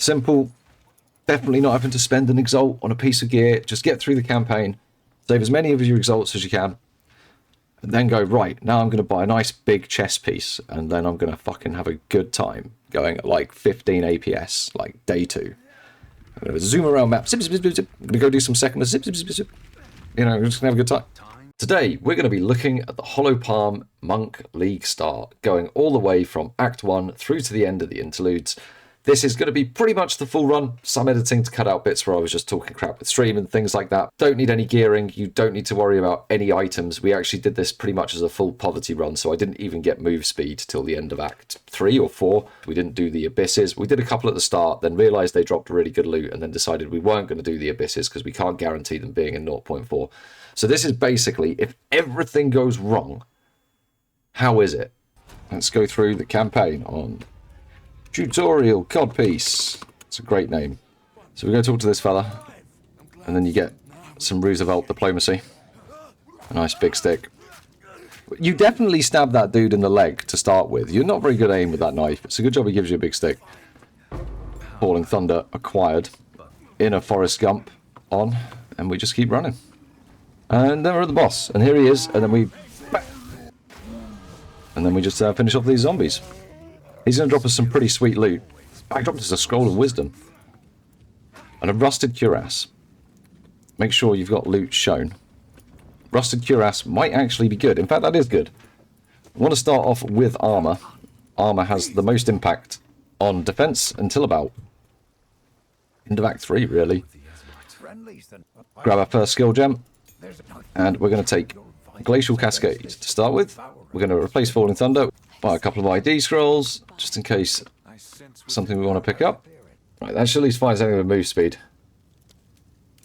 simple. Definitely not having to spend an exalt on a piece of gear. Just get through the campaign, save as many of your exalts as you can, and then go, right, now I'm going to buy a nice big chess piece, and then I'm going to fucking have a good time going at like 15 APS, like day 2. I'm going to zoom around map, zip, zip, zip, zip. I'm going to go do some Sekhemas, zip, zip, zip, zip. You know, we're just going to have a good time. Today, we're going to be looking at the Hollow Palm Monk League start, going all the way from Act 1 through to the end of the interludes. This is going to be pretty much the full run. Some editing to cut out bits where I was just talking crap with stream and things like that. Don't need any gearing. You don't need to worry about any items. We actually did this pretty much as a full poverty run, so I didn't even get move speed till the end of Act 3 or 4. We didn't do the abysses. We did a couple at the start, then realised they dropped really good loot, and then decided we weren't going to do the abysses because we can't guarantee them being in 0.4. So this is basically, if everything goes wrong, how is it? Let's go through the campaign on Tutorial Codpiece. It's a great name. So we're going to talk to this fella, and then you get some Roosevelt diplomacy. A nice big stick. You definitely stab that dude in the leg to start with. You're not very good aim with that knife. It's a good job he gives you a big stick. Falling Thunder acquired. Inner Forest Gump on, and we just keep running. And then we're at the boss, and here he is, and then we... And then we just finish off these zombies. He's going to drop us some pretty sweet loot. I dropped us a Scroll of Wisdom. And a Rusted Cuirass. Make sure you've got loot shown. Rusted Cuirass might actually be good. In fact, that is good. I want to start off with armor. Armor has the most impact on defense until about end of Act 3, really. Grab our first skill gem. And we're going to take Glacial Cascade to start with. We're going to replace Falling Thunder. Buy a couple of ID scrolls, just in case something we want to pick up. Right, that should at least find something with move speed.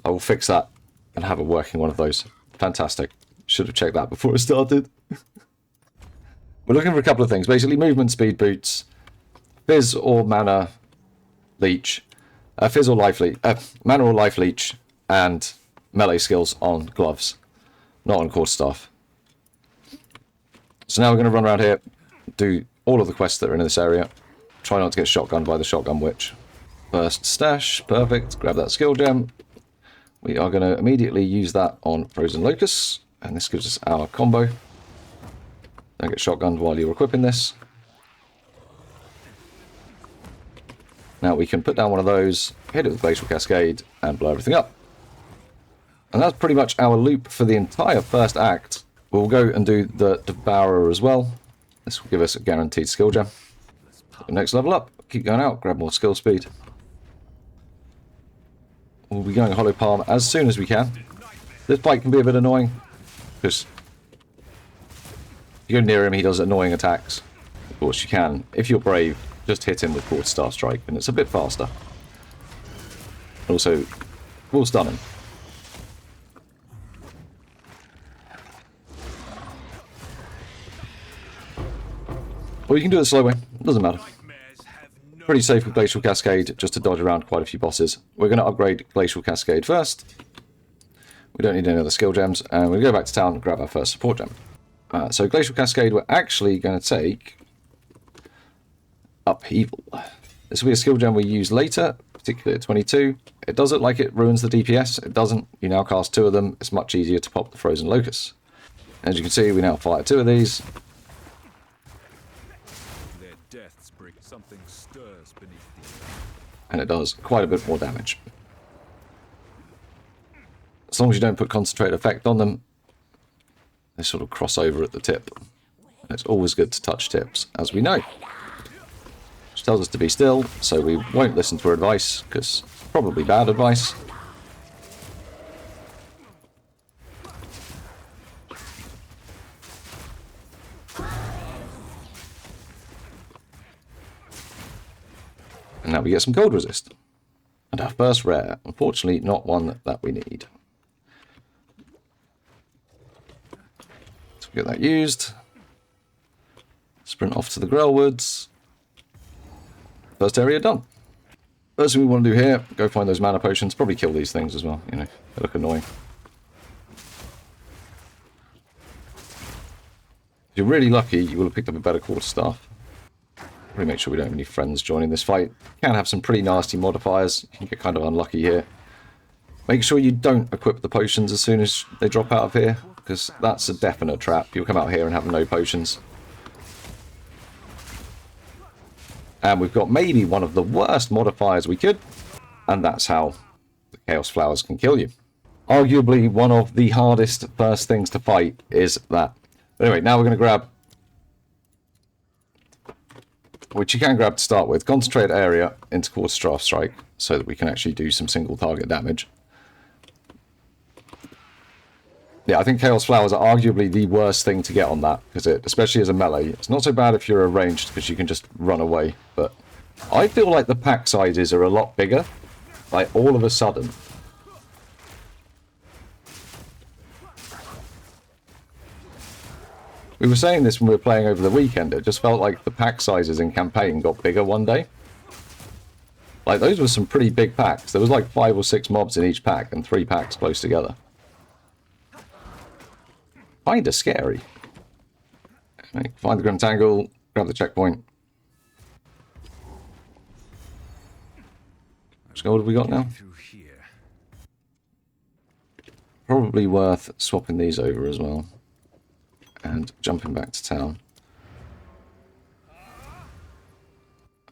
I will fix that and have a working one of those. Fantastic. Should have checked that before I started. We're looking for a couple of things. Basically, movement speed boots, Fizz or Mana Leech, Fizz or Life Leech, Mana or Life Leech, and melee skills on gloves, not on quarterstaff. So now we're going to run around here, do all of the quests that are in this area. Try not to get shotgunned by the shotgun witch. First stash, perfect. Grab that skill gem. We are going to immediately use that on Frozen Locust, and this gives us our combo. Don't get shotgunned while you're equipping this. Now we can put down one of those, hit it with Glacial Cascade, and blow everything up. And that's pretty much our loop for the entire first act. We'll go and do the Devourer as well. This will give us a guaranteed skill gem. Next level up. Keep going out. Grab more skill speed. We'll be going Hollow Palm as soon as we can. This fight can be a bit annoying, because if you go near him, he does annoying attacks. Of course you can. If you're brave, just hit him with Quarterstaff Strike, and it's a bit faster. Also, we'll stun him. Or you can do it the slow way. It doesn't matter. Pretty safe with Glacial Cascade, just to dodge around quite a few bosses. We're going to upgrade Glacial Cascade first. We don't need any other skill gems. And we'll go back to town and grab our first support gem. So Glacial Cascade, we're actually going to take Upheaval. This will be a skill gem we use later, particularly at 22. It does look like it ruins the DPS. It doesn't. You now cast 2 of them. It's much easier to pop the Frozen Locust. As you can see, we now fire 2 of these. And it does quite a bit more damage. As long as you don't put concentrated effect on them, they sort of cross over at the tip. And it's always good to touch tips, as we know. Which tells us to be still, so we won't listen to her advice, because it's probably bad advice. And now we get some cold resist. And our first rare. Unfortunately, not one that we need. So we get that used. Sprint off to the Grellwoods. First area done. First thing we want to do here, go find those mana potions. Probably kill these things as well, you know. They look annoying. If you're really lucky, you will have picked up a better quarterstaff. Really make sure we don't have any friends joining this fight. Can have some pretty nasty modifiers. You can get kind of unlucky here. Make sure you don't equip the potions as soon as they drop out of here, because that's a definite trap. You'll come out here and have no potions. And we've got maybe one of the worst modifiers we could, and that's how the Chaos Flowers can kill you. Arguably one of the hardest first things to fight is that. But anyway, now we're going to grab, which you can grab to start with, Concentrate Area into Quarterstaff Strike, so that we can actually do some single target damage. Yeah, I think Chaos Flowers are arguably the worst thing to get on that, because especially as a melee, it's not so bad if you're ranged, because you can just run away, but I feel like the pack sizes are a lot bigger, like all of a sudden. We were saying this when we were playing over the weekend, it just felt like the pack sizes in campaign got bigger one day. Like, those were some pretty big packs. There was like 5 or 6 mobs in each pack, and 3 packs close together. Kinda scary. Okay, find the Grim Tangle, grab the checkpoint. Which gold have we got now? Probably worth swapping these over as well. And jumping back to town.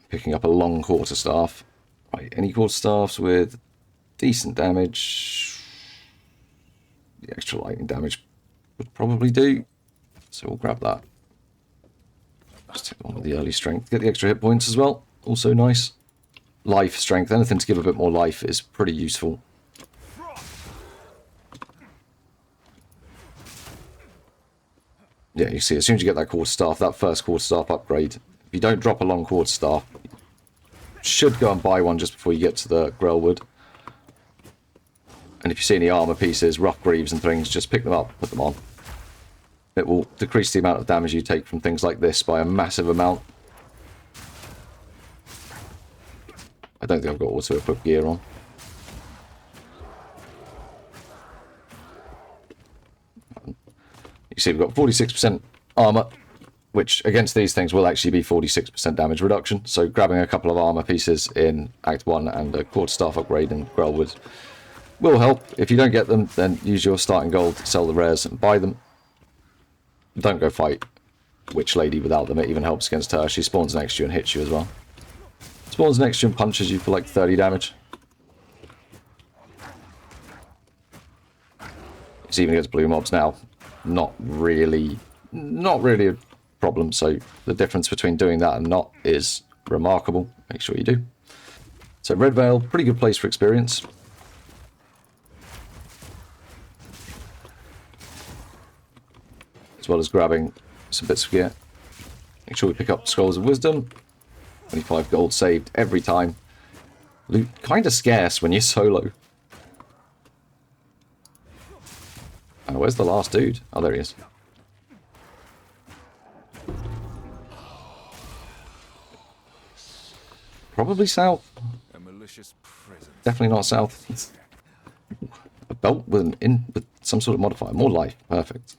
Picking up a long quarterstaff. Right, any quarterstaffs with decent damage. The extra lightning damage would probably do. So we'll grab that. Just take one with the early strength. Get the extra hit points as well. Also nice. Life, strength, anything to give a bit more life is pretty useful. Yeah, you see, as soon as you get that quarterstaff, that first quarterstaff upgrade, if you don't drop a long quarterstaff, you should go and buy one just before you get to the Grellwood. And if you see any armor pieces, rough greaves and things, just pick them up, put them on. It will decrease the amount of damage you take from things like this by a massive amount. I don't think I've got auto-equip gear on. You see we've got 46% armor, which against these things will actually be 46% damage reduction. So grabbing a couple of armor pieces in Act 1 and a quarterstaff upgrade in Grellwood will help. If you don't get them, then use your starting gold to sell the rares and buy them. Don't go fight Witch Lady without them. It even helps against her. She spawns next to you and hits you as well. Spawns next to you and punches you for like 30 damage. It's even against blue mobs now. Not really a problem. So the difference between doing that and not is remarkable. Make sure you do. So Red Veil, pretty good place for experience. As well as grabbing some bits of gear. Make sure we pick up Scrolls of Wisdom. 25 gold saved every time. Loot kind of scarce when you're solo. Oh, where's the last dude? Oh, there he is. Probably south. A malicious presence. Definitely not south. A belt with some sort of modifier. More life. Perfect.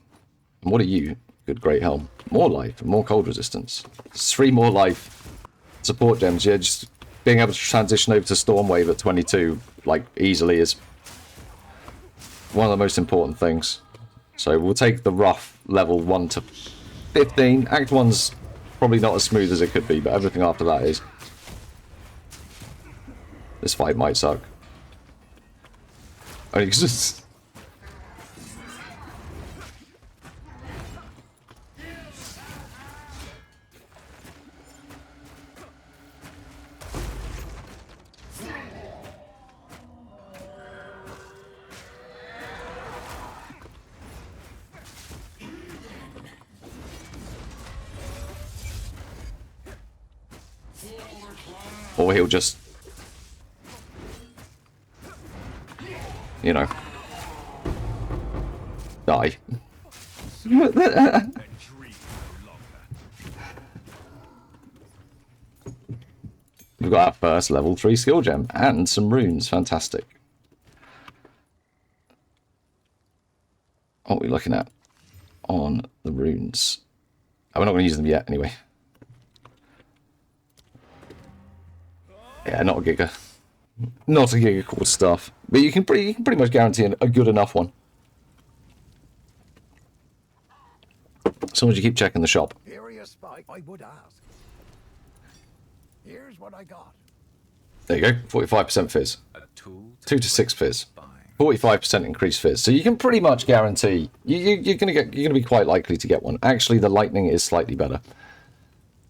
And what are you? Good great helm. More life and more cold resistance. 3 more life. Support gems. Yeah, just being able to transition over to Stormwave at 22, like, easily is one of the most important things. So we'll take the rough level 1 to 15. Act 1's probably not as smooth as it could be, but everything after that is. This fight might suck. Only because it's... Or he'll just, you know, die. We've got our first level 3 skill gem and some runes. Fantastic. What are we looking at on the runes? Oh, we're not going to use them yet anyway. Yeah, not a giga. Not a giga quarter staff. But you can pretty much guarantee a good enough one. As long as you keep checking the shop. Area spike, I would ask. Here's what I got. There you go, 45% fizz. A tool 2 to 6 fizz. buying. 45% increased fizz. So you can pretty much guarantee you're gonna be quite likely to get one. Actually, the lightning is slightly better.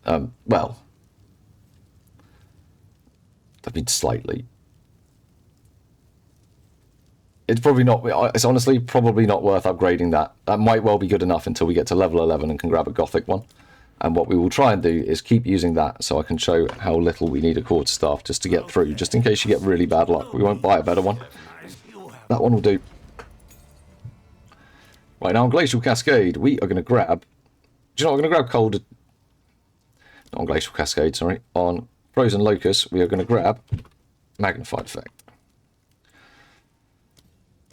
Well, I mean slightly. It's probably not. It's honestly probably not worth upgrading that. That might well be good enough until we get to level 11 and can grab a Gothic one. And what we will try and do is keep using that so I can show how little we need a quarterstaff just to get through, just in case you get really bad luck. We won't buy a better one. That one will do. Right, now on Glacial Cascade, we are going to grab... Do you know what? I'm going to grab Cold... Not on Glacial Cascade, sorry. On Frozen Locust, we are going to grab Magnified Effect.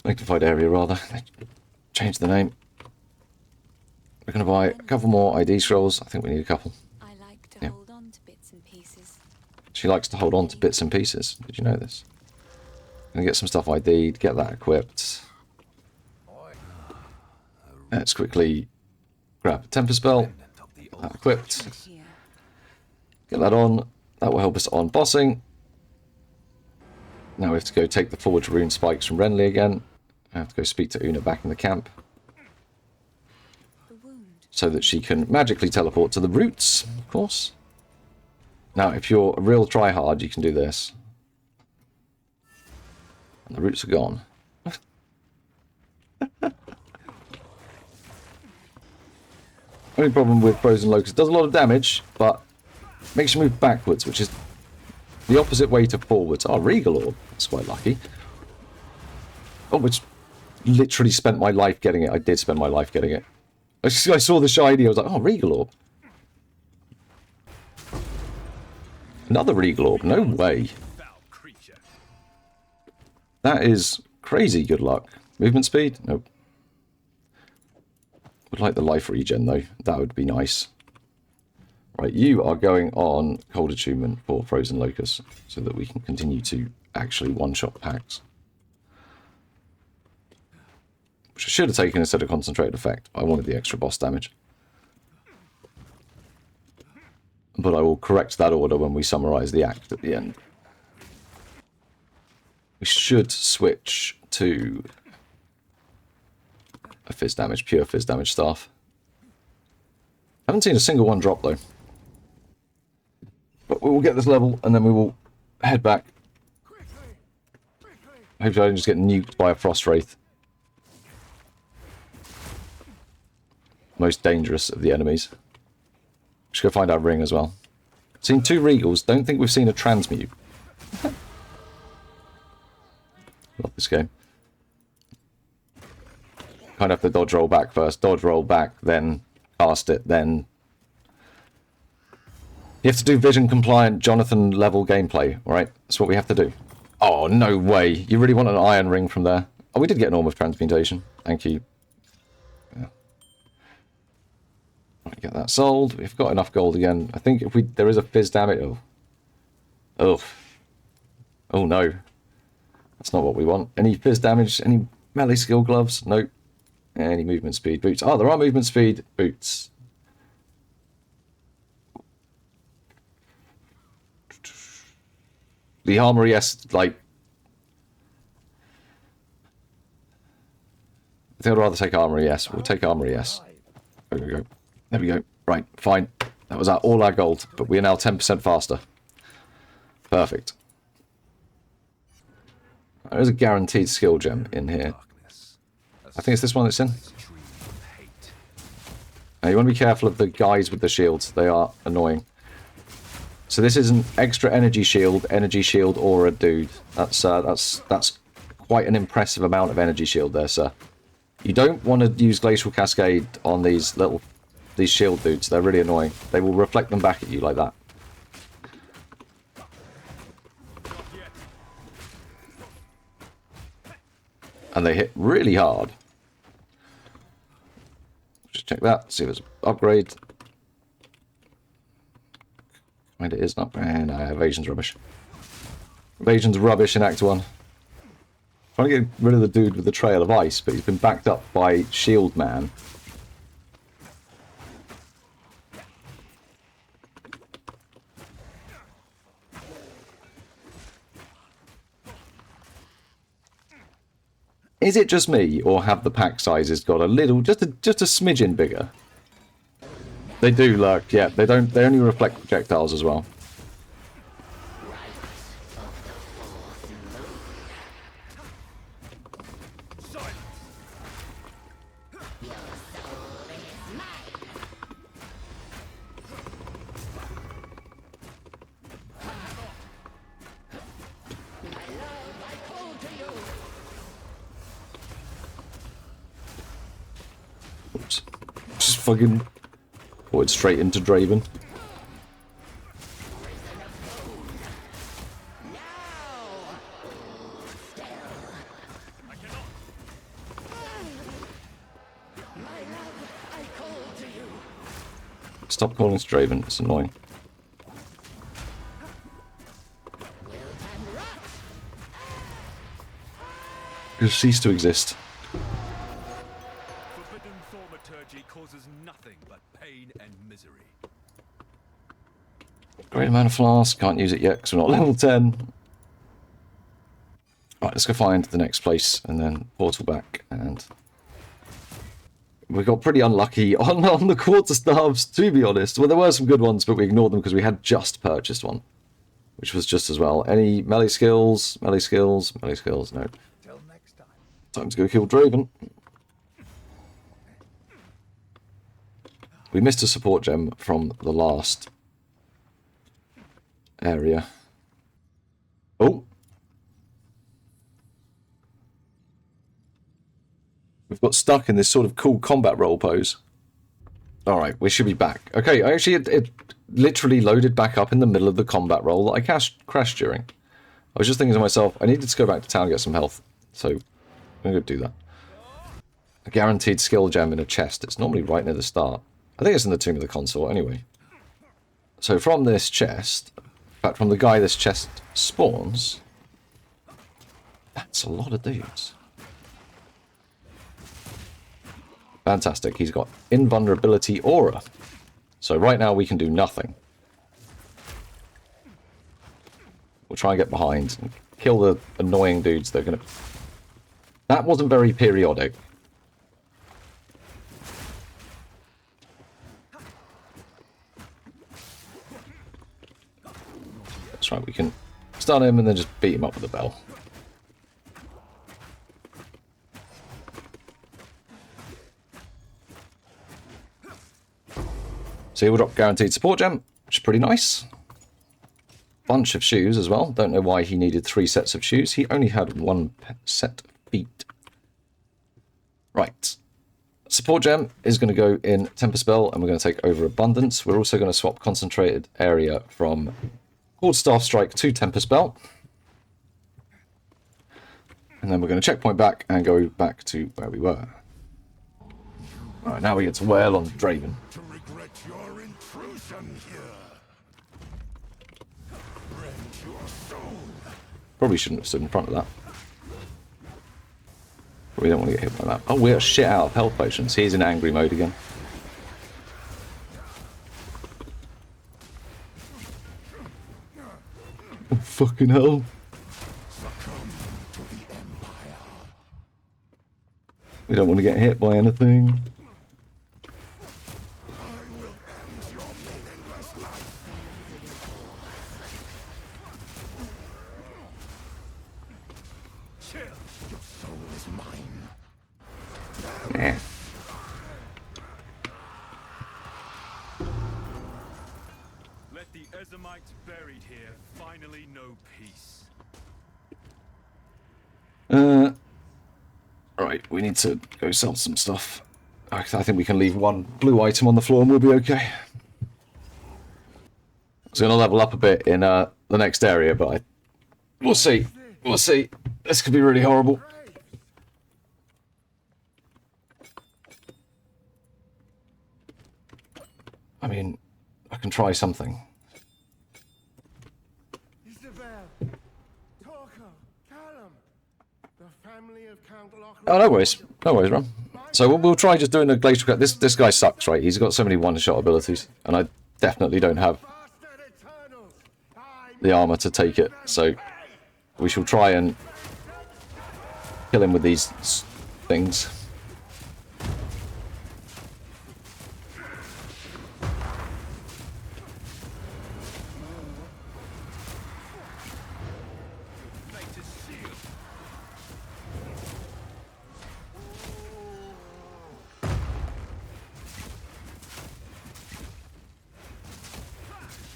Magnified Area, rather. Change the name. We're going to buy a couple more ID scrolls. I think we need a couple. I like to hold on to bits and pieces. She likes to hold on to bits and pieces. Did you know this? Going to get some stuff ID'd, get that equipped. Let's quickly grab a Temper Spell. Get that equipped. Get that on. That will help us on bossing. Now we have to go take the Forge Rune Spikes from Renly again. I have to go speak to Una back in the camp. So that she can magically teleport to the roots, of course. Now, if you're a real tryhard, you can do this. And the roots are gone. Only problem with Frozen Locust, does a lot of damage, but makes you move backwards, which is the opposite way to forwards. Oh, Regal Orb. That's quite lucky. Oh, which literally spent my life getting it. I did spend my life getting it. I saw the shiny, I was like, oh, Regal Orb. Another Regal Orb, no way. That is crazy good luck. Movement speed? Nope. Would like the life regen, though. That would be nice. Right, you are going on Cold Attunement for Frozen Locust, so that we can continue to actually one-shot packs. Which I should have taken instead of Concentrated Effect. I wanted the extra boss damage. But I will correct that order when we summarise the act at the end. We should switch to a Fizz damage, pure Fizz damage staff. Haven't seen a single one drop though. But we will get this level and then we will head back. Hopefully I don't just get nuked by a Frost Wraith. Most dangerous of the enemies. We should go find our ring as well. Seen 2 Regals. Don't think we've seen a Transmute. Love this game. Kind of have to dodge roll back first. Dodge roll back, then cast it, then... You have to do vision compliant Jonathan level gameplay, alright? That's what we have to do. Oh, no way. You really want an iron ring from there? Oh, we did get an Orb of Transmutation. Thank you. Yeah. Right, get that sold. We've got enough gold again. I think if there is a Fizz damage... Oh. Oh. Oh, no. That's not what we want. Any Fizz damage? Any melee skill gloves? Nope. Any movement speed boots? Oh, there are movement speed boots. The Armory S, like... I think I'd rather take Armory S. We'll take Armory S. There we go. There we go. Right, fine. That was all our gold, but we are now 10% faster. Perfect. There's a guaranteed skill gem in here. I think it's this one that's in. Now you want to be careful of the guys with the shields. They are annoying. So this is an extra energy shield aura dude. That's quite an impressive amount of energy shield there, sir. You don't want to use Glacial Cascade on these shield dudes. They're really annoying. They will reflect them back at you like that. And they hit really hard. Just check that, see if it's an upgrade. And it is an upgrade. No, evasion's rubbish. Evasion's rubbish in Act 1. Trying to get rid of the dude with the trail of ice, but he's been backed up by Shield Man. Is it just me, or have the pack sizes got a little, just a smidgen bigger? They do lurk, yeah. They only reflect projectiles as well. Oops. Just fucking forward straight into Draven. Stop calling us Draven, it's annoying. Just cease to exist. Forbidden thaumaturgy causes nothing but pain and misery. Great amount of flask, can't use it yet because we're not level 10. Right, let's go find the next place and then portal back. And we got pretty unlucky on the quarterstaffs, to be honest. Well, there were some good ones, but we ignored them because we had just purchased one, which was just as well. Any melee skills? Melee skills? Melee skills? No. Till next time. Time to go kill Draven. We missed a support gem from the last area. Oh. We've got stuck in this sort of cool combat roll pose. Alright, we should be back. Okay, it literally loaded back up in the middle of the combat roll that I crashed during. I was just thinking to myself, I needed to go back to town and get some health. So, I'm going to go do that. A guaranteed skill gem in a chest. It's normally right near the start. I think it's in the Tomb of the Consort anyway. So from this chest, in fact from the guy this chest spawns, that's a lot of dudes. Fantastic, he's got invulnerability aura. So right now we can do nothing. We'll try and get behind and kill the annoying dudes that are going to... That wasn't very periodic. That's right, we can stun him and then just beat him up with a bell. So he'll drop guaranteed support gem, which is pretty nice. Bunch of shoes as well. Don't know why he needed 3 sets of shoes. He only had 1 set of feet. Right. Support gem is going to go in Temper Spell, and we're going to take over Abundance. We're also going to swap Concentrated Area from Quarterstaff Strike to Temper Spell. And then we're going to checkpoint back and go back to where we were. Alright, now we get to wail on Draven. To regret your intrusion here. Rend your soul. Probably shouldn't have stood in front of that. But we don't want to get hit by that. Oh, we're shit out of health potions. He's in angry mode again. Oh, fucking hell. Succumb to the Empire. We don't want to get hit by anything. I will end your meaningless life. Chill. Your soul is mine. Yeah. Let the Ezamites buried here finally know peace. Right, we need to go sell some stuff. I think we can leave 1 blue item on the floor and we'll be okay. I was going to level up a bit in the next area, but we'll see. We'll see. This could be really horrible. I mean, I can try something. Oh, no worries. No worries, Ron. So we'll try just doing a glacial cut. This guy sucks, right? He's got so many one-shot abilities, and I definitely don't have the armor to take it. So we shall try and kill him with these things.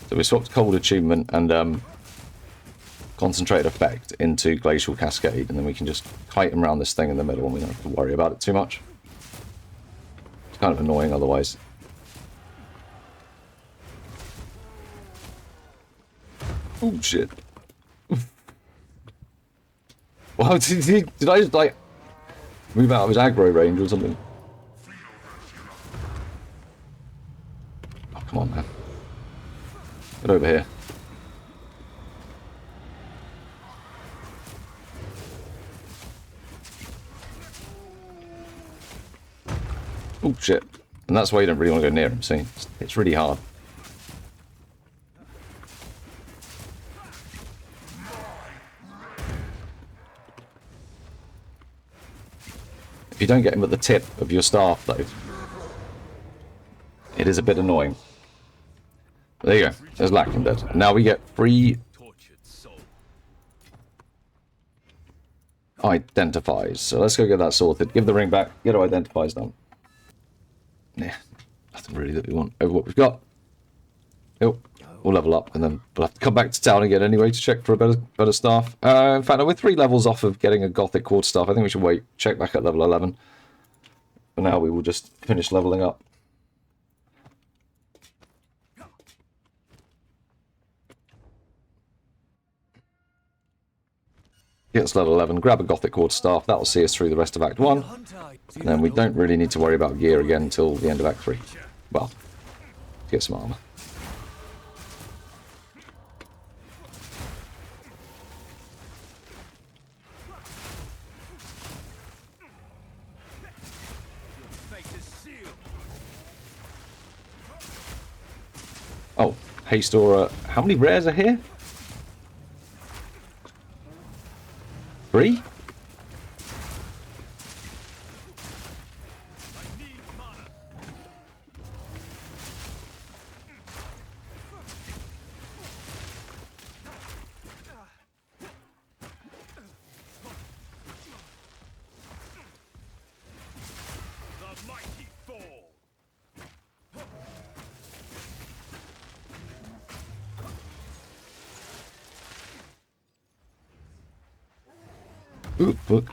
So we swapped Cold Attunement and Concentrated Effect into Glacial Cascade, and then we can just kite him around this thing in the middle and we don't have to worry about it too much. It's kind of annoying otherwise. Oh shit. Well, did I just like move out of his aggro range or something? Oh, come on, man. Get over here. Oh shit. And that's why you don't really want to go near him, see? It's really hard. If you don't get him at the tip of your staff, though, it is a bit annoying. There you go. There's Lacking Dead. Now we get free identifies. So let's go get that sorted. Give the ring back. Get our identifies done. Yeah, nothing really that we want over what we've got. Yep. We'll level up and then we'll have to come back to town again anyway to check for a better staff. In fact, we're 3 levels off of getting a Gothic Quarterstaff. I think we should wait. Check back at level 11. For now, we will just finish leveling up. Get us level 11, grab a Gothic Quarterstaff, that'll see us through the rest of Act 1. And then we don't really need to worry about gear again until the end of Act 3. Well, to get some armor. Oh, haste aura. How many rares are here? 3? Ooh, look.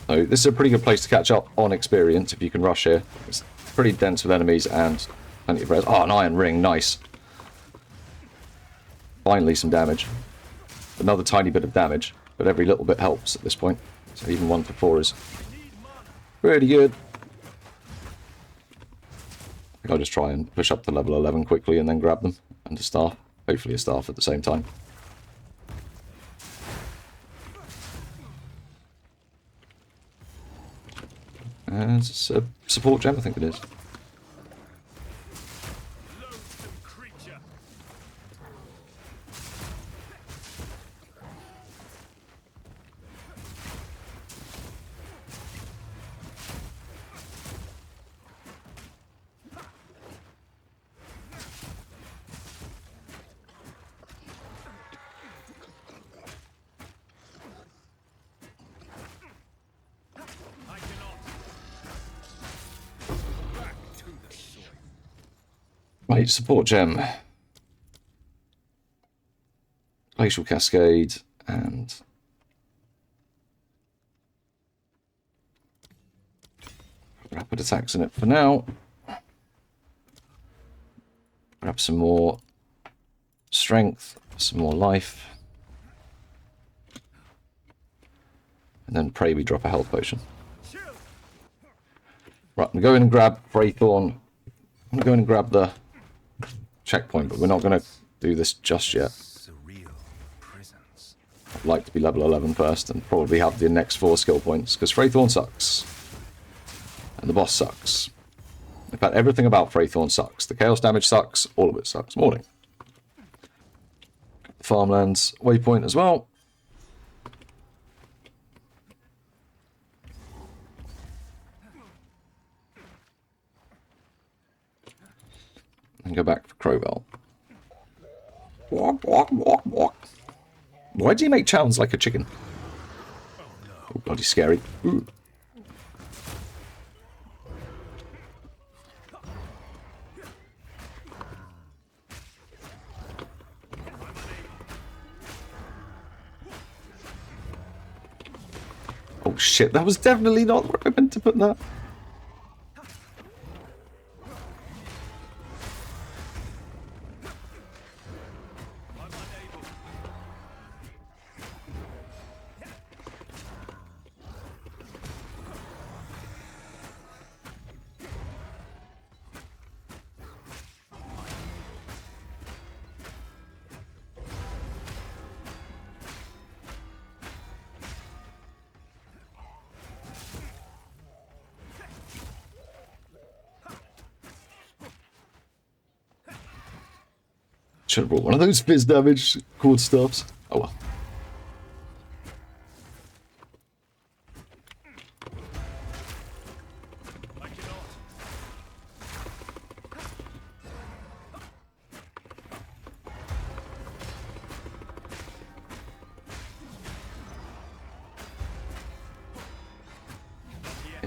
So this is a pretty good place to catch up on experience if you can rush here. It's pretty dense with enemies and plenty of res. Oh, an iron ring, nice. Finally some damage. Another tiny bit of damage, but every little bit helps at this point. So even 1 for 4 is pretty good. I think I'll just try and push up to level 11 quickly and then grab them and a staff. Hopefully a staff at the same time. And it's a support gem, I think it is. Right, support gem. Glacial Cascade and rapid attacks in it for now. Grab some more strength, some more life. And And then pray we drop a health potion. Right, I'm going and grab Fraythorn. I'm going to go in and grab the checkpoint, but we're not going to do this just yet. Surreal prisons. I'd like to be level 11 first and probably have the next 4 skill points, because Fraythorn sucks. And the boss sucks. In fact, everything about Fraythorn sucks. The chaos damage sucks. All of it sucks. Morning. Farmlands waypoint as well. And go back for Crowbell. Walk, walk, walk, walk. Why do you make sounds like a chicken? Oh, bloody scary. Ooh. Oh shit, that was definitely not where I meant to put that. Should have brought one of those fizz damage cord stuffs. Oh well.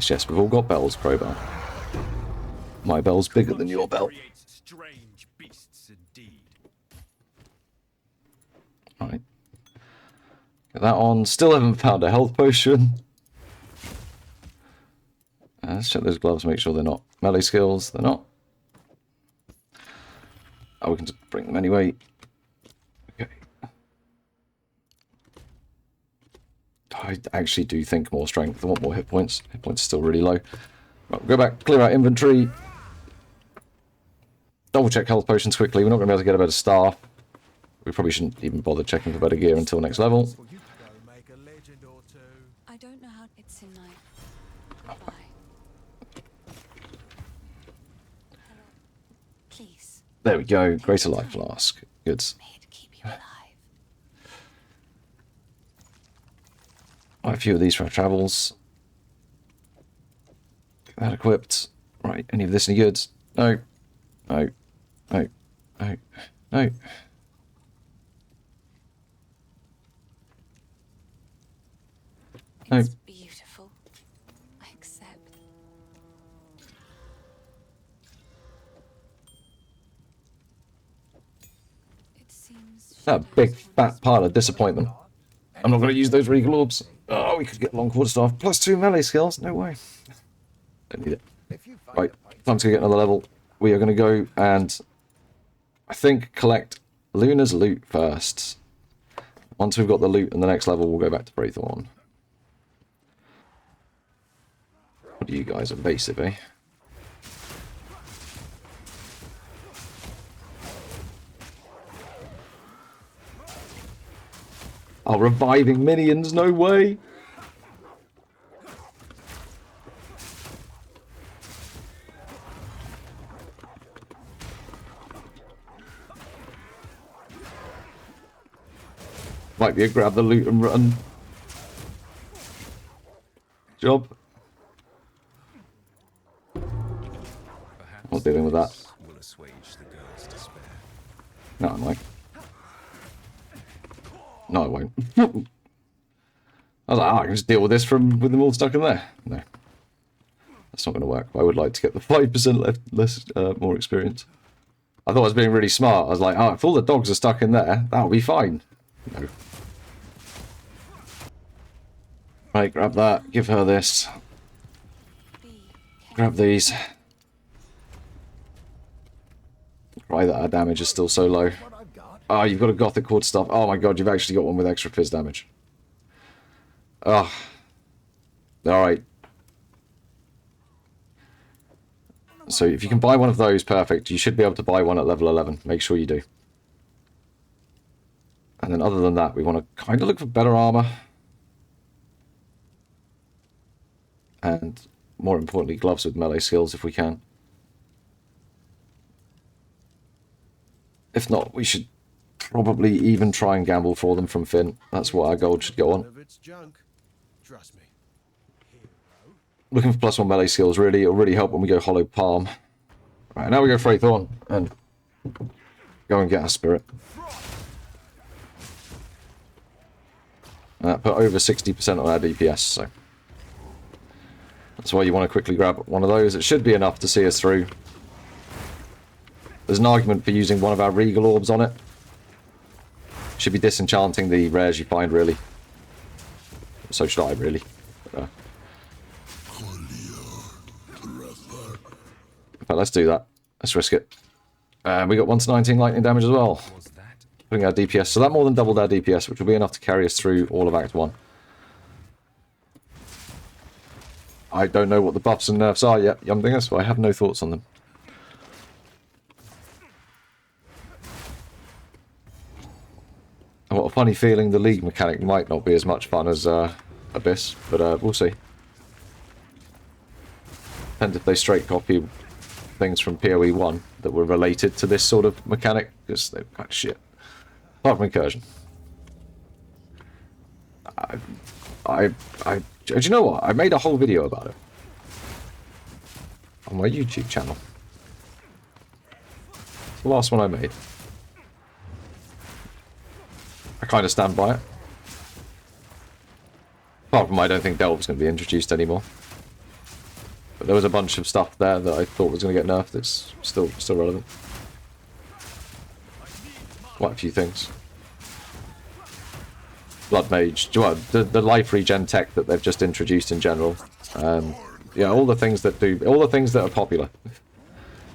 Yes, we've all got bells, Crowbar. My bell's bigger than your bell. Creates strange beasts indeed. Right. Get that on. Still haven't found a health potion. Let's check those gloves, make sure they're not melee skills. They're not. Oh, we can just bring them anyway. Okay. I actually do think more strength. I want more hit points. Hit points are still really low. Right, go back, clear out inventory. Double check health potions quickly. We're not going to be able to get a better staff. We probably shouldn't even bother checking for better gear until next level. I don't know how it's in my. Goodbye. Hello. Please. There we go. Greater life flask. Good. May it keep you alive. Quite a few of these for our travels. Get that equipped. Right, any of this any good? No. No. No. No. No. No. It's beautiful. I accept. It seems That big fat pile of disappointment. I'm not going to use those regal orbs. Oh, we could get long quarterstaff. +2 melee skills. No way. Don't need it. Right, time to get another level. We are going to go and, I think, collect Luna's loot first. Once we've got the loot in the next level, we'll go back to Braithorn. What are you guys evasive, eh? Oh, reviving minions, no way! Might be a grab the loot and run. Job. Not dealing with that. Will assuage the girl's despair. No, I'm like. No, I won't. I was like, oh, I can just deal with this with them all stuck in there. No. That's not going to work. I would like to get the 5% less, more experience. I thought I was being really smart. I was like, oh, if all the dogs are stuck in there, that'll be fine. No. Right, grab that. Give her this. Grab these. Right, that our damage is still so low. Oh, you've got a Gothic Quarter Staff. Oh my god, you've actually got one with extra fizz damage. Oh. Alright. So if you can buy one of those, perfect. You should be able to buy one at level 11. Make sure you do. And then other than that, we want to kind of look for better armor. And more importantly, gloves with melee skills if we can. If not, we should probably even try and gamble for them from Finn. That's what our gold should go on. None of it's junk. Trust me. Looking for +1 melee skills, really. It'll really help when we go Hollow Palm. Right, now we go Freythorn and go and get our Spirit. And that put over 60% on our DPS, so that's why you want to quickly grab one of those. It should be enough to see us through. There's an argument for using one of our Regal Orbs on it. Should be disenchanting the rares you find, really. So should I, really. But let's do that. Let's risk it. We got 1 to 19 lightning damage as well. Putting our DPS. So that more than doubled our DPS, which will be enough to carry us through all of Act 1. I don't know what the buffs and nerfs are yet, Yumdinger, so I have no thoughts on them. I've got a funny feeling the League mechanic might not be as much fun as Abyss, but we'll see. Depends if they straight copy things from PoE 1 that were related to this sort of mechanic, because they're kind of shit. Apart from Incursion. Do you know what? I made a whole video about it. On my YouTube channel. It's the last one I made. I kind of stand by it. Apart from I don't think Delve's going to be introduced anymore. But there was a bunch of stuff there that I thought was going to get nerfed that's still relevant. Quite a few things. Blood Mage, the life regen tech that they've just introduced in general. Yeah, all the things that are popular.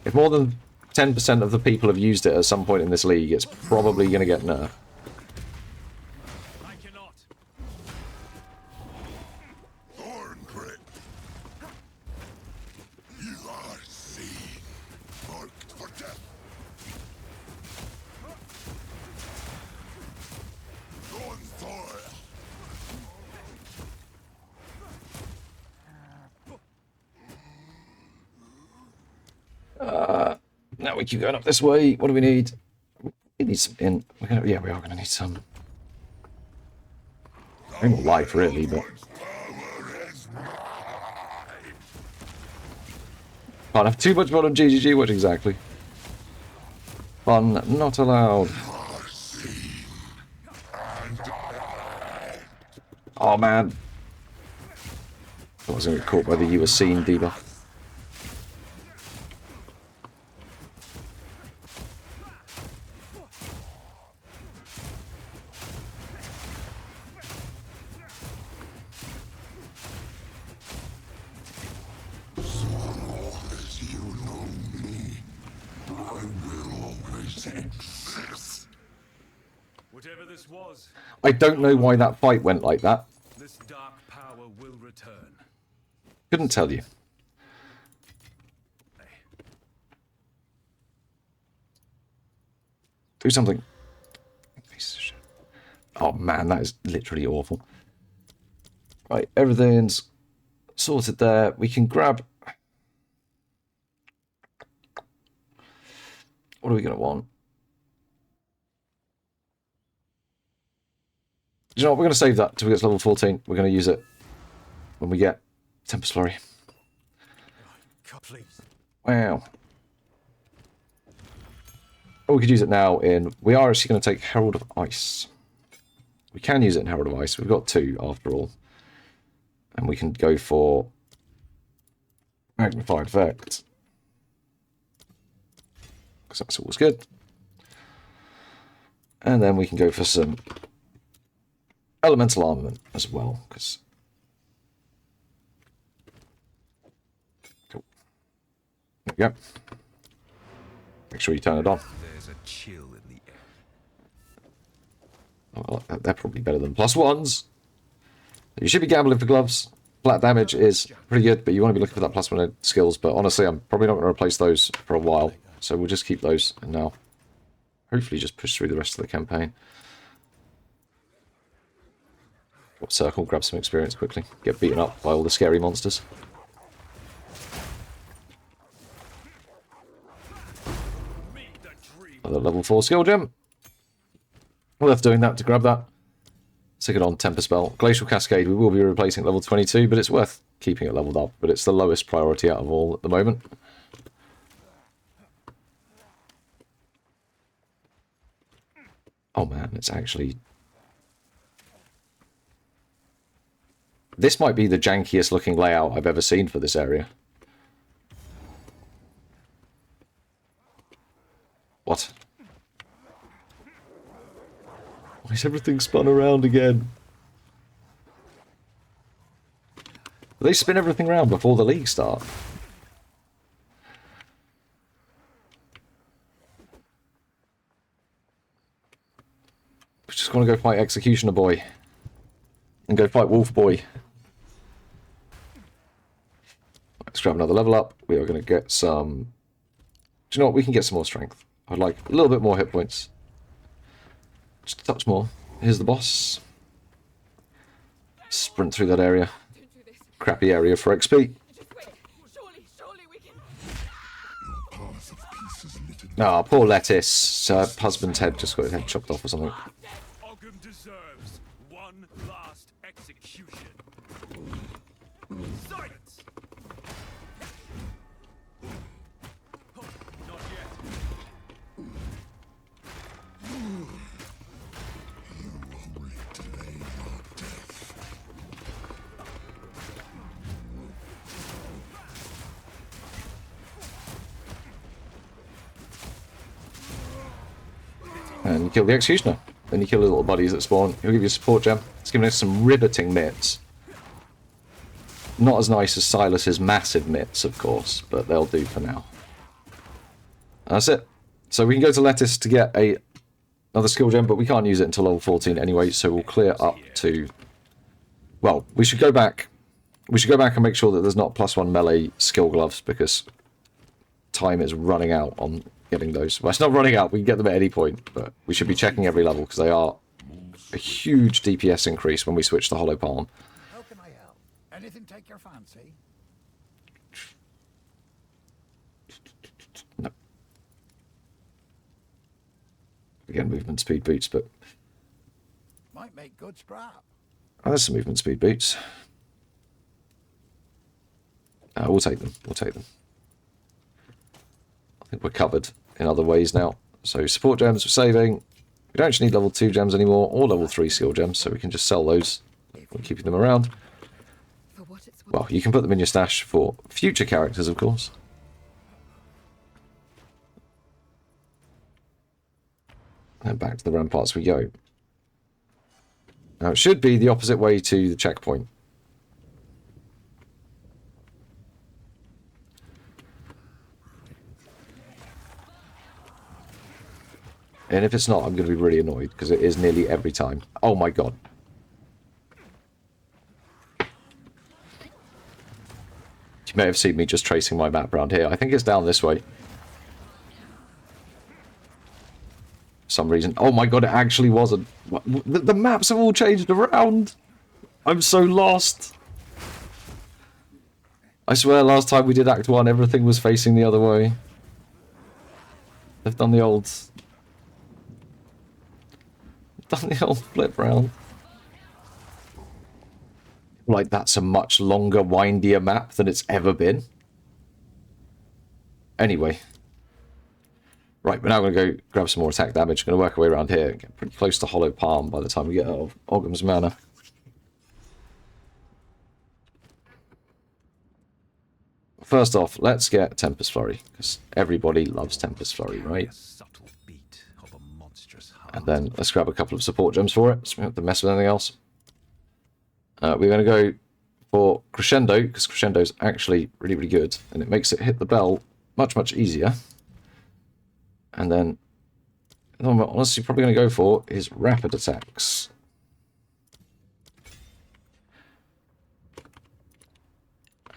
If more than 10% of the people have used it at some point in this league, it's probably going to get nerfed. I cannot. Thorn grip. You are seen, marked for death. Thorn soil. Now we keep going up this way. What do we need? We need some in. Yeah, we are going to need some. No more life, really, but can't have too much fun on GGG. What exactly? Fun not allowed. Oh man, I was going to get caught by the "you were seen" debuff. Whatever this was, I don't know why that fight went like that. this dark power will return. Couldn't tell you. Do something. Piece of shit. Oh man, that is literally awful. Right, everything's sorted there. We can grab. What are we going to want? Do you know what? We're going to save that until we get to level 14. We're going to use it when we get Tempest Flurry. God, please. Wow. Oh, we could use it now in... We are actually going to take Herald of Ice. We can use it in Herald of Ice. We've got 2 after all. And we can go for Magnified Effect. Because that's always good. And then we can go for some Elemental Armament as well. Because... Cool. There we go. Make sure you turn it on. There's a chill in the air. Well, they're probably better than +1s. You should be gambling for gloves. Flat damage is pretty good, but you want to be looking for that +1 skills. But honestly, I'm probably not going to replace those for a while. So we'll just keep those and now hopefully just push through the rest of the campaign. Drop circle, grab some experience quickly. Get beaten up by all the scary monsters. Another level 4 skill gem. Worth doing that to grab that. Stick it on Temper Spell. Glacial Cascade, we will be replacing level 22, but it's worth keeping it leveled up. But it's the lowest priority out of all at the moment. Oh man, it's actually... This might be the jankiest looking layout I've ever seen for this area. What? Why is everything spun around again? They spin everything around before the league start. We just want to go fight Executioner Boy. And go fight Wolf Boy. Let's grab another level up. We are going to get some... Do you know what? We can get some more strength. I'd like a little bit more hit points. Just a touch more. Here's the boss. Sprint through that area. Crappy area for XP. Ah, oh, poor Lettuce. Husband's head just got his head chopped off or something. Ogham deserves one last execution. Silence! Not yet. And you kill the Executioner. Then you kill the little buddies that spawn. He'll give you a support gem. It's giving us some riveting mitts. Not as nice as Silas's massive mitts, of course, but they'll do for now. And that's it. So we can go to Lettuce to get another skill gem, but we can't use it until level 14 anyway, so we'll clear up to... Well, we should go back. We should go back and make sure that there's not +1 melee skill gloves, because time is running out on getting those. Well, it's not running out. We can get them at any point, but we should be checking every level, because they are a huge DPS increase when we switch to Hollow Palm. How can I help? Anything take your fancy? No. Again, movement speed boots, but... Might make good scrap. Oh, there's some movement speed boots. We'll take them. We'll take them. I think we're covered in other ways now. So support gems we're saving. We don't actually need level 2 gems anymore, or level 3 skill gems, so we can just sell those. We're keeping them around. Well, you can put them in your stash for future characters, of course. And back to the ramparts we go. Now, it should be the opposite way to the checkpoint. And if it's not, I'm going to be really annoyed, because it is nearly every time. Oh my god. You may have seen me just tracing my map around here. I think it's down this way. For some reason. Oh my god, it actually wasn't. The maps have all changed around. I'm so lost. I swear last time we did Act 1, everything was facing the other way. They've done the old... Done the old flip round. Like, that's a much longer, windier map than it's ever been. Anyway. Right, we're now going to go grab some more attack damage. Going to work our way around here and get pretty close to Hollow Palm by the time we get out of Ogham's Manor. First off, let's get Tempest Flurry, because everybody loves Tempest Flurry, right? And then let's grab a couple of support gems for it, so we don't have to mess with anything else. We're going to go for Crescendo, because Crescendo is actually really, really good, and it makes it hit the bell much, much easier. And then, what I'm honestly probably going to go for is Rapid Attacks.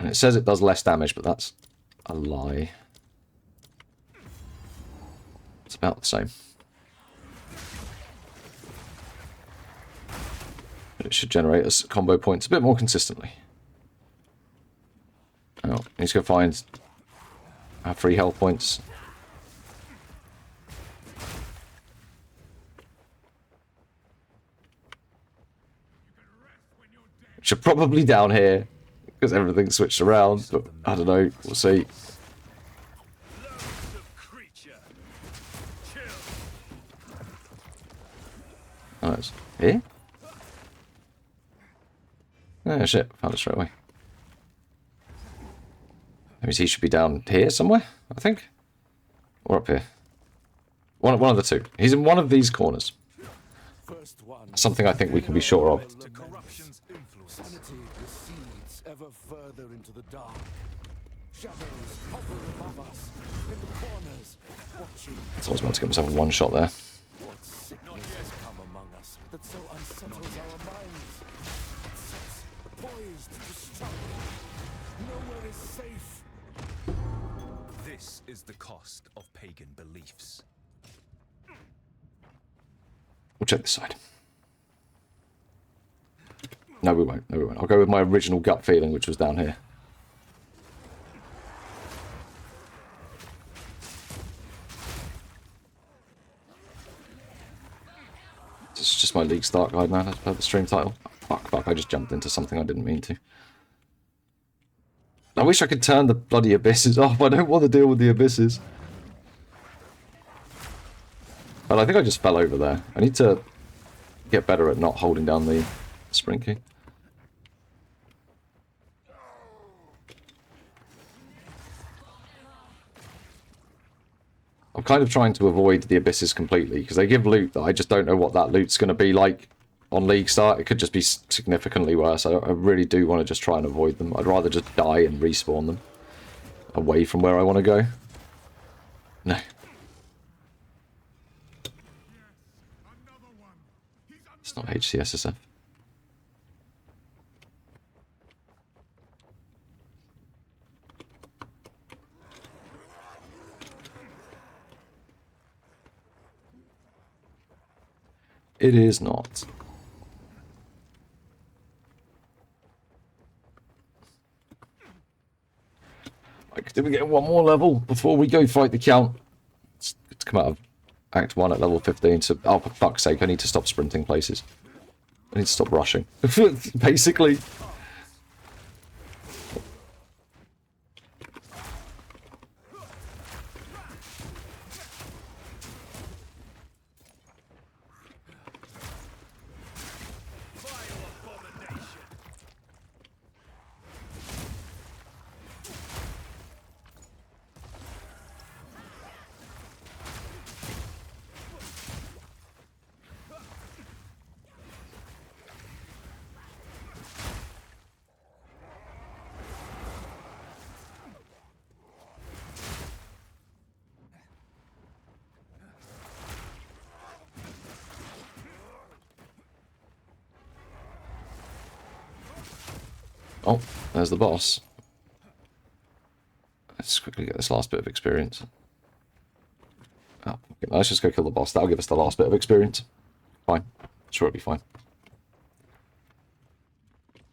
And it says it does less damage, but that's a lie. It's about the same. But it should generate us combo points a bit more consistently. Oh, need to go find our free health points. Which are probably down here, because everything's switched around, but I don't know, we'll see. Oh, it's here? Oh shit, found it straight away. That means he should be down here somewhere, I think. Or up here. One of the two. He's in one of these corners. Something I think we can be sure of. Sanity recedes ever further into the dark. Shadows hover above us, in the corners, watching. So I was about to get myself a one shot there. What sickness has come among us that so unsettles our minds? It sits poised to strike. Nowhere is safe. This is the cost of pagan beliefs. We'll check this side. No, we won't. No, we won't. I'll go with my original gut feeling, which was down here. This is just my League start guide now, as per the stream title. Fuck, I just jumped into something I didn't mean to. I wish I could turn the bloody abysses off. I don't want to deal with the abysses. But I think I just fell over there. I need to get better at not holding down the sprint key. I'm kind of trying to avoid the abysses completely, because they give loot that I just don't know what that loot's going to be like on League start. It could just be significantly worse. I really do want to just try and avoid them. I'd rather just die and respawn them away from where I want to go. No. It's not HCSSF. It is not. Did we get one more level before we go fight the Count? It's good to come out of Act 1 at level 15, so oh for fuck's sake, I need to stop sprinting places. I need to stop rushing. Basically. Oh, there's the boss. Let's quickly get this last bit of experience. Oh, okay, let's just go kill the boss. That'll give us the last bit of experience. Fine. Sure, it'll be fine.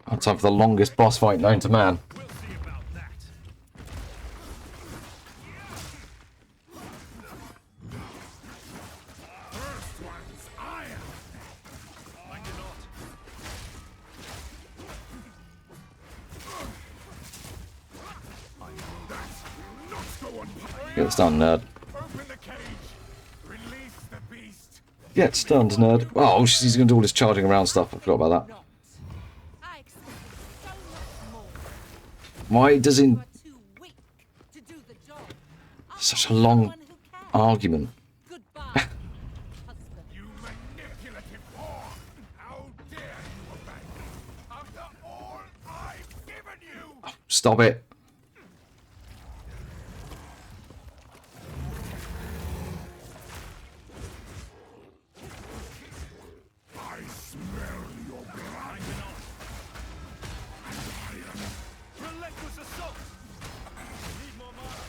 Oh, time for the longest boss fight known to man. We'll see about that. First one's iron. I cannot. Get stunned, nerd. Open the cage. Release the beast. Get stunned, nerd. Oh, he's going to do all this charging around stuff. I forgot about that. I expected so much more. Why does You in are too weak to do the job. I'll such a find long someone who can. argument? Goodbye, husband. You manipulative whore. How dare you obey me after all I've given you? Stop it. I smell your blood. Relentless reckless assault. Need more mana.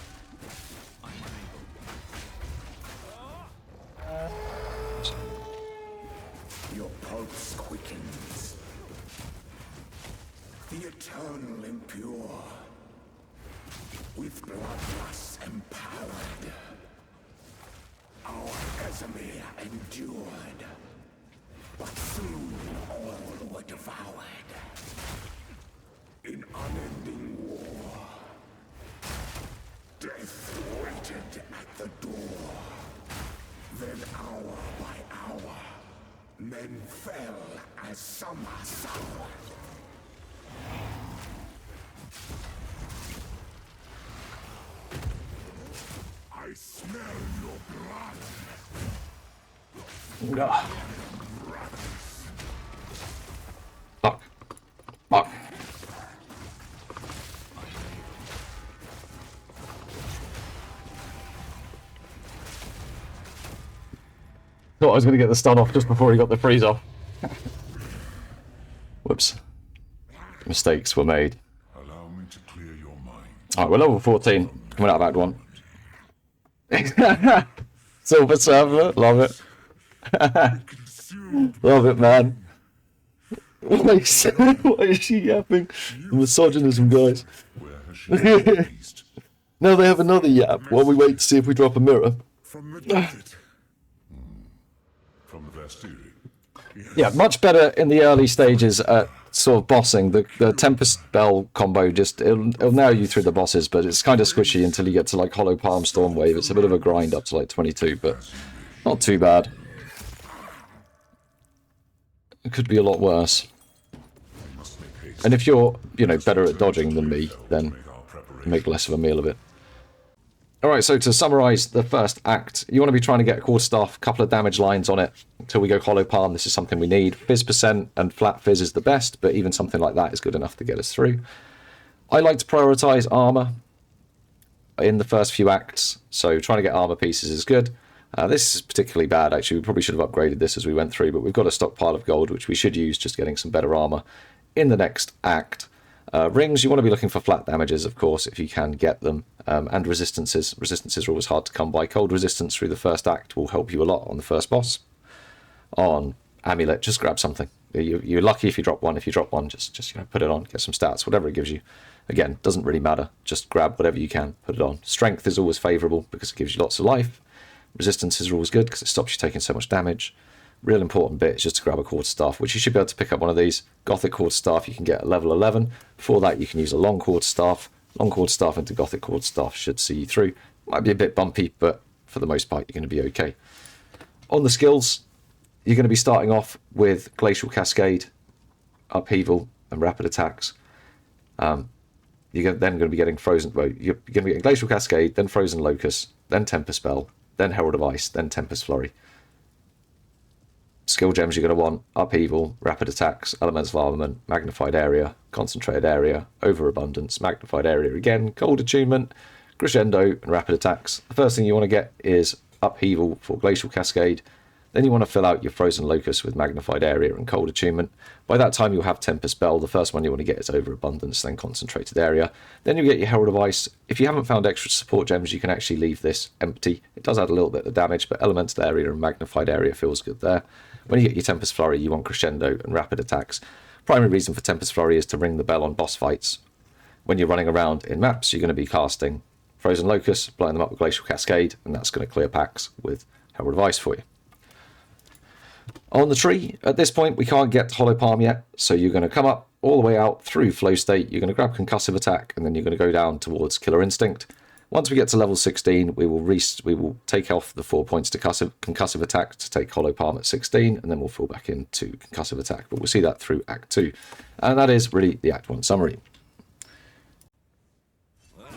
Your pulse quickens. The eternal impure. With bloodlust empowered. Our Casimir endured. But soon all were devoured. In unending war. Death waited at the door. Then hour by hour, men fell as summer soured. I smell your blood. Ugh. Fuck. Fuck. Thought I was going to get the stun off just before he got the freeze off. Whoops. Mistakes were made. Allow me to clear your mind. Alright, we're level 14. Coming out of Act 1. Silver server, love it. Love it, man. Why is she yapping? Misogynism, guys. Where has she been released? Now they have another yap while we wait to see if we drop a mirror. From the desert. From the Vastiri. Yes. Yeah, much better in the early stages at sort of bossing. The Tempest Spell combo just, it'll nail you through the bosses, but it's kind of squishy until you get to like Hollow Palm Storm Wave. It's a bit of a grind up to like 22, but not too bad. It could be a lot worse. And if you're, you know, better at dodging than me, then make less of a meal of it. Alright, so to summarise the first act, you want to be trying to get a quarterstaff, a couple of damage lines on it until we go Hollow Palm. This is something we need. Fizz percent and flat fizz is the best, but even something like that is good enough to get us through. I like to prioritise armour in the first few acts, so trying to get armour pieces is good. This is particularly bad, actually. We probably should have upgraded this as we went through, but we've got a stockpile of gold, which we should use just getting some better armour in the next act. Rings, you want to be looking for flat damages, of course, if you can get them. And resistances. Resistances are always hard to come by. Cold resistance through the first act will help you a lot on the first boss. On Amulet, just grab something. You're lucky if you drop one. If you drop one, just you know, put it on, get some stats, whatever it gives you. Again, doesn't really matter. Just grab whatever you can, put it on. Strength is always favourable because it gives you lots of life. Resistances are always good because it stops you taking so much damage. Real important bit is just to grab a quarterstaff, which you should be able to pick up one of these. Gothic quarterstaff you can get at level 11. Before that you can use a long quarterstaff. Long quarterstaff into Gothic quarterstaff should see you through. Might be a bit bumpy, but for the most part you're going to be okay. On the skills, you're going to be starting off with Glacial Cascade, Upheaval and Rapid Attacks. You're then going to be getting Frozen... Well, you're going to be getting Glacial Cascade, then Frozen Locust, then Tempest Spell, then Herald of Ice, then Tempest Flurry. Skill gems you're going to want: Upheaval, Rapid Attacks, Elemental Armament, Magnified Area, Concentrated Area, Overabundance, Magnified Area again, Cold Attunement, Crescendo, and Rapid Attacks. The first thing you want to get is Upheaval for Glacial Cascade. Then you want to fill out your Frozen Locust with Magnified Area and Cold Attunement. By that time you'll have Tempest Spell. The first one you want to get is Overabundance, then Concentrated Area. Then you'll get your Herald of Ice. If you haven't found extra support gems, you can actually leave this empty. It does add a little bit of damage, but Elemental Area and Magnified Area feels good there. When you get your Tempest Flurry, you want Crescendo and Rapid Attacks. Primary reason for Tempest Flurry is to ring the bell on boss fights. When you're running around in maps, you're going to be casting Frozen Locust, blowing them up with Glacial Cascade, and that's going to clear packs with Herald of Ice for you. On the tree, at this point, we can't get to Hollow Palm yet, so you're going to come up all the way out through Flow State, you're going to grab Concussive Attack, and then you're going to go down towards Killer Instinct. Once we get to level 16, we will take off the 4 points to Concussive Attack to take Hollow Palm at 16, and then we'll fall back into Concussive Attack, but we'll see that through Act 2. And that is really the Act 1 summary.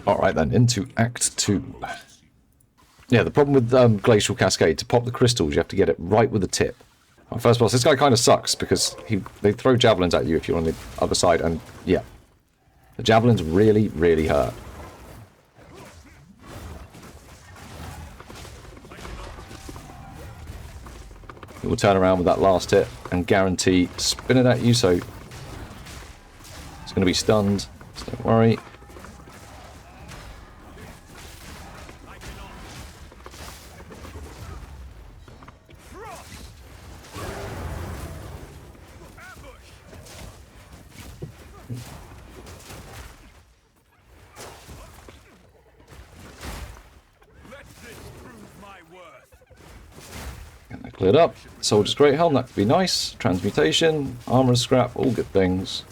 Alright then, into Act 2. Yeah, the problem with Glacial Cascade, to pop the crystals, you have to get it right with the tip. First boss, this guy kind of sucks because they throw javelins at you if you're on the other side, and yeah, the javelins really, really hurt. It will turn around with that last hit and guarantee spin it at you, so it's going to be stunned, so don't worry. Let this prove my worth. Get that cleared up. Soldier's Great Helm, that could be nice. Transmutation, armor scrap, all good things.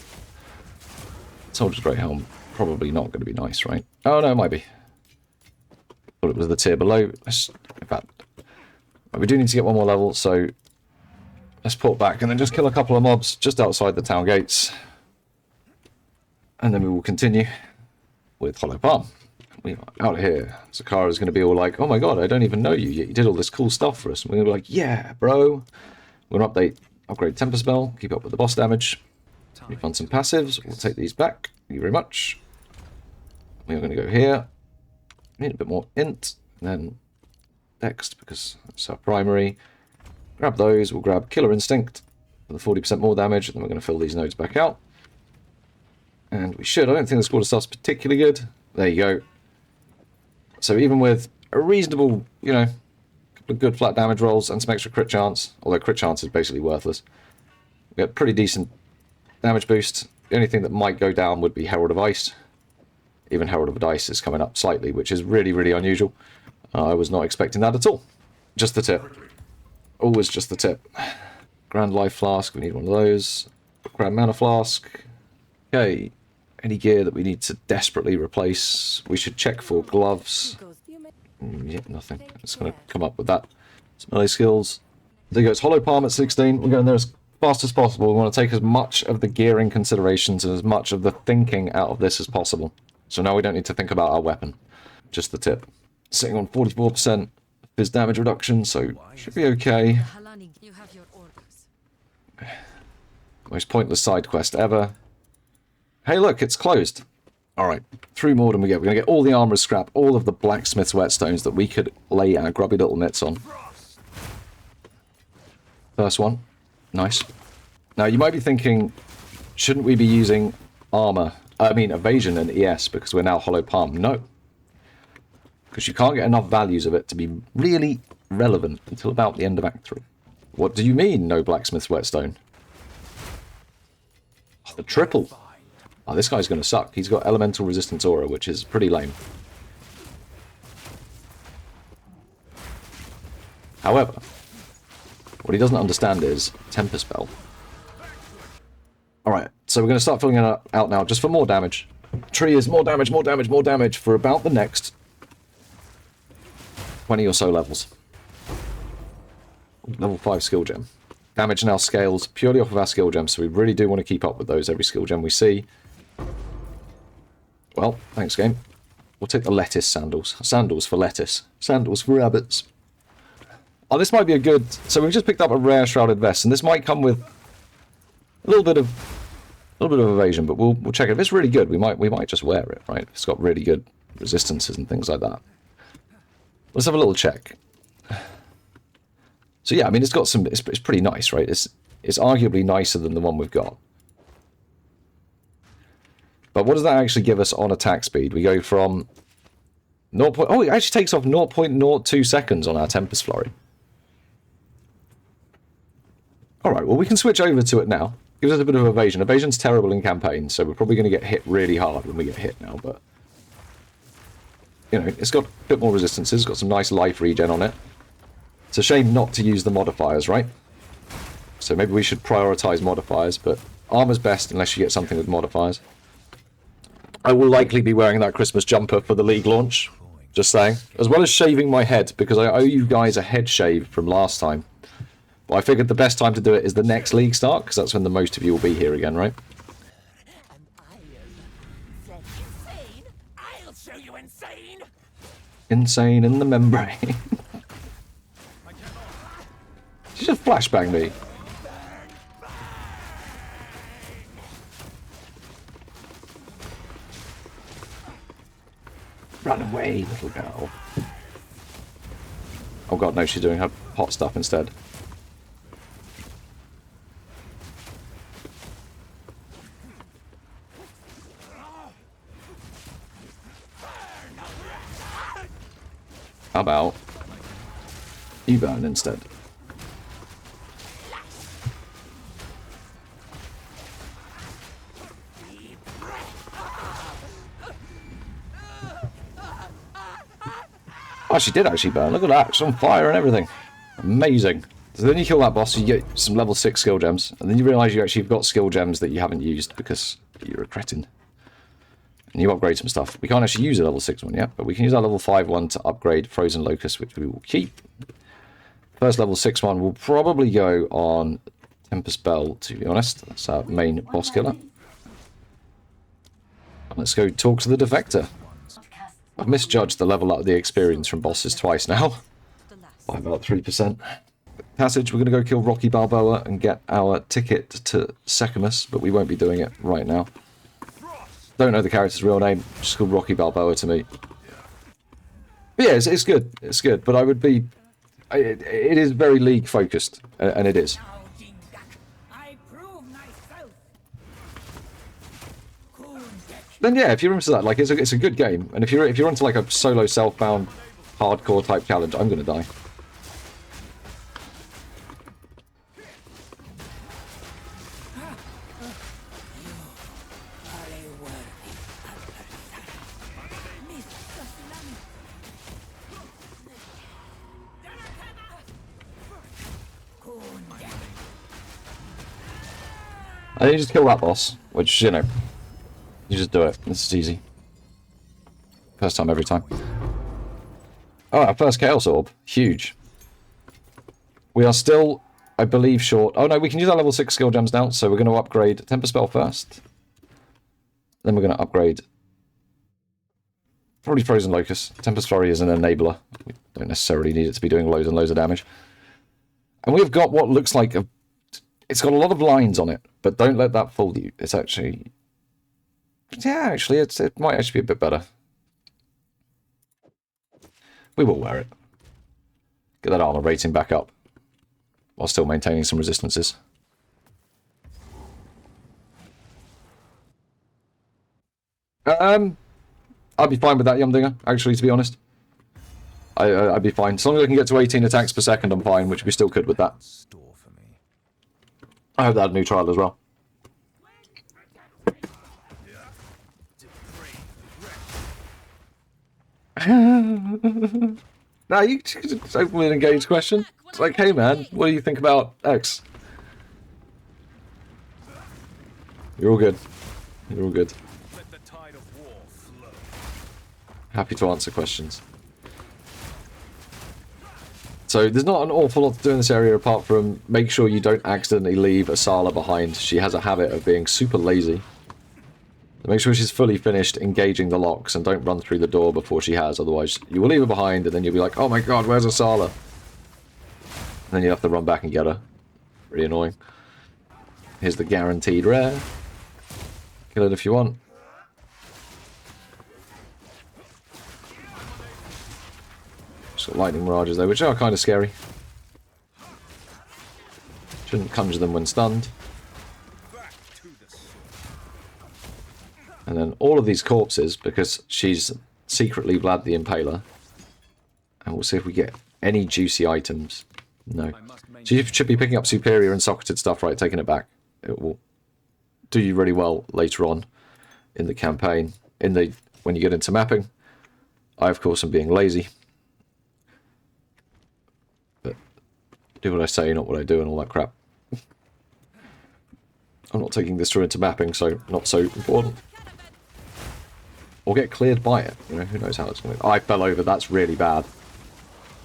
Soldier's Great Helm, probably not going to be nice, right? Oh no, it might be. Thought it was the tier below. In fact, we do need to get one more level, so let's port back and then just kill a couple of mobs just outside the town gates. And then we will continue with Hollow Palm. We are out here. Zakara's going to be all like, oh my god, I don't even know you yet. You did all this cool stuff for us. And we're going to be like, yeah, bro. We're going to upgrade Temper Spell, keep up with the boss damage. Refund some passives. We'll take these back. Thank you very much. We're going to go here. Need a bit more int. And then Dex, because that's our primary. Grab those. We'll grab Killer Instinct for the 40% more damage. And then we're going to fill these nodes back out. And we should. I don't think the squad of stuff's particularly good. There you go. So even with a reasonable, you know, couple of good flat damage rolls and some extra crit chance, although crit chance is basically worthless, we get pretty decent damage boost. The only thing that might go down would be Herald of Ice. Even Herald of Ice is coming up slightly, which is really, really unusual. I was not expecting that at all. Just the tip. Always just the tip. Grand Life Flask, we need one of those. Grand Mana Flask. Okay. Any gear that we need to desperately replace. We should check for gloves. Yeah, nothing. It's going to come up with that. Some melee skills. There goes Hollow Palm at 16. We're going there as fast as possible. We want to take as much of the gearing considerations and as much of the thinking out of this as possible. So now we don't need to think about our weapon. Just the tip. Sitting on 44% Fizz damage reduction, so should be okay. You have your orders. Most pointless side quest ever. Hey look, it's closed. Alright, 3 more than we get. We're going to get all the armor scrap, all of the blacksmith's whetstones that we could lay our grubby little mitts on. First one. Nice. Now you might be thinking, shouldn't we be using evasion and ES because we're now Hollow Palm? No. Because you can't get enough values of it to be really relevant until about the end of Act 3. What do you mean, no blacksmith's whetstone? Oh, the triple. Oh, this guy's going to suck. He's got elemental resistance aura, which is pretty lame. However, what he doesn't understand is Temper Spell. Alright, so we're going to start filling it out now just for more damage. Tree is more damage, more damage, more damage for about the next 20 or so levels. Level 5 skill gem. Damage now scales purely off of our skill gems, so we really do want to keep up with those every skill gem we see. Well, thanks game. We'll take the lettuce sandals. Sandals for lettuce. Sandals for rabbits. Oh, this might be a good... So we've just picked up a rare Shrouded Vest, and this might come with a little bit of evasion, but we'll check it. If it's really good, we might just wear it, right? It's got really good resistances and things like that. Let's have a little check. So yeah, I mean, it's got some... It's pretty nice, right? It's arguably nicer than the one we've got. But what does that actually give us on attack speed? We go from... Oh, it actually takes off 0.02 seconds on our Tempest Flurry. Alright, well we can switch over to it now. Gives us a bit of evasion. Evasion's terrible in campaign, so we're probably going to get hit really hard when we get hit now, but... You know, it's got a bit more resistance. It's got some nice life regen on it. It's a shame not to use the modifiers, right? So maybe we should prioritise modifiers, but armor's best unless you get something with modifiers. I will likely be wearing that Christmas jumper for the League launch, just saying. As well as shaving my head, because I owe you guys a head shave from last time. But I figured the best time to do it is the next League start, because that's when the most of you will be here again, right? I'll show you insane. Insane in the membrane. She just flashbanged me. Run away, little girl. Oh god, no, she's doing her hot stuff instead. How about you burn instead? Oh, she did actually burn. Look at that. She's on fire and everything. Amazing. So then you kill that boss, you get some level 6 skill gems, and then you realise you actually have got skill gems that you haven't used because you're a cretin. And you upgrade some stuff. We can't actually use a level 6 one yet, but we can use our level 5 one to upgrade Frozen Locust, which we will keep. First level 6 one will probably go on Tempest Bell, to be honest. That's our main boss killer. Let's go talk to the Defector. I've misjudged the level up of the experience from bosses twice now. By about 3%. Passage, we're going to go kill Rocky Balboa and get our ticket to Sekhemas, but we won't be doing it right now. Don't know the character's real name, just called Rocky Balboa to me. But yeah, it's good. It's good, but I would be... It is very League focused, and it is. Then yeah, if you're into that, like it's a good game, and if you're into like a solo self-bound hardcore type challenge, I'm gonna die. I think you just kill that boss, which, you know, you just do it. This is easy. First time every time. Oh, our first Chaos Orb. Huge. We are still, I believe, short. Oh no, we can use our level 6 skill gems now, so we're going to upgrade Temper Spell first. Then we're going to upgrade probably Frozen Locust. Tempest Flurry is an enabler. We don't necessarily need it to be doing loads and loads of damage. And we've got what looks like a... It's got a lot of lines on it, but don't let that fool you. It's actually... Yeah, actually, it might actually be a bit better. We will wear it. Get that armor rating back up, while still maintaining some resistances. I'd be fine with that, Yumdinger, actually, to be honest. I'd be fine. As long as I can get to 18 attacks per second, I'm fine, which we still could with that. I hope they had a new trial as well. Now, you just openly engaged question. It's like, hey man, what do you think about X? You're all good. You're all good. Happy to answer questions. So there's not an awful lot to do in this area apart from make sure you don't accidentally leave Asala behind. She has a habit of being super lazy. So make sure she's fully finished engaging the locks and don't run through the door before she has, otherwise you will leave her behind and then you'll be like, oh my god, where's Asala? And then you have to run back and get her. Pretty annoying. Here's the guaranteed rare. Kill it if you want. Just got lightning mirages though, which are kind of scary. Shouldn't conjure them when stunned. And then all of these corpses, because she's secretly Vlad the Impaler. And we'll see if we get any juicy items. No. So you should be picking up superior and socketed stuff, right? Taking it back. It will do you really well later on in the campaign. When you get into mapping. I, of course, am being lazy. But do what I say, not what I do, and all that crap. I'm not taking this through into mapping, so not so important. Or get cleared by it. You know, who knows how it's going to... I fell over. That's really bad.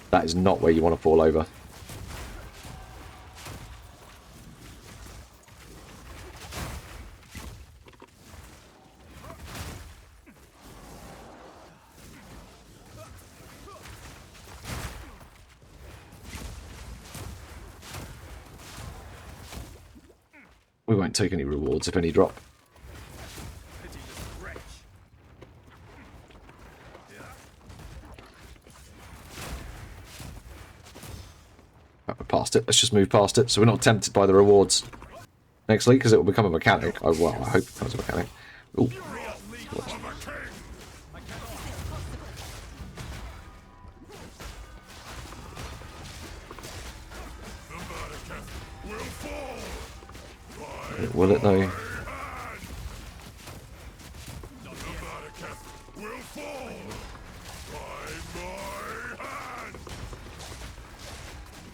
That is not where you want to fall over. We won't take any rewards if any drop. We're past it. Let's just move past it so we're not tempted by the rewards next league, because it will become a mechanic. Oh, well, I hope it becomes a mechanic. Ooh. Will it though?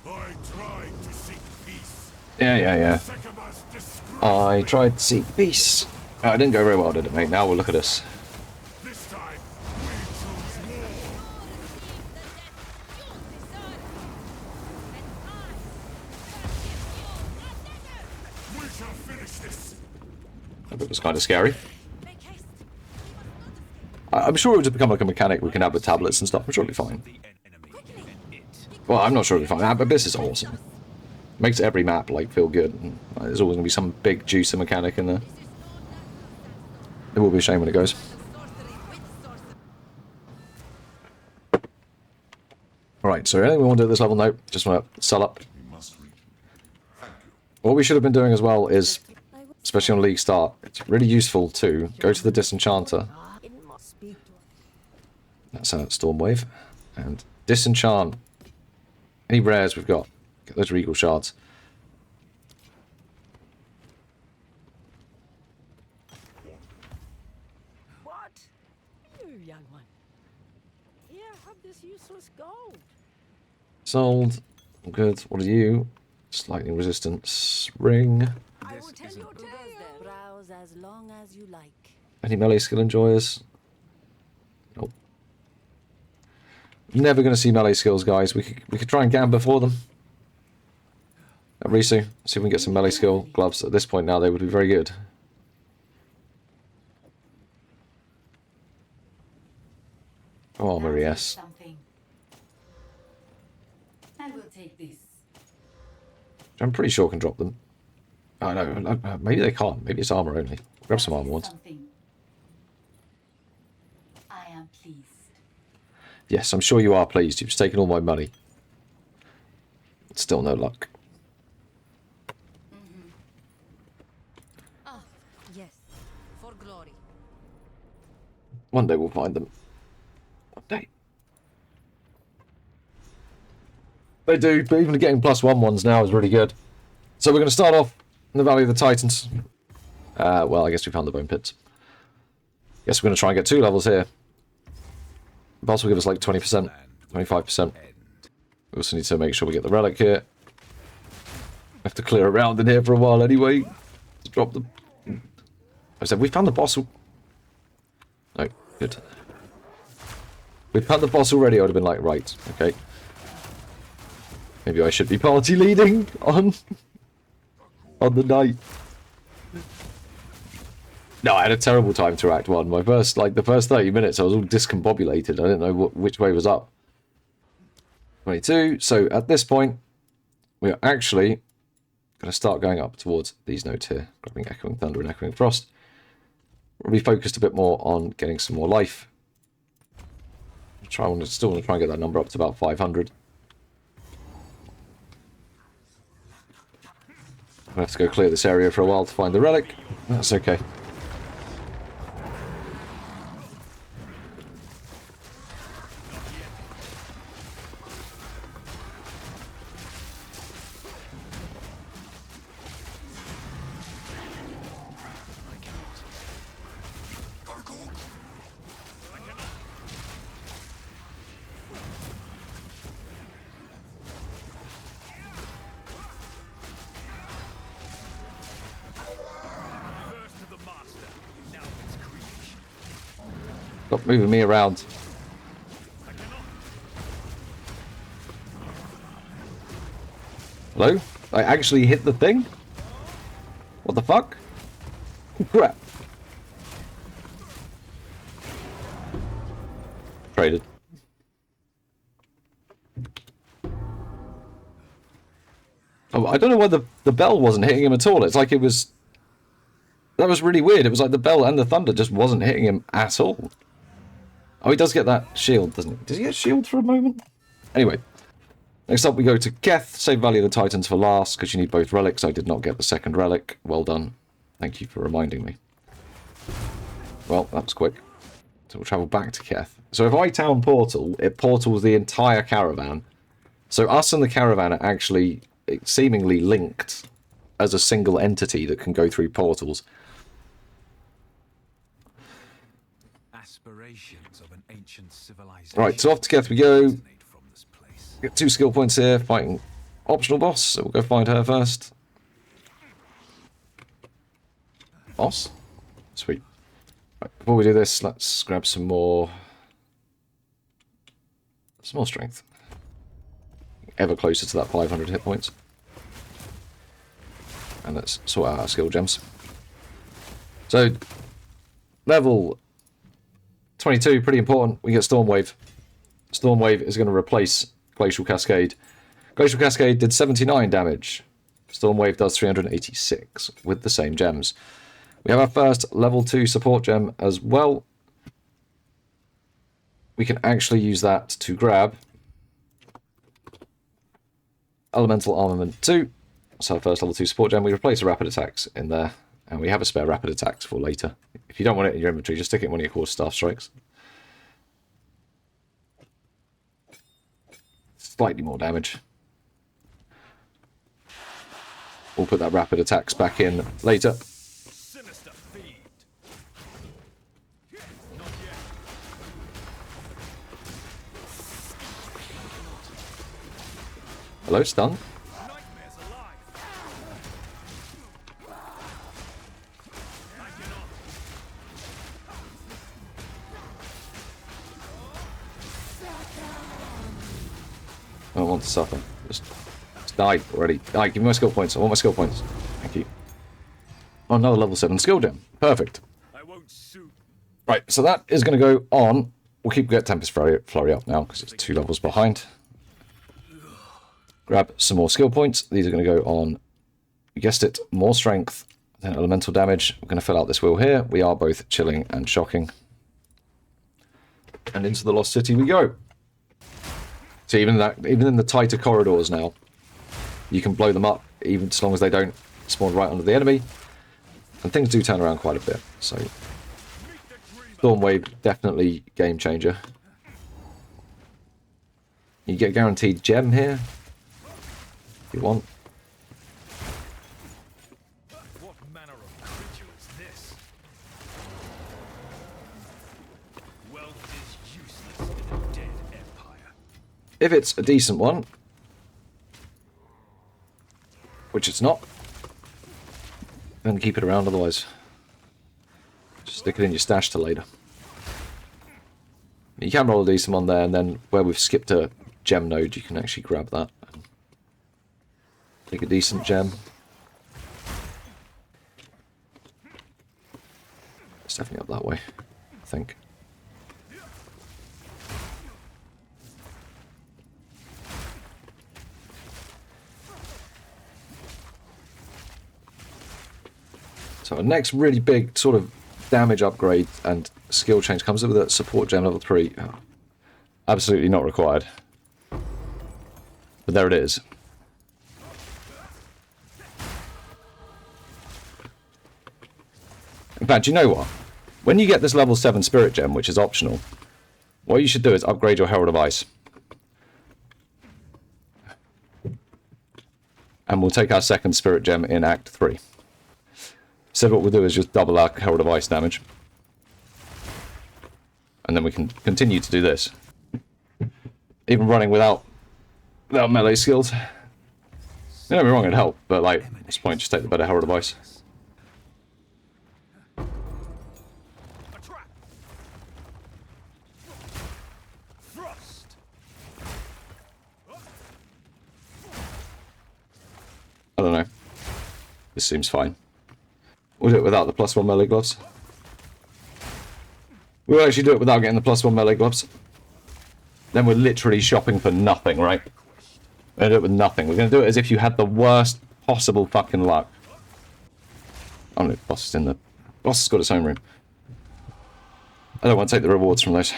I tried to seek peace. Yeah. Sekhemas destroyed I tried to seek peace. Oh, it didn't go very well, did it, mate? Now we'll look at us. this time. We choose war. We shall finish this. That was kind of scary. I'm sure it would become like a mechanic we can have with tablets and stuff. I'm sure it'll be fine. The enemy and it. Well, I'm not sure it'll be fine. But this is awesome. Makes every map like feel good. And, there's always going to be some big juicer mechanic in there. It will be a shame when it goes. Alright, so anything we want to do at this level? Nope. Just want to sell up. We must reach. Thank you. What we should have been doing as well is, especially on League Start, it's really useful to go to the Disenchanter. That's a Stormwave. And disenchant any rares we've got. Get those Regal Shards. What? You young one. Here, have this useless gold. Sold. Good. What are you? Just lightning resistance. Ring. I will tell your tale. Browse as long as you like. Any melee skill enjoyers? Nope. Never going to see melee skills, guys. We could try and gamble for them. Risu, see if we can get some melee skill gloves. At this point now, they would be very good. Come on, Marie S. Something. I will take this. I'm pretty sure can drop them. Oh no, maybe they can't. Maybe it's armor only. Grab some armor ones. Something. I am pleased. Yes, I'm sure you are pleased. You've taken all my money. Still no luck. Ah, yes. For glory. One day we'll find them. One day. They do, but even getting +1 ones now is really good. So we're going to start off in the Valley of the Titans. Well, I guess we found the Bone Pits. Guess we're going to try and get 2 levels here. Boss will give us like 20%, 25%. We also need to make sure we get the relic here. We have to clear around in here for a while anyway. To drop them. I said, we found the boss. No, good. We found the boss already, I would have been like, right, okay. Maybe I should be party leading on the night. No, I had a terrible time through Act 1. My first, the first 30 minutes, I was all discombobulated. I didn't know which way was up. 22. So at this point, we are actually going to start going up towards these nodes here. Grabbing Echoing Thunder and Echoing Frost. We'll be focused a bit more on getting some more life. Still want to try and get that number up to about 500. I'll have to go clear this area for a while to find the relic. That's okay. Stop moving me around. Hello? I actually hit the thing? What the fuck? Crap. Traded. Oh, I don't know why the bell wasn't hitting him at all. It's like it was... That was really weird. It was like the bell and the thunder just wasn't hitting him at all. Oh, he does get that shield, doesn't he? Does he get shield for a moment? Anyway. Next up we go to Keth. Save Valley of the Titans for last, because you need both relics. I did not get the second relic. Well done. Thank you for reminding me. Well, that was quick. So we'll travel back to Keth. So if I town portal, it portals the entire caravan. So us and the caravan are actually seemingly linked as a single entity that can go through portals. Aspirations of an ancient civilization. Right, so off to Keth we go. Get 2 skill points here, fighting optional boss, so we'll go find her first. Boss? Sweet. Right, before we do this, let's grab some more strength. Ever closer to that 500 hit points. And let's sort out our skill gems. So, level 22, pretty important. We get Storm Wave. Storm Wave is going to replace Glacial Cascade. Glacial Cascade did 79 damage. Storm Wave does 386 with the same gems. We have our first level 2 support gem as well. We can actually use that to grab Elemental Armament 2. That's our first level 2 support gem. We replace the rapid attacks in there. And we have a spare rapid attacks for later. If you don't want it in your inventory, just stick it in one of your core staff strikes. Slightly more damage. We'll put that rapid attacks back in later. Sinister fiend. Not yet. Hello, stun. Nightmares alive. I cannot. I don't want to suffer. Just die already. Die, give me my skill points. I want my skill points. Thank you. Oh, another level 7 skill gem. Perfect. I won't suit. Right, so that is going to go on. We'll keep Get Tempest Flurry up now because it's 2 levels behind. Grab some more skill points. These are going to go on, you guessed it, more strength than elemental damage. We're going to fill out this wheel here. We are both chilling and shocking. And into the Lost City we go. So even in the tighter corridors now, you can blow them up, even as long as they don't spawn right under the enemy. And things do turn around quite a bit. So Storm Wave, definitely game changer. You get a guaranteed gem here, if you want. What manner of creature is this? Wealth is useless in a dead empire. If it's a decent one, which it's not, then keep it around, otherwise just stick it in your stash till later. You can roll a decent one there, and then where we've skipped a gem node, you can actually grab that and take a decent gem. It's definitely up that way, I think. So our next really big sort of damage upgrade and skill change comes with a support gem level 3. Oh, absolutely not required. But there it is. In fact, you know what? When you get this level 7 spirit gem, which is optional, what you should do is upgrade your Herald of Ice. And we'll take our second spirit gem in Act 3. So what we'll do is just double our Herald of Ice damage. And then we can continue to do this. Even running without melee skills. Don't get me wrong, it'd help, but like, what's the point? Just take the better Herald of Ice. A trap. Frost. I don't know. This seems fine. We'll do it without the +1 melee gloves. We'll actually do it without getting the +1 melee gloves. Then we're literally shopping for nothing, right? We're going to do it with nothing. We're going to do it as if you had the worst possible fucking luck. Oh no, boss is in the... Boss has got its own room. I don't want to take the rewards from those.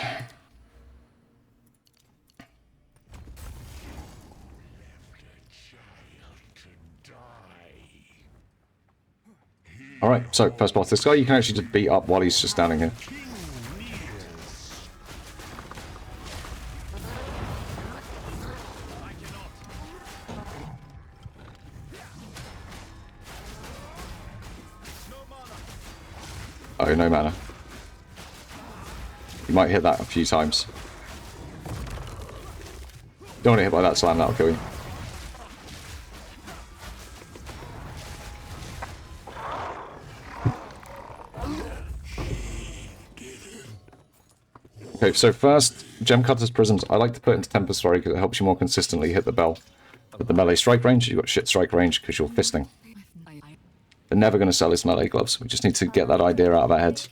Alright, so first boss. This guy you can actually just beat up while he's just standing here. Oh, no mana. You might hit that a few times. Don't want to hit by that slam, that'll kill you. Okay, so first, Gem Cutter's Prisms, I like to put into Tempest Flurry because it helps you more consistently hit the bell. With the melee strike range, you've got shit strike range because you're fisting. They're never going to sell his melee gloves. We just need to get that idea out of our heads.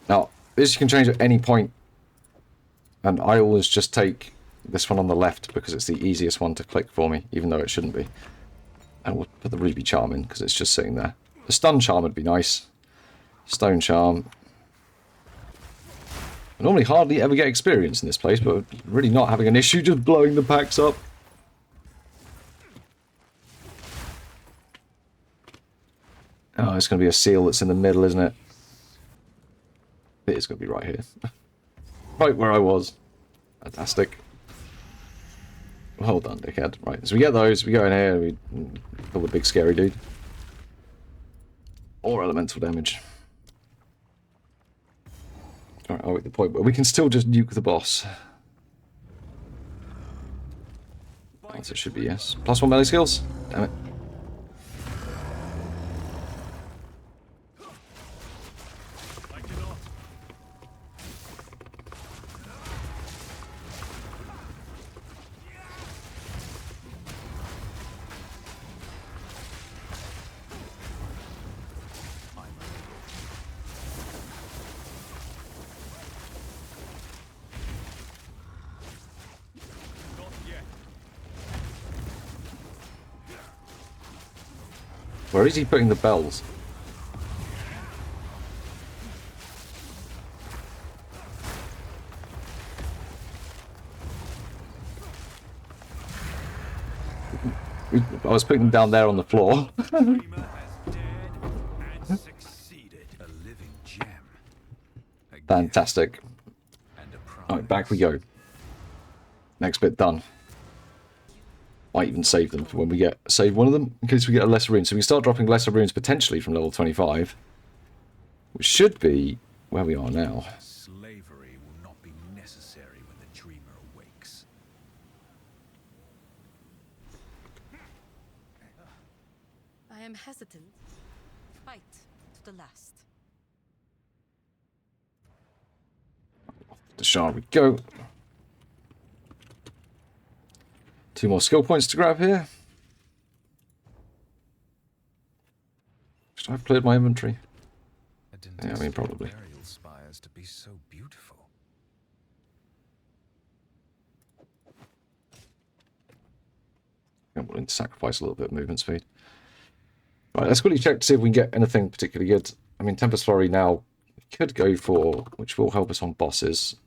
Now, this you can change at any point. And I always just take this one on the left because it's the easiest one to click for me, even though it shouldn't be. And we'll put the Ruby Charm in because it's just sitting there. The Stun Charm would be nice. Stone Charm. I normally hardly ever get experience in this place, but really not having an issue just blowing the packs up. Oh, it's going to be a seal that's in the middle, isn't it? It is going to be right here. Right where I was. Fantastic. Well done, dickhead. Right, so we get those, we go in here, we kill the big scary dude. Or elemental damage. Alright, I'll wait the point, but we can still just nuke the boss. Answer should be yes. +1 melee skills? Damn it. Where is he putting the bells? I was putting them down there on the floor. Fantastic. Alright, back we go. Next bit done. Might even save them for when we save one of them, in case we get a lesser rune. So we can start dropping lesser runes potentially from level 25. Which should be where we are now. Slavery will not be necessary when the dreamer awakes. I am hesitant. Fight to the last. The shard we go. 2 more skill points to grab here. Should I have cleared my inventory? Yeah, I mean, probably. Burial spires to be so beautiful. I'm willing to sacrifice a little bit of movement speed. Right, let's quickly check to see if we can get anything particularly good. I mean, Tempest Flurry now we could go for, which will help us on bosses.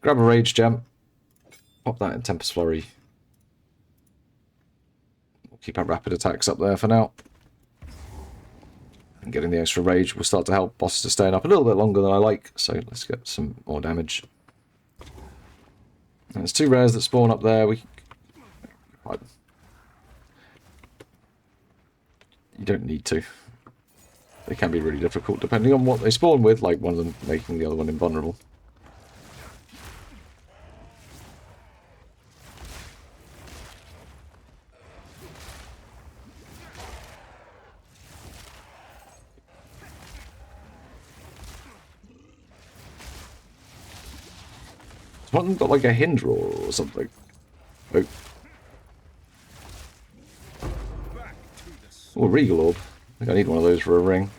Grab a Rage Gem. Pop that in Tempest Flurry. We'll keep our rapid attacks up there for now. And getting the extra Rage will start to help bosses to staying up a little bit longer than I like. So let's get some more damage. And there's 2 rares that spawn up there. We right. You don't need to. They can be really difficult depending on what they spawn with, like one of them making the other one invulnerable. One of them got like a hinge roar or something. Oh. Oh, a Regal Orb. I think I need one of those for a ring.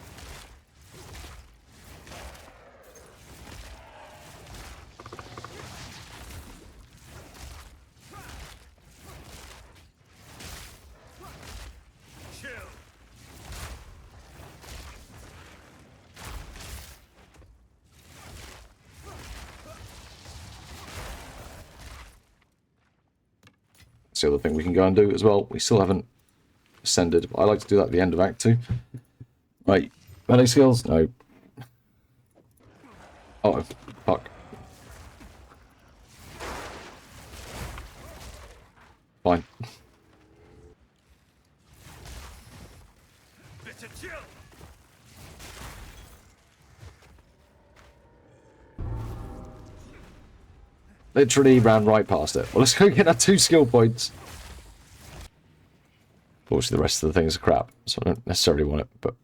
That's the other thing we can go and do as well. We still haven't ascended. I like to do that at the end of Act 2. Right. Melee skills? No. Oh, fuck. Fine. Literally ran right past it. Well, let's go get our 2 skill points. Fortunately, the rest of the things are crap, so I don't necessarily want it, but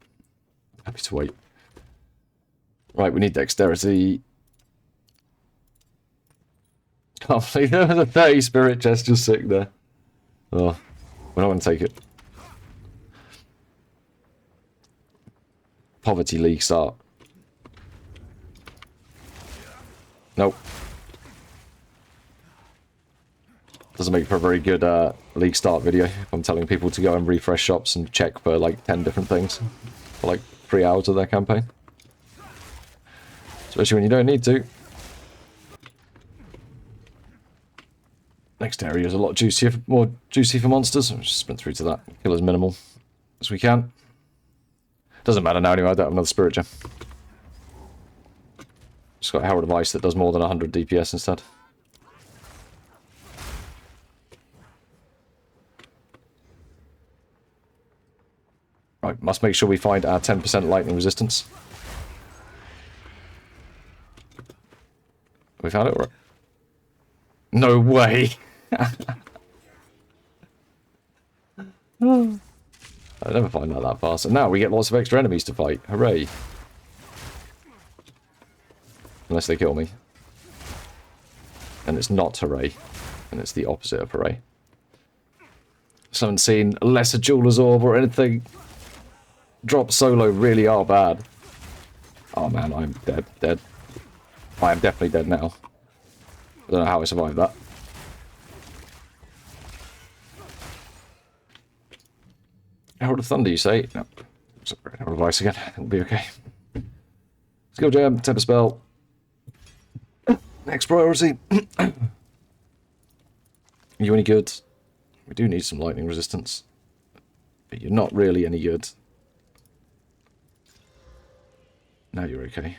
I'm happy to wait. Right, we need dexterity. Can't believe there was a 30 spirit chest just sitting there. Oh, we're not going to take it. Poverty League start. Nope. Doesn't make for a very good League start video if I'm telling people to go and refresh shops and check for like 10 different things for like 3 hours of their campaign. Especially when you don't need to. Next area is a lot juicier, more juicy for monsters. I'll just sprint through to that. Kill as minimal as we can. Doesn't matter now anyway, I don't have another spirit gem. Just got a Herald of Ice that does more than 100 DPS instead. Right, must make sure we find our 10% lightning resistance. We found it, right? No way! I never find that fast. And now we get lots of extra enemies to fight. Hooray. Unless they kill me. And it's not hooray. And it's the opposite of hooray. Just haven't seen a lesser Jeweler's Orb or anything. Drop solo really are bad. Oh man, I'm dead. Dead. I am definitely dead now. I don't know how I survived that. Herald of Thunder, you say? No. Herald of Ice again. It'll be okay. Skill Gem, Temper Spell. Next priority. You any good? We do need some lightning resistance. But you're not really any good. Now you're okay.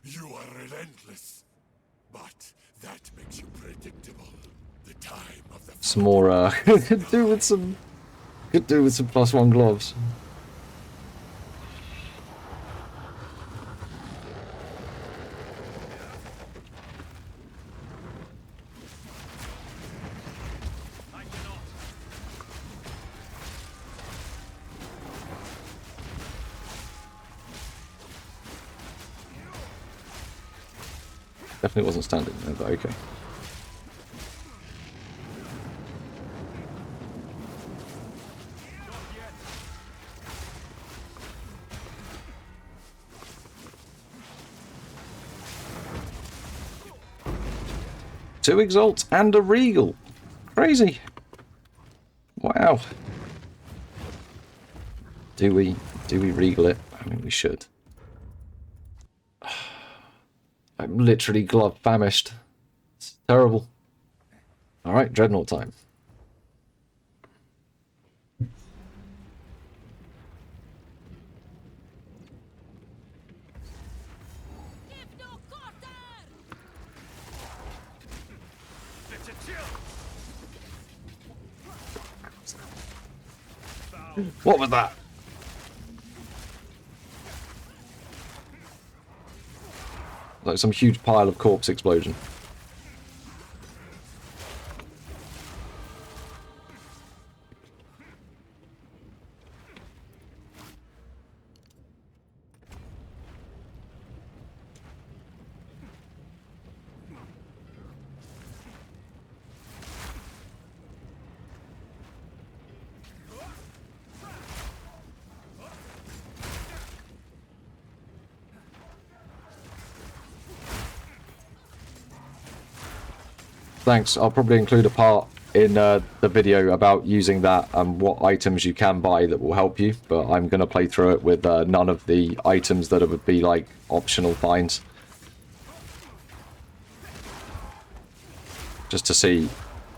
You are relentless, but that makes you predictable. The time of the Some more could do with some +1 gloves. Definitely wasn't standing there, but okay. Two Exalts and a Regal. Crazy. Wow. Do we Regal it? I mean, we should. I'm literally glove famished. It's terrible. Alright, Dreadnought time. What was that? Like some huge pile of corpse explosion. Thanks. I'll probably include a part in the video about using that and what items you can buy that will help you, but I'm going to play through it with none of the items that would be like optional finds. Just to see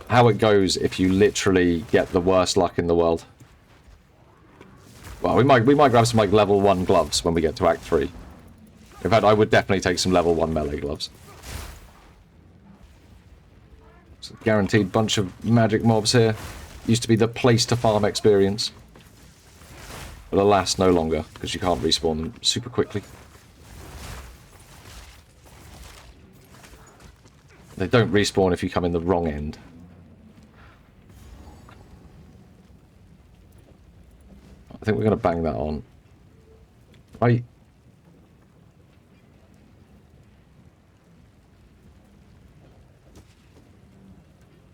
how it goes if you literally get the worst luck in the world. Well, we might grab some like level 1 gloves when we get to Act 3. In fact, I would definitely take some level 1 melee gloves. It's a guaranteed bunch of magic mobs here. Used to be the place to farm experience. But alas, no longer, because you can't respawn them super quickly. They don't respawn if you come in the wrong end. I think we're going to bang that on. Right.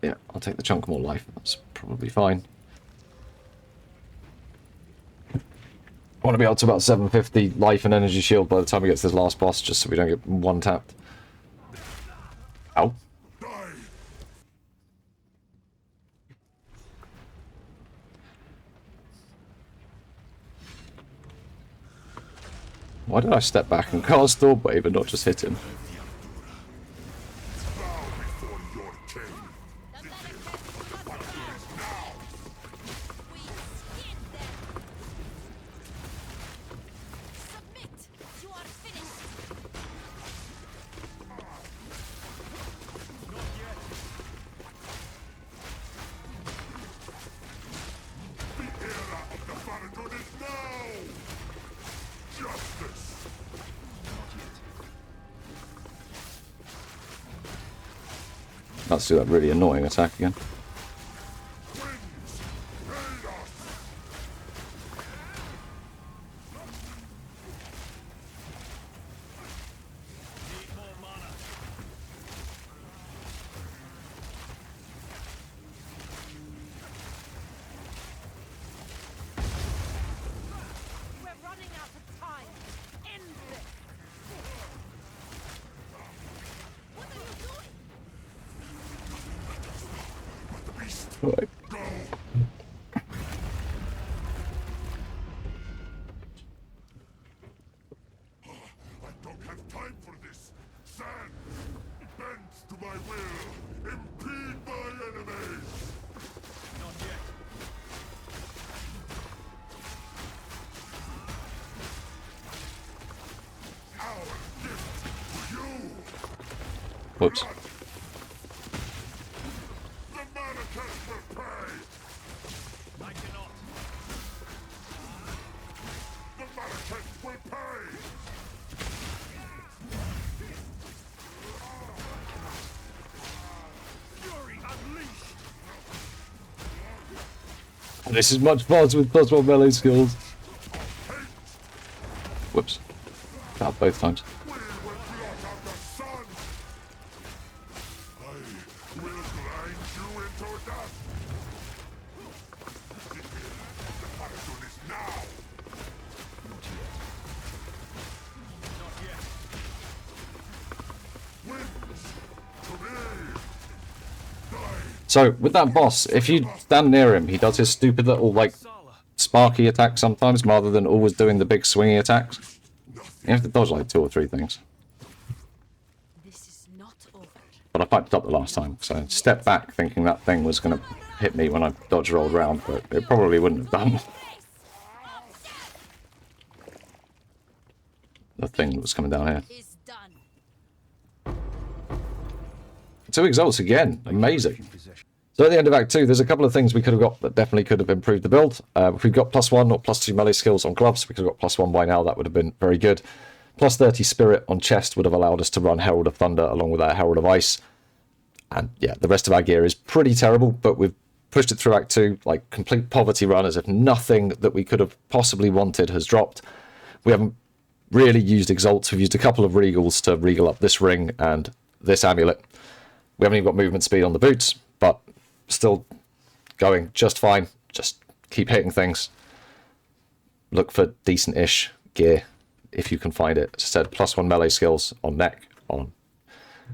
Yeah, I'll take the chunk more life. That's probably fine. I want to be up to about 750 life and energy shield by the time we get to this last boss, just so we don't get one tapped. Ow. Why did I step back and cast Storm Wave and not just hit him? Let's do that really annoying attack again. Right. I don't have time for this. Sand bends to my will. Impede my enemies. Not yet. Our gift to you. Whoops. The mannequins will pay. I cannot. The mannequins will pay. Fury unleashed. This is much faster with +1 melee skills. Whoops. That both times. We will blot out the sun. I will grind you into dust. The Paradon is now. Not yet. Winds to me. Die. So, with that boss, if you stand near him, he does his stupid little, like, sparky attack sometimes, rather than always doing the big swingy attacks. You have to dodge, like, 2 or 3 things. This is not over. But I piped up the last time, so I stepped back thinking that thing was going to hit me when I dodge rolled around, but it probably wouldn't have done. The thing that was coming down here. Is done. 2 exalts again. Amazing. So at the end of Act 2, there's a couple of things we could have got that definitely could have improved the build. If we'd got +1 or +2 melee skills on gloves, we could have got +1 by now. That would have been very good. +30 spirit on chest would have allowed us to run Herald of Thunder along with our Herald of Ice. And yeah, the rest of our gear is pretty terrible, but we've pushed it through Act 2, like complete poverty run, as if nothing that we could have possibly wanted has dropped. We haven't really used exalts. We've used a couple of regals to regal up this ring and this amulet. We haven't even got movement speed on the boots, but still going just fine. Just keep hitting things. Look for decent-ish gear if you can find it. As I said, +1 melee skills on neck, on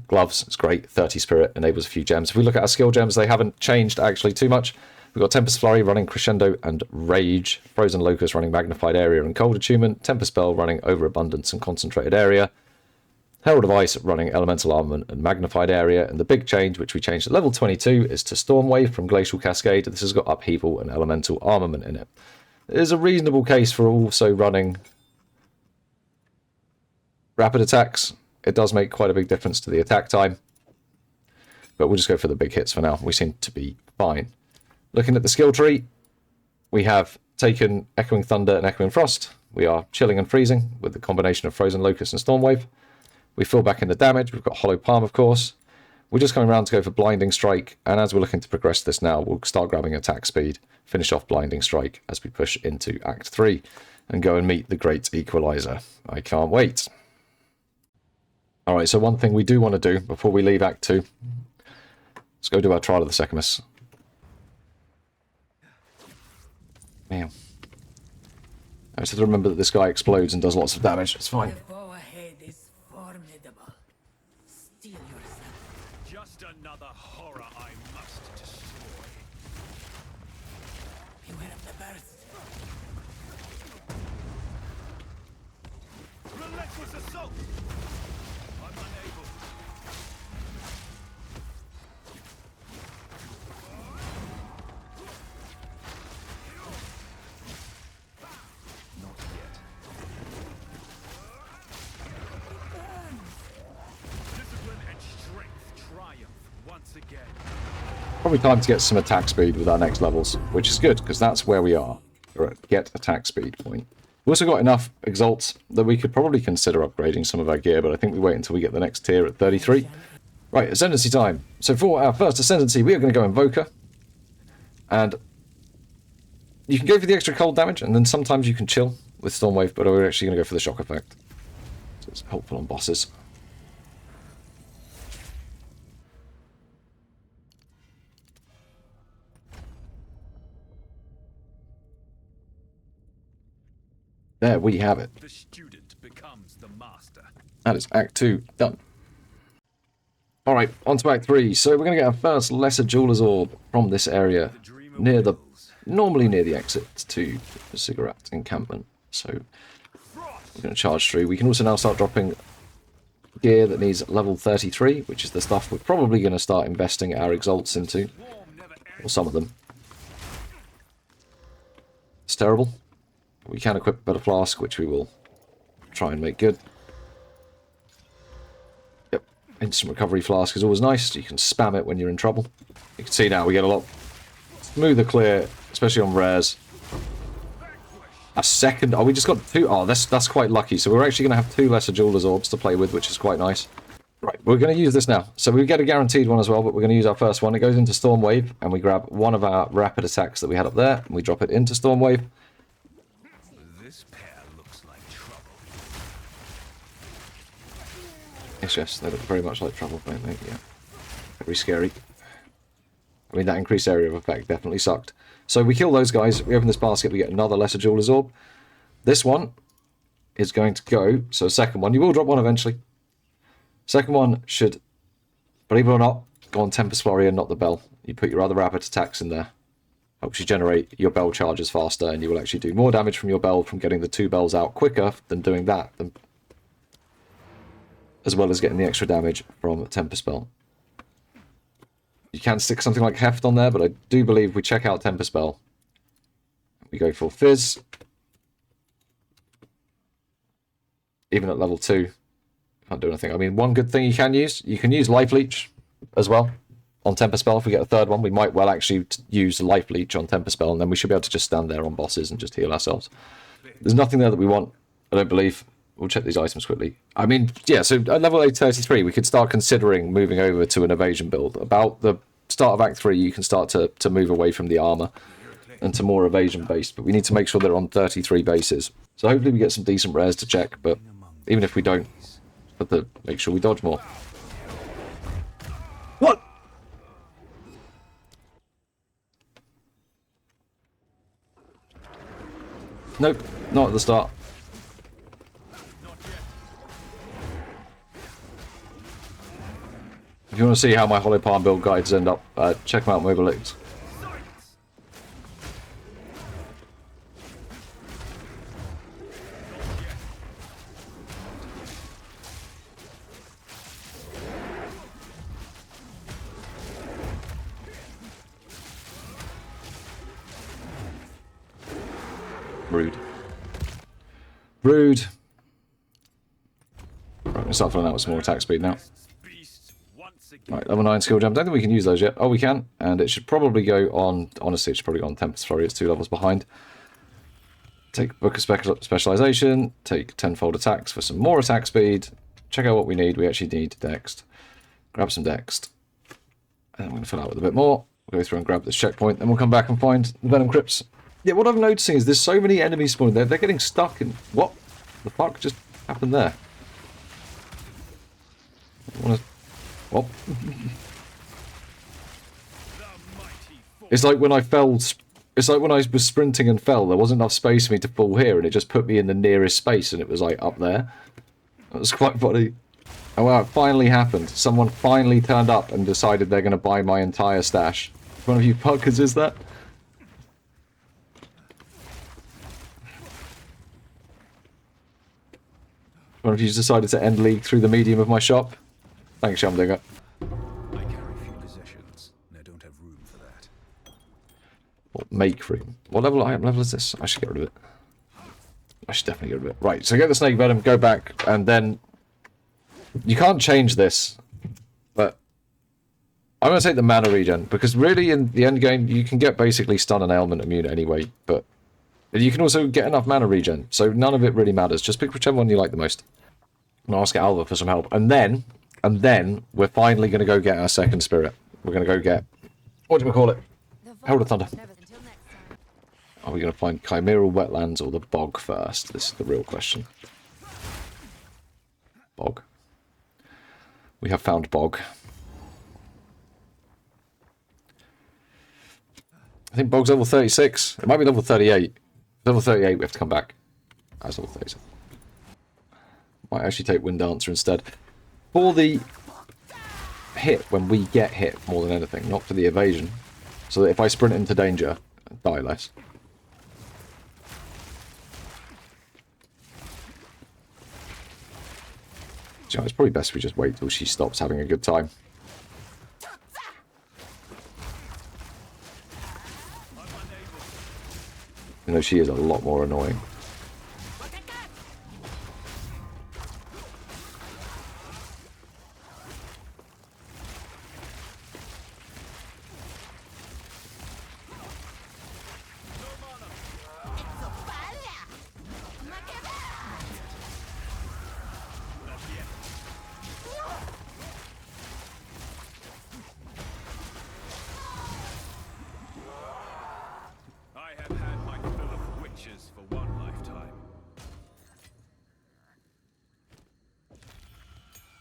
gloves. It's great. 30 spirit enables a few gems. If we look at our skill gems, they haven't changed actually too much. We've got Tempest Flurry running Crescendo and Rage. Frozen Locust running Magnified Area and Cold Attunement. Tempest Spell running Overabundance and Concentrated Area. Herald of Ice running Elemental Armament and Magnified Area, and the big change, which we changed at level 22, is to Storm Wave from Glacial Cascade. This has got Upheaval and Elemental Armament in it. There's a reasonable case for also running rapid attacks. It does make quite a big difference to the attack time, but we'll just go for the big hits for now. We seem to be fine. Looking at the skill tree, we have taken Echoing Thunder and Echoing Frost. We are chilling and freezing with the combination of Frozen Locust and Storm Wave. We fill back in the damage. We've got Hollow Palm, of course. We're just coming around to go for Blinding Strike, and as we're looking to progress this now, we'll start grabbing attack speed, finish off Blinding Strike as we push into Act 3, and go and meet the Great Equalizer. I can't wait. Alright, so one thing we do want to do before we leave Act 2, let's go do our Trial of the Sekhemas. Man. I just have to remember that this guy explodes and does lots of damage, it's fine. The foe ahead is formidable. Steel yourself. Just another horror I must destroy. Beware of the burst. Relentless assault! I'm unable. Not yet. Discipline and strength triumph once again. Probably time to get some attack speed with our next levels, which is good, because that's where we are. We're at get attack speed point. We've also got enough exalts that we could probably consider upgrading some of our gear, but I think we wait until we get the next tier at 33. Right, Ascendancy time. So for our first Ascendancy, we are going to go Invoker. And you can go for the extra cold damage, and then sometimes you can chill with Stormwave, but we're actually going to go for the shock effect. So it's helpful on bosses. There we have it. The student becomes the master. That is Act 2 done. Alright, on to Act 3. So we're going to get our first Lesser Jeweler's Orb from this area, normally near the exit to the Cigarette encampment. So we're going to charge through. We can also now start dropping gear that needs level 33, which is the stuff we're probably going to start investing our exalts into. Or some of them. It's terrible. We can equip a better flask, which we will try and make good. Yep, instant recovery flask is always nice. You can spam it when you're in trouble. You can see now we get a lot smoother clear, especially on rares. A second... Oh, we just got 2... Oh, that's quite lucky. So we're actually going to have 2 Lesser Jeweler's Orbs to play with, which is quite nice. Right, we're going to use this now. So we get a guaranteed one as well, but we're going to use our first one. It goes into Stormwave, and we grab one of our rapid attacks that we had up there, and we drop it into Stormwave. Yes, they look very much like trouble, don't they? Yeah. Very scary. I mean, that increased area of effect definitely sucked. So we kill those guys, we open this basket, we get another Lesser Jeweler's Orb. This one is going to go, so second one, you will drop one eventually. Second one should, believe it or not, go on Tempest Flurry and not the bell. You put your other rapid attacks in there. Helps you generate your bell charges faster, and you will actually do more damage from your bell from getting the 2 bells out quicker than doing that. As well as getting the extra damage from Tempest Spell. You can stick something like Heft on there, but I do believe we check out Tempest Spell. We go for Fizz. Even at level 2. Can't do anything. I mean, one good thing you can use Life Leech as well on Tempest Spell. If we get a third one, we might well actually use Life Leech on Tempest Spell, and then we should be able to just stand there on bosses and just heal ourselves. There's nothing there that we want, I don't believe. We'll check these items quickly. I mean, yeah, so at level 33, we could start considering moving over to an evasion build. About the start of Act 3, you can start to move away from the armor and to more evasion-based, but we need to make sure they're on 33 bases. So hopefully we get some decent rares to check, but even if we don't, make sure we dodge more. What? Nope, not at the start. If you want to see how my Hollow Palm build guides end up, check them out in Mobile Links. Rude. Rude. Right, I'm going to start filling out with some more attack speed now. Right, level 9 skill jump. Don't think we can use those yet. Oh, we can. And it should probably go on... Honestly, it should probably go on Tempest Flurry. It's 2 levels behind. Take Book of Specialization. Take tenfold attacks for some more attack speed. Check out what we need. We actually need Dext. Grab some Dext. And I'm going to fill out with a bit more. We'll go through and grab this checkpoint, then we'll come back and find the Venom Crypts. Yeah, what I'm noticing is there's so many enemies spawning there. They're getting stuck in... What the fuck just happened there? What? It's like when I fell... It's like when I was sprinting and fell, there wasn't enough space for me to fall here, and it just put me in the nearest space, and it was like up there. That was quite funny. Oh wow, it finally happened. Someone finally turned up and decided they're going to buy my entire stash. One of you fuckers is that? One of you decided to end league through the medium of my shop? Thanks, Shumdinger. I carry few possessions, and I don't have room for that. What make room? What level is this? I should get rid of it. I should definitely get rid of it. Right, so get the snake venom, go back, and then... You can't change this, but... I'm going to take the mana regen, because really in the end game, you can get basically stun and ailment immune anyway, but... You can also get enough mana regen, so none of it really matters. Just pick whichever one you like the most. And ask Alva for some help. And then, we're finally going to go get our second spirit. We're going to go get... What do we call it? Herald of Thunder. Are we going to find Chimeral Wetlands or the Bog first? This is the real question. Bog. We have found Bog. I think Bog's level 36. It might be level 38. Level 38, we have to come back. That's level 37. Might actually take Wind Dancer instead. For the hit, when we get hit more than anything, not for the evasion. So that if I sprint into danger, I die less. So it's probably best we just wait till she stops having a good time. You know, she is a lot more annoying.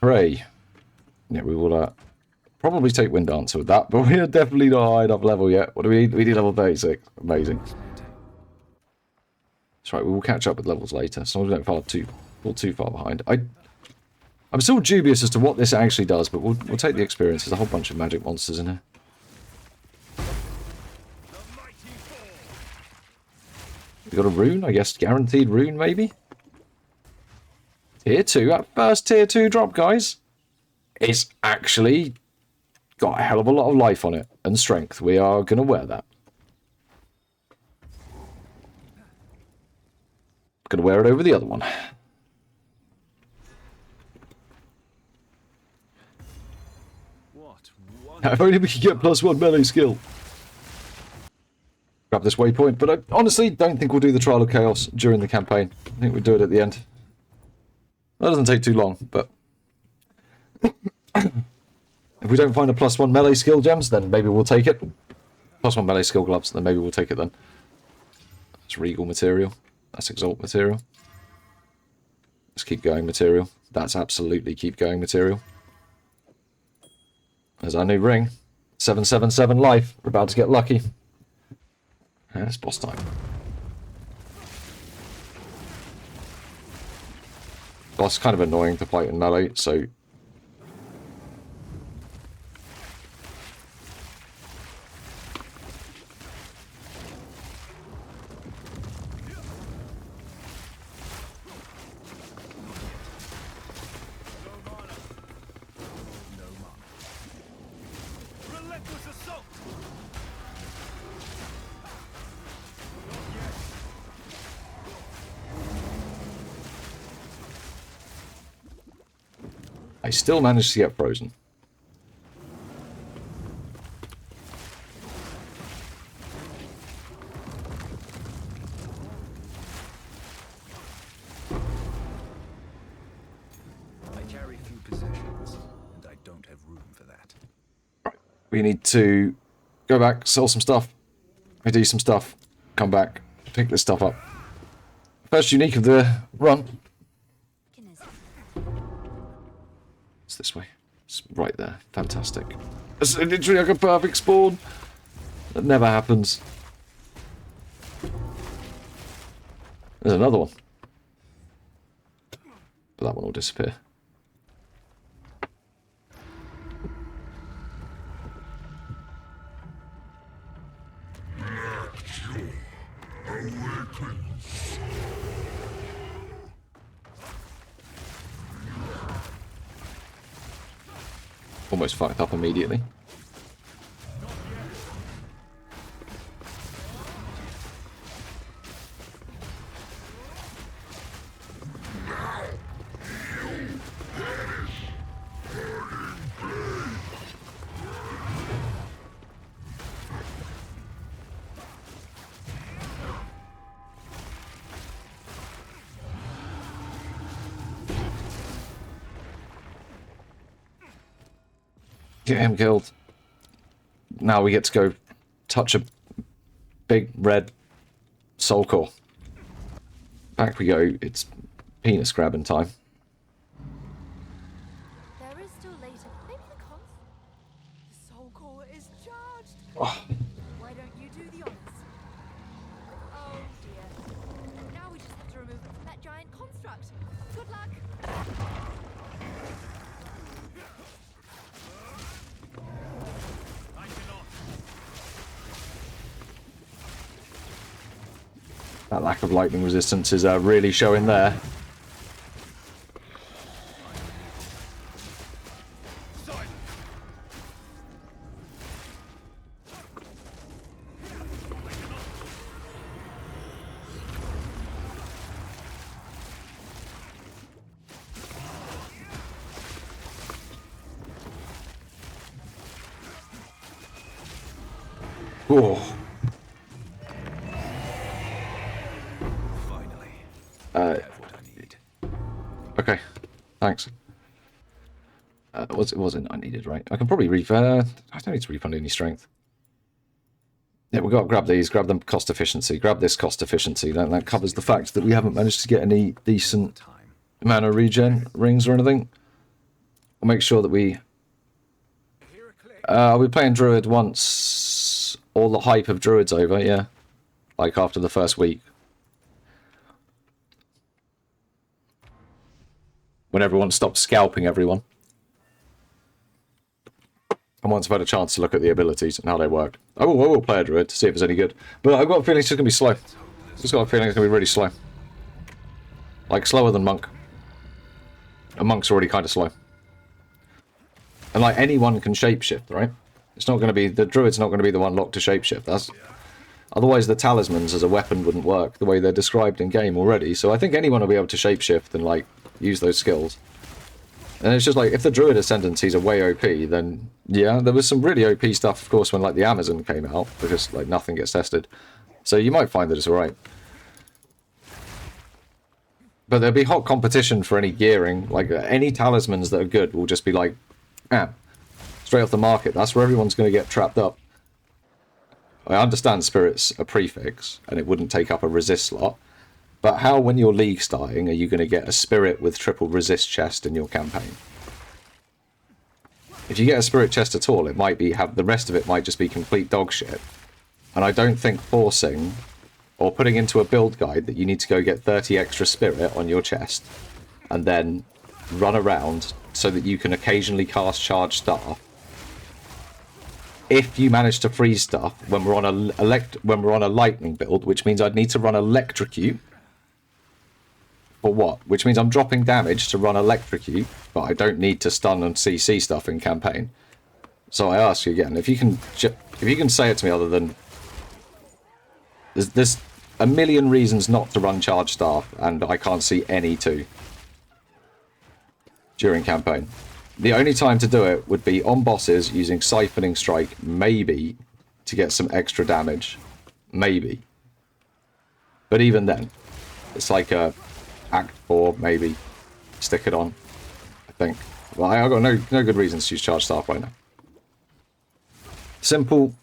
Hooray. Yeah, we will probably take Wind Dancer with that, but we are definitely not high enough level yet. What do we need? We need level 36. Amazing. That's right, we will catch up with levels later, as long as we don't fall too far behind. I'm still dubious as to what this actually does, but we'll take the experience. There's a whole bunch of magic monsters in here. We got a rune, I guess, guaranteed rune, maybe? Tier 2, that first tier 2 drop, guys. It's actually got a hell of a lot of life on it, and strength. We are going to wear that. Going to wear it over the other one. If only we could get +1 melee skill. Grab this waypoint, but I honestly don't think we'll do the Trial of Chaos during the campaign. I think we'll do it at the end. That doesn't take too long, but... if we don't find a +1 melee skill gems, then maybe we'll take it. +1 melee skill gloves, then maybe we'll take it then. That's Regal material. That's Exalt material. Let's keep going material. That's absolutely keep going material. There's our new ring. 777 life. We're about to get lucky. Yeah, it's boss time. Boss is kind of annoying to fight in melee, so... I still managed to get frozen. We need to go back, sell some stuff, do some stuff, come back, pick this stuff up. First unique of the run. It's this way. It's right there. Fantastic. It's literally like a perfect spawn. That never happens. There's another one. But that one will disappear. Almost fucked up immediately. Get him killed. Now we get to go touch a big red soul core. Back we go. It's penis grabbing time. There is still later. Maybe the soul core is charged. Oh. Why don't you do the honors? Oh dear. Now we just have to remove it from that giant construct. Good luck. That lack of lightning resistance is really showing there. Oh. Okay, thanks. It wasn't I needed, right? I can probably I don't need to refund any strength. Yeah, we've got to grab these, grab them cost efficiency, grab this cost efficiency. That covers the fact that we haven't managed to get any decent mana regen rings or anything. We'll make sure that we... I'll be playing Druid once all the hype of Druid's over, yeah. Like after the first week. When everyone stopped scalping everyone. And once I've had a chance to look at the abilities and how they work. I will play a Druid to see if it's any good. But I've got a feeling it's just going to be slow. Just got a feeling it's going to be really slow. Like, slower than Monk. And Monk's already kind of slow. And, like, anyone can shapeshift, right? It's not going to be... The Druid's not going to be the one locked to shapeshift. That's... Otherwise, the talismans as a weapon wouldn't work the way they're described in-game already. So I think anyone will be able to shapeshift and, like, use those skills. And it's just like, if the Druid Ascendancies are way OP, then, yeah, there was some really OP stuff, of course, when, like, the Amazon came out, because, like, nothing gets tested. So you might find that it's alright. But there'll be hot competition for any gearing. Like, any talismans that are good will just be like, straight off the market. That's where everyone's going to get trapped up. I understand Spirit's a prefix, and it wouldn't take up a resist slot. But how, when you're league starting, are you going to get a Spirit with triple resist chest in your campaign? If you get a Spirit chest at all, it might be the rest of it might just be complete dog shit. And I don't think forcing or putting into a build guide that you need to go get 30 extra Spirit on your chest and then run around so that you can occasionally cast Charge Staff. If you manage to freeze stuff when we're on a lightning build, which means I'd need to run Electrocute. For what? Which means I'm dropping damage to run Electrocute, but I don't need to stun and CC stuff in campaign. So I ask you again, if you can say it to me other than there's a million reasons not to run Charge Staff, and I can't see any to during campaign. The only time to do it would be on bosses using Siphoning Strike, maybe to get some extra damage, maybe. But even then, it's like a Act 4, maybe. Stick it on, I think. Well, I've got no good reasons to use Charge Staff right now. Simple.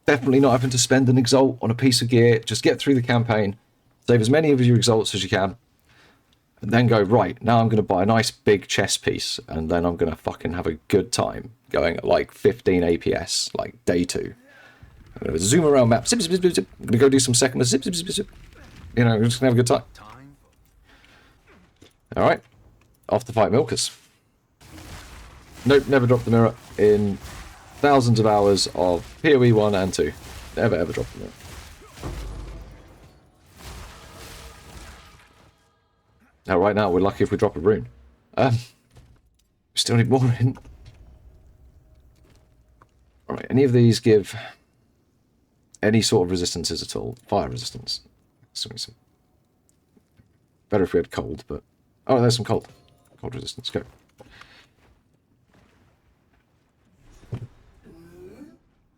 Definitely not having to spend an exalt on a piece of gear. Just get through the campaign, save as many of your exalts as you can, and then go, right, now I'm going to buy a nice big chess piece, and then I'm going to fucking have a good time going at like 15 APS, like day 2. I'm going to zoom around map, zip, zip, zip, zip. I'm going to go do some Sekhemas, zip, zip, zip, zip. You know, we're just going to have a good time. Alright, off to fight Milkers. Nope, never dropped the mirror in thousands of hours of PoE 1 and 2. Never ever dropped the mirror. Now, right now, we're lucky if we drop a rune. We still need more in. Alright, any of these give any sort of resistances at all? Fire resistance. Better if we had cold, but... Oh, there's some cold. Cold resistance, go.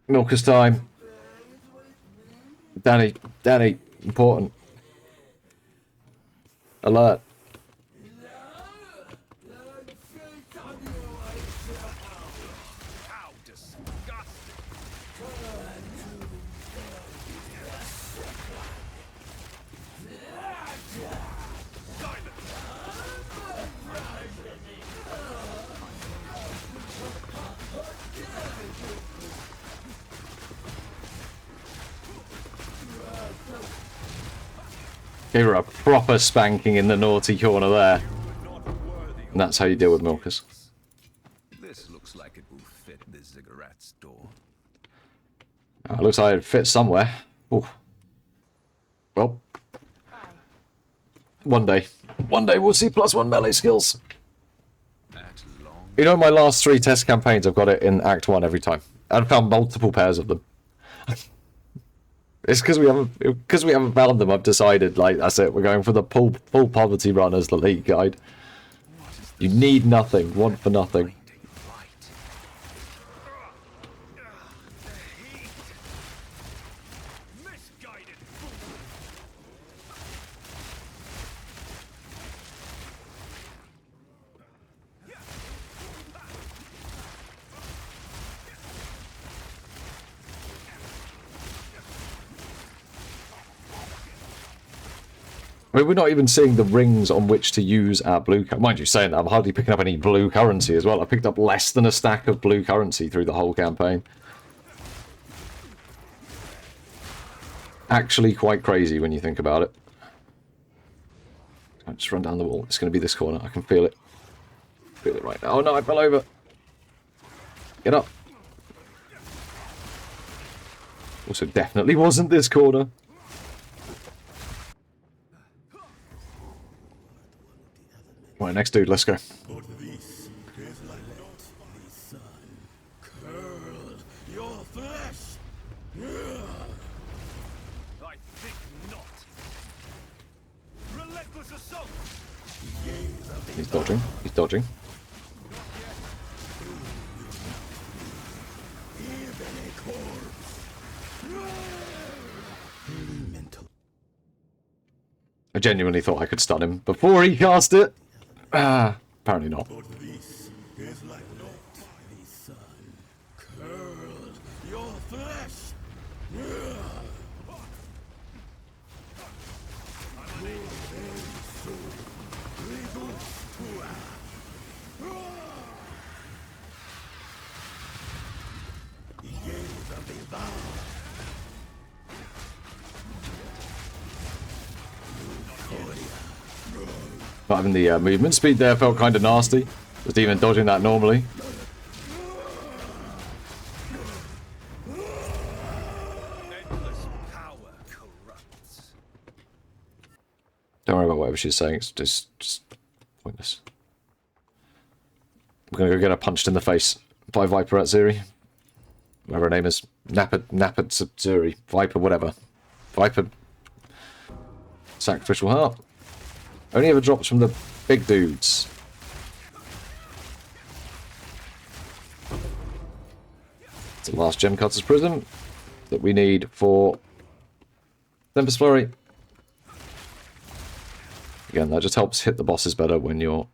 Milkers time. Danny, important. Alert. How disgusting! Gave her a proper spanking in the naughty corner there. And that's how you deal with Milkers. This looks like it will fit the ziggurat's door. Looks like it fits somewhere. Ooh. Well. One day we'll see +1 melee skills. You know, my last 3 test campaigns, I've got it in Act 1 every time. I've found multiple pairs of them. It's because we haven't found them. I've decided, like, that's it. We're going for the full poverty run as the league guide. You need nothing, want for nothing. I mean, we're not even seeing the rings on which to use our blue currency. Mind you, saying that, I'm hardly picking up any blue currency as well. I picked up less than a stack of blue currency through the whole campaign. Actually quite crazy when you think about it. I'll just run down the wall. It's going to be this corner. I can feel it. Feel it right now. Oh no, I fell over. Get up. Also, definitely wasn't this corner. Right, next dude, let's go. I think not. Relentless assault. He's dodging. He's dodging. I genuinely thought I could stun him before he cast it. Apparently not. Not having the movement speed there felt kind of nasty. Just even dodging that normally. Don't worry about whatever she's saying. It's just pointless. We're gonna go get her punched in the face by Viper at Zuri. Whatever her name is. Napad Zuri. Viper, whatever. Viper. Sacrificial Heart. Only ever drops from the big dudes. It's the last gem cutter's prism that we need for Tempest Flurry. Again, that just helps hit the bosses better when you're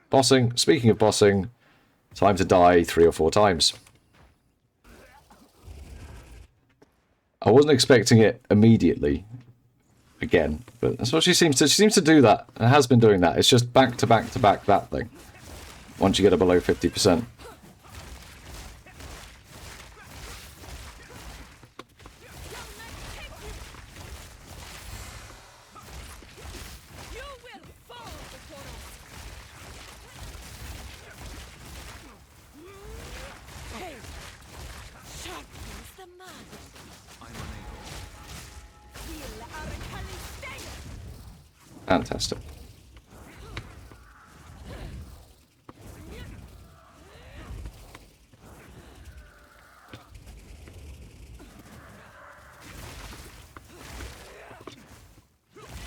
bossing. Speaking of bossing, time to die 3 or 4 times. I wasn't expecting it immediately again, but that's what she seems to. She seems to do that. And has been doing that. It's just back to back to back that thing. Once you get it below 50%. Fantastic.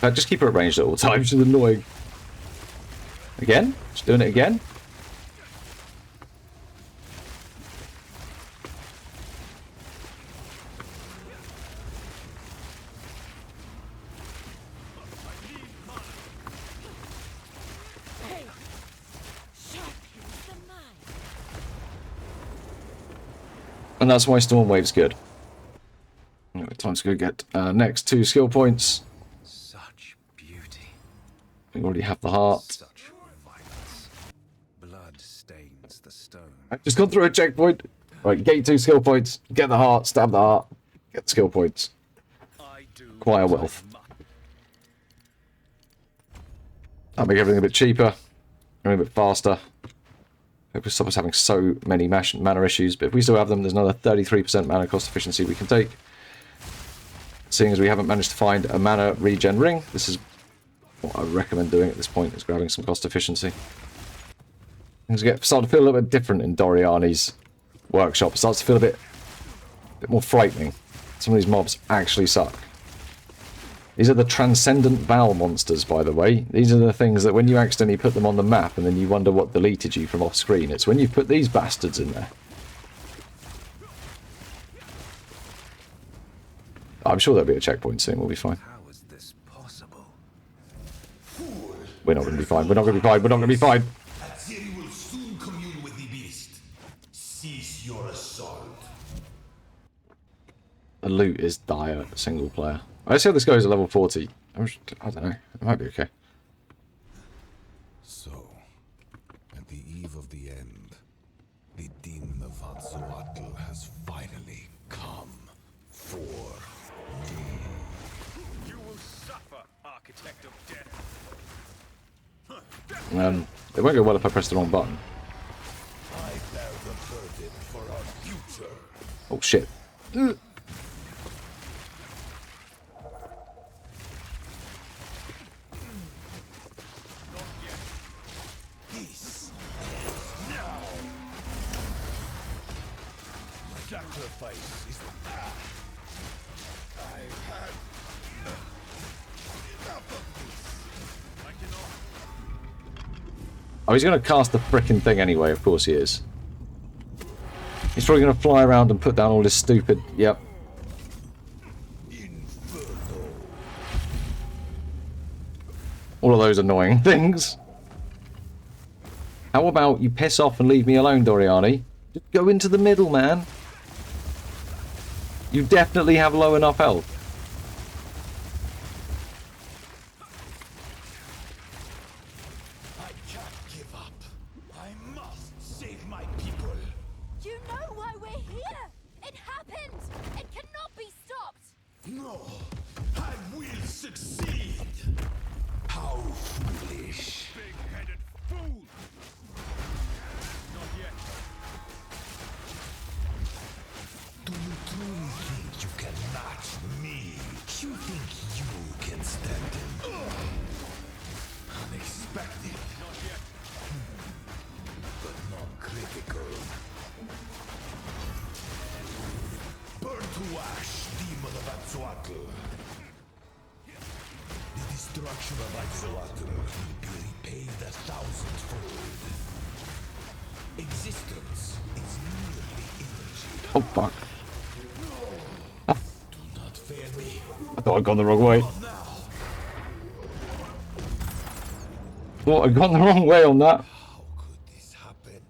Just keep her at range at all times. She's annoying. Again? She's doing it again? And that's why Storm Wave's good. Anyway, time to go get next 2 skill points. Such beauty. We already have the heart. Such violence. Blood stains the stone. I've just gone through a checkpoint. Right, get 2 skill points. Get the heart. Stab the heart. Get the skill points. Acquire wealth. That'll make everything a bit cheaper. Everything a bit faster. Hope we stop us having so many mana issues, but if we still have them, there's another 33% mana cost efficiency we can take. Seeing as we haven't managed to find a mana regen ring, this is what I recommend doing at this point, is grabbing some cost efficiency. Things start to feel a little bit different in Doriani's workshop. It starts to feel a bit more frightening. Some of these mobs actually suck. These are the transcendent Val monsters, by the way. These are the things that when you accidentally put them on the map and then you wonder what deleted you from off screen, it's when you put these bastards in there. I'm sure there'll be a checkpoint soon, we'll be fine. How is this possible? We're not going to be fine, we're not going to be fine, we're not going to be fine. Azeri will soon commune with the beast. Cease your assault. The loot is dire, single player. Let's see how this goes at level 40. I don't know, it might be okay. So, at the eve of the end, the demon of Hatzoatl has finally come for You will suffer, Architect of Death. It won't go well if I press the wrong button. I bear the burden for our future. Oh shit. This sacrifice is I've had enough of this. Oh, he's going to cast the frickin' thing anyway, of course he is. He's probably going to fly around and put down all this stupid... Yep. All of those annoying things. How about you piss off and leave me alone, Doriani? Just go into the middle, man. You definitely have low enough health. I can't give up. I must save my people. You know why we're here! It happened! It cannot be stopped! No, I will succeed. How foolish. Big-headed fool! Not yet. Do you truly think you can match me? You think you can stand in? Unexpected. Not yet. But non-critical. Burn to ash, demon of Hatzoatl. The destruction of Hatzoatl will be repaid 1,000-fold. Existence is merely energy. Oh, fuck. Do not fear me. I thought I'd gone the wrong way. Thought I'd gone the wrong way on that. How could this happen?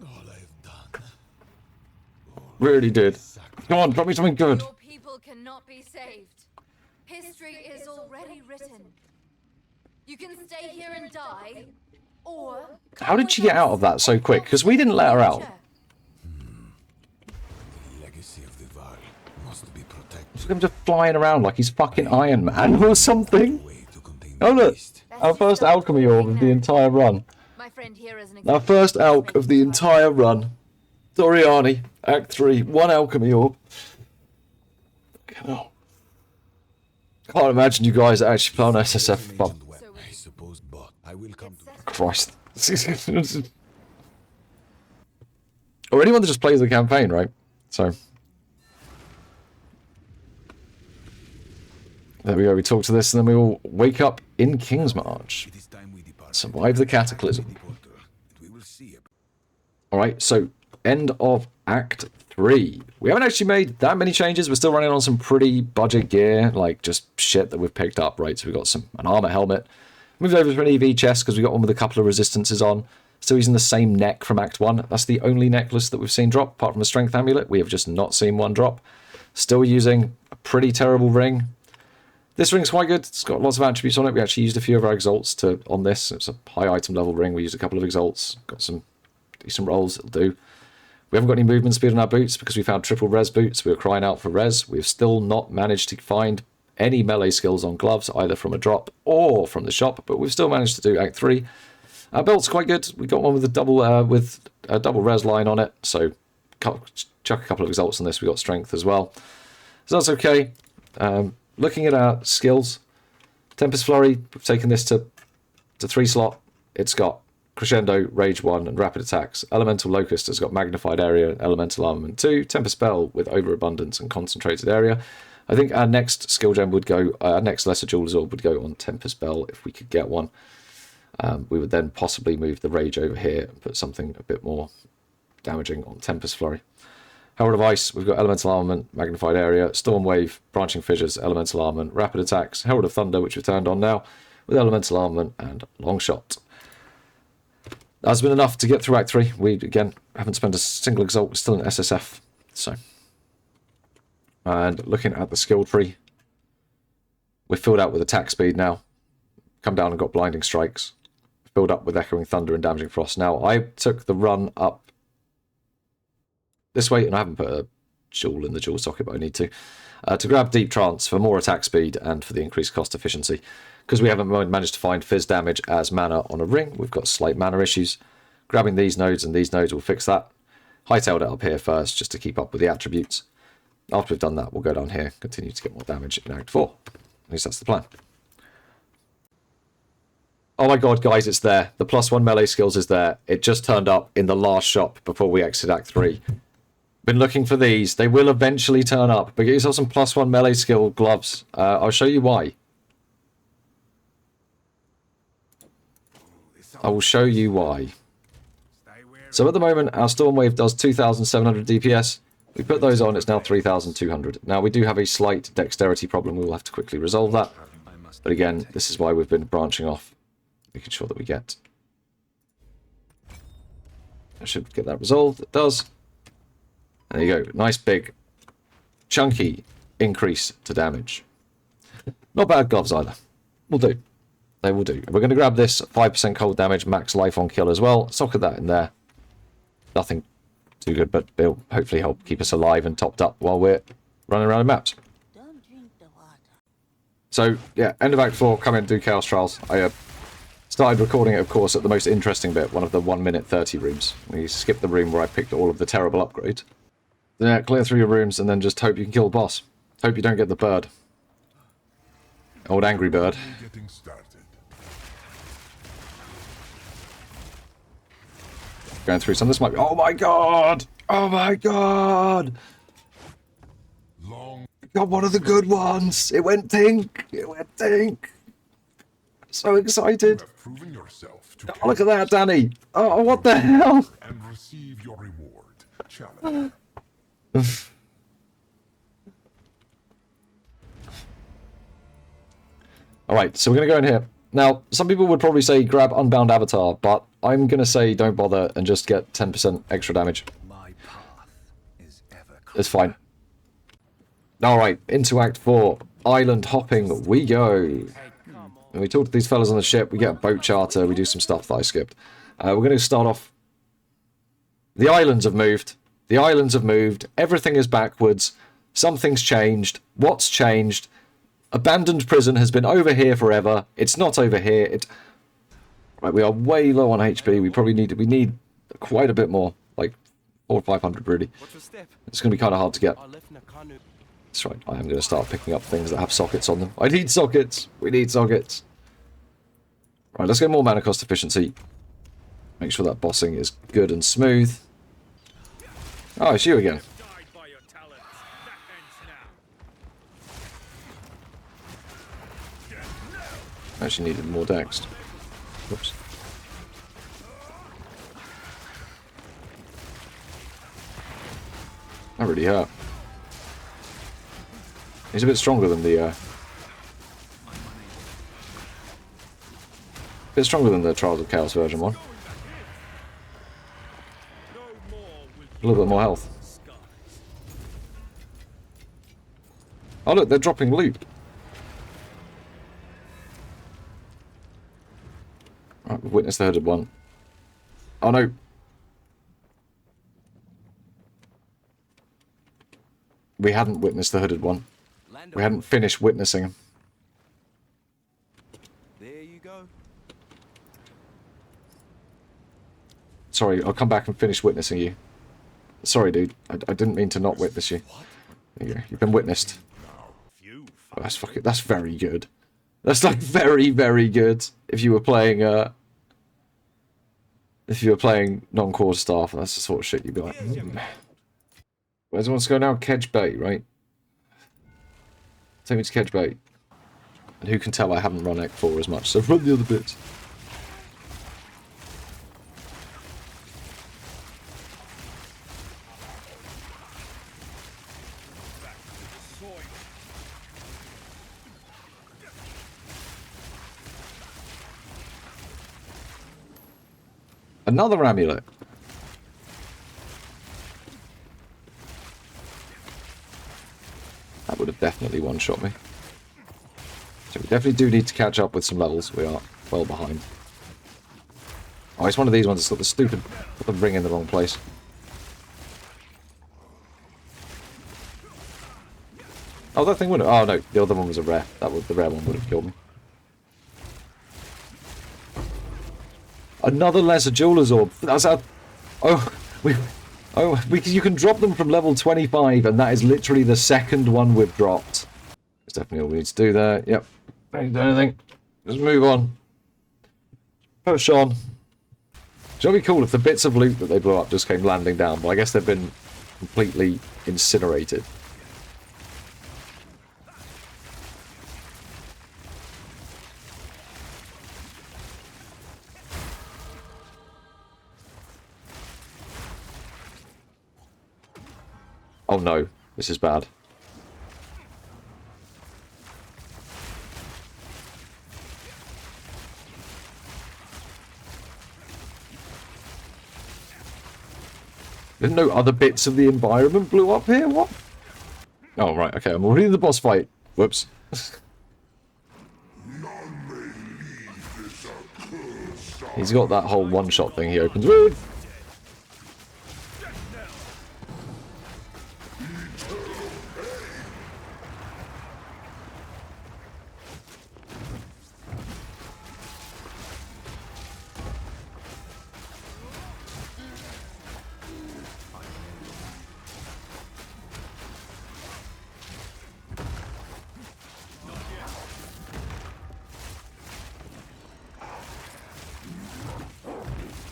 All I've done. Really did. Come on, drop me something good. Your people Exile cannot be saved. History is already written. You can stay here and die, or... How did she get out of that so quick? Because we didn't let her out. The legacy of the Val must be protected. Look at him just flying around like he's fucking Iron Man or something. Oh look, our first alchemy orb of the entire run. My friend here is an Our first alch of the entire run. Doriani, Act 3, 1 alchemy orb. Oh. Can't imagine you guys actually play on SSF. But I suppose, but I will come to Christ. Or anyone that just plays the campaign, right? So. There we go, we talk to this and then we will wake up in Kingsmarch. Survive the cataclysm. Alright, so end of Act 3. We haven't actually made that many changes. We're still running on some pretty budget gear, like just shit that we've picked up, right? So we've got an armor helmet. Moved over to an EV chest because we got one with a couple of resistances on. Still using the same neck from Act 1. That's the only necklace that we've seen drop, apart from a strength amulet. We have just not seen one drop. Still using a pretty terrible ring. This ring's quite good. It's got lots of attributes on it. We actually used a few of our exalts on this. It's a high item level ring. We used a couple of exalts. Got some decent rolls. It'll do. We haven't got any movement speed on our boots because we found triple res boots. We were crying out for res. We've still not managed to find any melee skills on gloves, either from a drop or from the shop, but we've still managed to do Act 3. Our belt's quite good. We got one with a double res line on it, so chuck a couple of exalts on this. We got strength as well, so that's okay. Looking at our skills, Tempest Flurry, we've taken this to 3 slot. It's got Crescendo, Rage 1, and Rapid Attacks. Elemental Locust has got Magnified Area and Elemental Armament 2. Tempest Spell with Overabundance and Concentrated Area. I think our next skill gem would go, our next Lesser Jeweler's Orb would go on Tempest Spell if we could get one. We would then possibly move the Rage over here and put something a bit more damaging on Tempest Flurry. Herald of Ice, we've got Elemental Armament, Magnified Area, Storm Wave, Branching Fissures, Elemental Armament, Rapid Attacks, Herald of Thunder, which we've turned on now, with Elemental Armament and Long Shot. That's been enough to get through Act 3. We, again, haven't spent a single exalt. We're still in SSF. So. And looking at the skill tree, we're filled out with attack speed now. Come down and got Blinding Strikes. Filled up with Echoing Thunder and Damaging Frost. Now, I took the run up this way, and I haven't put a jewel in the jewel socket, but I need to grab Deep Trance for more attack speed and for the increased cost efficiency. Because we haven't managed to find Fizz damage as mana on a ring, we've got slight mana issues. Grabbing these nodes and these nodes will fix that. Hightailed it up here first, just to keep up with the attributes. After we've done that, we'll go down here, continue to get more damage in Act 4. At least that's the plan. Oh my god, guys, it's there. The +1 melee skills is there. It just turned up in the last shop before we exit Act 3. Been looking for these. They will eventually turn up. But get yourself some +1 melee skill gloves. I'll show you why. I will show you why. So at the moment, our Storm Wave does 2,700 DPS. We put those on, it's now 3,200. Now, we do have a slight dexterity problem. We will have to quickly resolve that. But again, this is why we've been branching off. Making sure that we get... I should get that resolved. It does. There you go. Nice big, chunky increase to damage. Not bad gloves either. Will do. They will do. We're going to grab this 5% cold damage, max life on kill as well. Socket that in there. Nothing too good, but it'll hopefully help keep us alive and topped up while we're running around in maps. So, yeah, end of Act 4, come in, do Chaos Trials. I started recording it, of course, at the most interesting bit, one of the 1 minute 30 rooms. We skipped the room where I picked all of the terrible upgrades. Yeah, clear through your rooms and then just hope you can kill the boss. Hope you don't get the bird. Old angry bird. getting started. Going through some of this might be... Oh my god! Oh my god! Got one of the good ones! It went tink! It went tink! So excited! Proven yourself to Oh, look at that, Danny! Oh, what the hell? and receive your reward. Challenge. Alright, so we're going to go in here. Now, some people would probably say grab Unbound Avatar, but I'm going to say don't bother and just get 10% extra damage. My path is ever It's fine. Alright, into Act 4. Island hopping we go. And we talk to these fellas on the ship, we get a boat charter, we do some stuff that I skipped. We're going to start off... The islands have moved. The islands have moved. Everything is backwards. Something's changed. What's changed? Abandoned prison has been over here forever. It's not over here. Right, we are way low on HP. We need quite a bit more. Like 400 or 500 really. It's going to be kind of hard to get. That's right. I am going to start picking up things that have sockets on them. I need sockets. We need sockets. Right, let's get more mana cost efficiency. Make sure that bossing is good and smooth. Oh, it's you again. Actually needed more dex. Whoops. That really hurt. He's a bit stronger than the Trials of Chaos version one. A little bit more health. Oh look, they're dropping loot. Right, we've witnessed the hooded one. Oh no. We hadn't witnessed the hooded one. We hadn't finished witnessing him. There you go. Sorry, I'll come back and finish witnessing you. Sorry, dude. I didn't mean to not witness you. There you go. You've been witnessed. Oh, that's very good. That's like very, very good. If you were playing non-quarterstaff, that's the sort of shit you'd be like. Where's wants to go now? Kedge Bay, right? Take me to Kedge Bay. And who can tell I haven't run Act 4 as much, so run the other bits. Another amulet. That would have definitely one-shot me. So we definitely do need to catch up with some levels. We are well behind. Oh, it's one of these ones that's got the stupid... Got the ring in the wrong place. Oh, that thing wouldn't... Oh, no. The other one was a rare. The rare one would have killed me. Another lesser jeweler's orb. That's how... you can drop them from level 25, and that is literally the second one we've dropped. That's definitely all we need to do there. Yep. Don't do anything. Just move on. Push on. It's going to be cool if the bits of loot that they blew up just came landing down, but I guess they've been completely incinerated. Oh no, this is bad. Didn't know other bits of the environment blew up here? What? Oh, right, okay, I'm already in the boss fight. Whoops. He's got that whole one-shot thing he opens. Woo!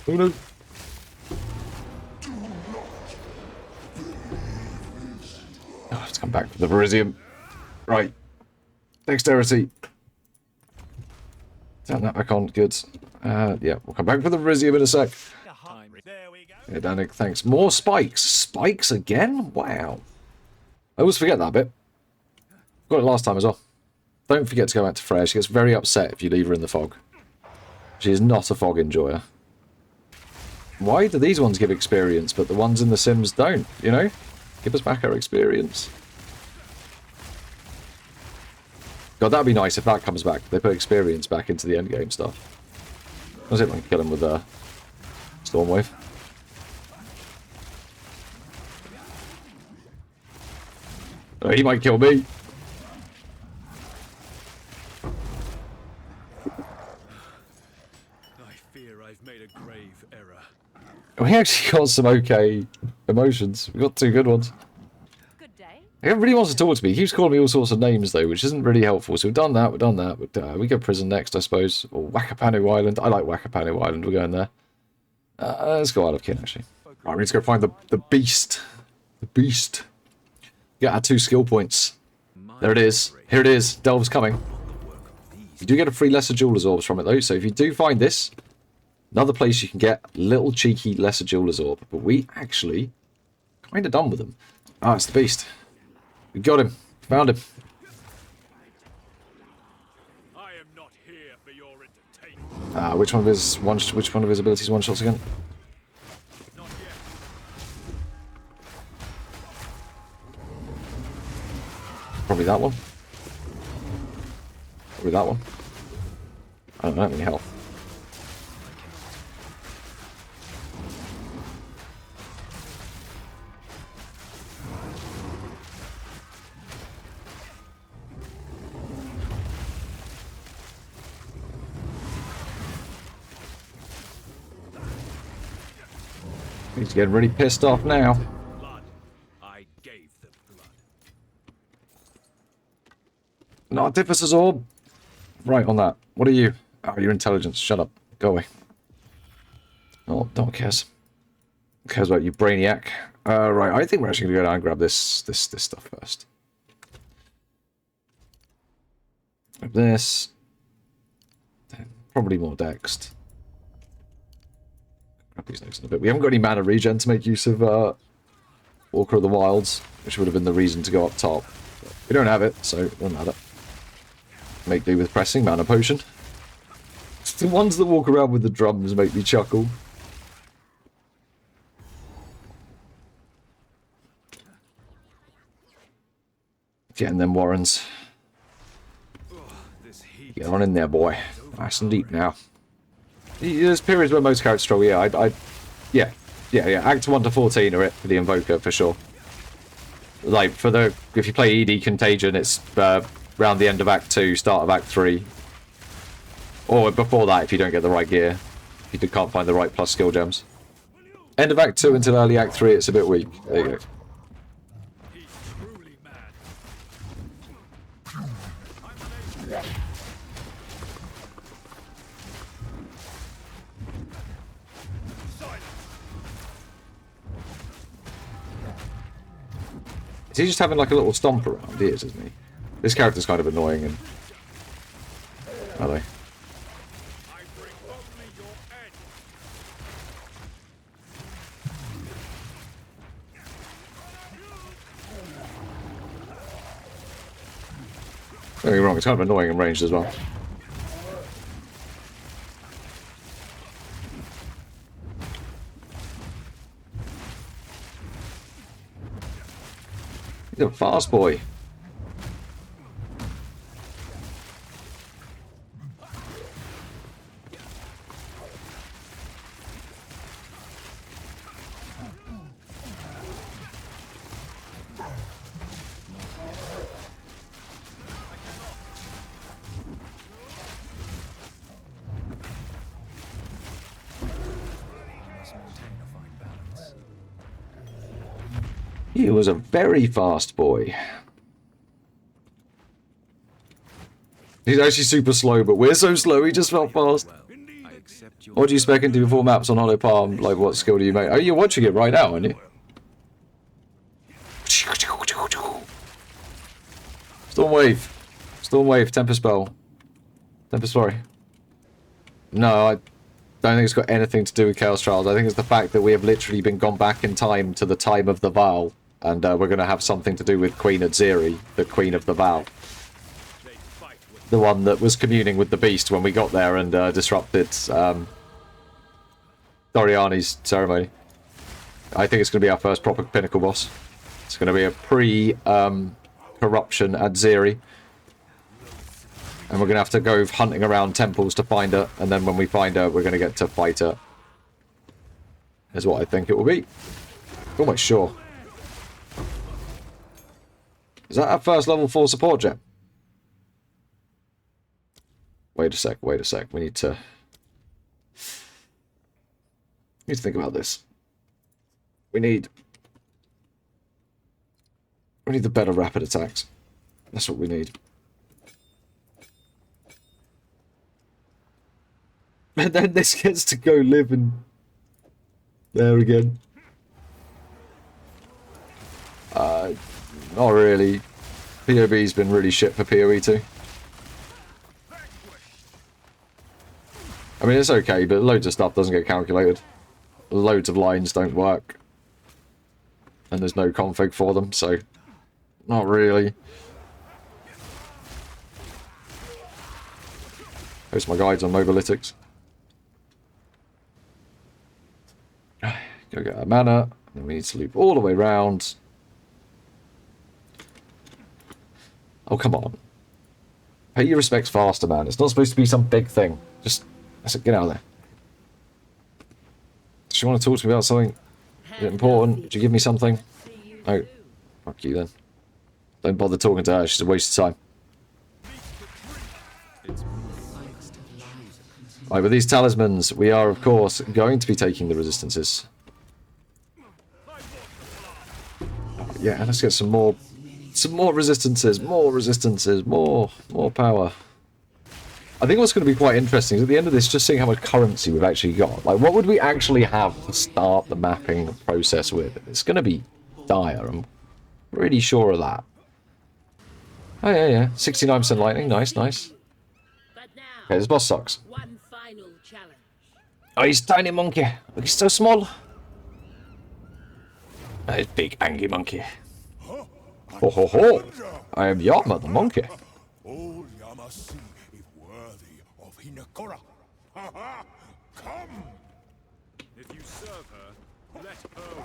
Oh no. Oh, let's come back for the Verisium. Right. Dexterity. Turn that back on. Good. Yeah, we'll come back for the Verisium in a sec. Yeah, Danik, thanks. More spikes. Spikes again? Wow. I always forget that bit. Got it last time as well. Don't forget to go back to Freya. She gets very upset if you leave her in the fog. She is not a fog enjoyer. Why do these ones give experience, but the ones in the Sims don't, you know? Give us back our experience. God, that'd be nice if that comes back. They put experience back into the endgame stuff. Let's see if I can kill him with a Stormwave. Oh, he might kill me. I fear I've made a grave error. We actually got some okay emotions. We got 2 good ones. Good day. He really wants to talk to me. He keeps calling me all sorts of names though, which isn't really helpful. So we've done that. But, we go prison next, I suppose, or Wakapanu Island. I like Wakapanu Island. We're going there. Let's go Isle of Kin actually. Right, we need to go find the beast. The beast. Get our 2 skill points. There it is. Here it is. Delve's coming. You do get a free lesser jeweler's orbs from it though. So if you do find this, another place you can get little cheeky lesser jeweler's orb. But we actually kind of done with them. Ah, it's the beast. We got him. Found him. I am not here for your entertainment. Which one of his abilities one shots again? Not yet. Probably that one. Probably that one. I don't have any health. He's getting really pissed off now. Blood. I gave them blood. Not Diffus's orb. Right on that. What are you? Oh, you're intelligence. Shut up. Go away. Oh, no one cares. Who cares about you, brainiac? Right. I think we're actually gonna go down and grab this stuff first. Grab this. Then probably more dexed. Grab these next in a bit. We haven't got any mana regen to make use of Walker of the Wilds, which would have been the reason to go up top. But we don't have it, so it doesn't matter. Make do with pressing mana potion. The ones that walk around with the drums make me chuckle. Getting them Warrens. Get on in there, boy. Nice and deep now. There's periods where most characters struggle. Yeah, yeah. Act 1 to 14 are it for the Invoker for sure. Like for the if you play ED Contagion, it's around the end of Act 2, start of Act 3. Or before that if you don't get the right gear. If you can't find the right plus skill gems. End of Act 2 until early Act 3, it's a bit weak. There you go. He's truly mad. Is he just having like a little stomp around? He is, isn't he? This character's kind of annoying and... Are they? Don't get me wrong, it's kind of annoying and ranged as well. He's a fast boy. He was a very fast boy. He's actually super slow, but we're so slow, he just felt fast. What do you spec into before maps on Hollow Palm? Like, what skill do you make? Oh, you're watching it right now, aren't you? Stormwave. Stormwave, Tempest Spell. Tempest Flurry. No, I don't think it's got anything to do with Chaos Trials. I think it's the fact that we have literally been gone back in time to the time of the Vaal. And we're going to have something to do with Queen Adziri, the Queen of the Vaal. The one that was communing with the beast when we got there and disrupted Doriani's ceremony. I think it's going to be our first proper pinnacle boss. It's going to be a pre-corruption Adziri. And we're going to have to go hunting around temples to find her. And then when we find her, we're going to get to fight her. Is what I think it will be. Almost sure. Is that our first level 4 support gem? Wait a sec, wait a sec. We need to think about this. We need the better rapid attacks. That's what we need. And then this gets to go live in there again. Not really. PoB's been really shit for PoE too. I mean, it's okay, but loads of stuff doesn't get calculated. Loads of lines don't work. And there's no config for them, so not really. Post my guides on mobilytics. Go get our mana. Then we need to loop all the way around. Oh, come on. Pay your respects faster, man. It's not supposed to be some big thing. Just, get out of there. Does she want to talk to me about something? Is it important? Did you give me something? No. Fuck you then. Don't bother talking to her. She's a waste of time. Right, with these talismans, we are, of course, going to be taking the resistances. Yeah, let's get some more resistances, more power. I think what's going to be quite interesting is at the end of this, just seeing how much currency we've actually got. Like, what would we actually have to start the mapping process with? It's going to be dire. I'm pretty sure of that. Oh, yeah. 69% lightning. Nice. Okay, this boss sucks. One final challenge. Oh, he's tiny monkey. Look, he's so small. That is big, angry monkey. Ho, ho, ho. I am Yama, the monkey. Old Yamasi is worthy of Hinekora. Ha ha! Come! If you serve her, let her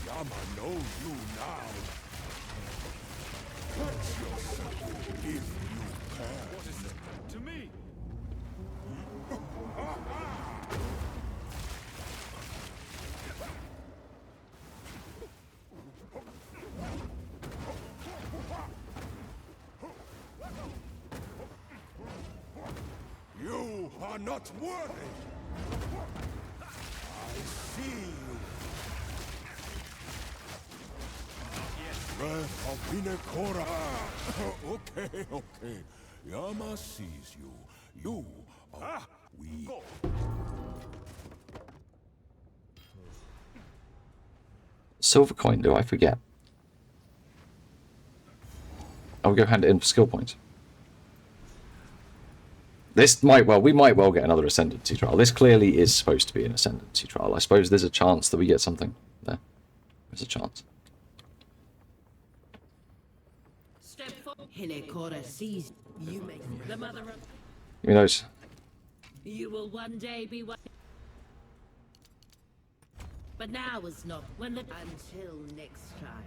Yama knows you now. Put yourself if you can. What is it? To me! You are not worthy. I see you. Breath of Hinekora. Okay. Yama sees you. You are weak. Silver coin, do I forget? I'll go hand it in for skill points. This might well, we might well get another Ascendancy trial. This clearly is supposed to be an Ascendancy trial. I suppose there's a chance that we get something there. There's a chance. Step forward. Hinekora sees you make the mother of... Who knows? You will one day be one... But now is not when the... Until next time.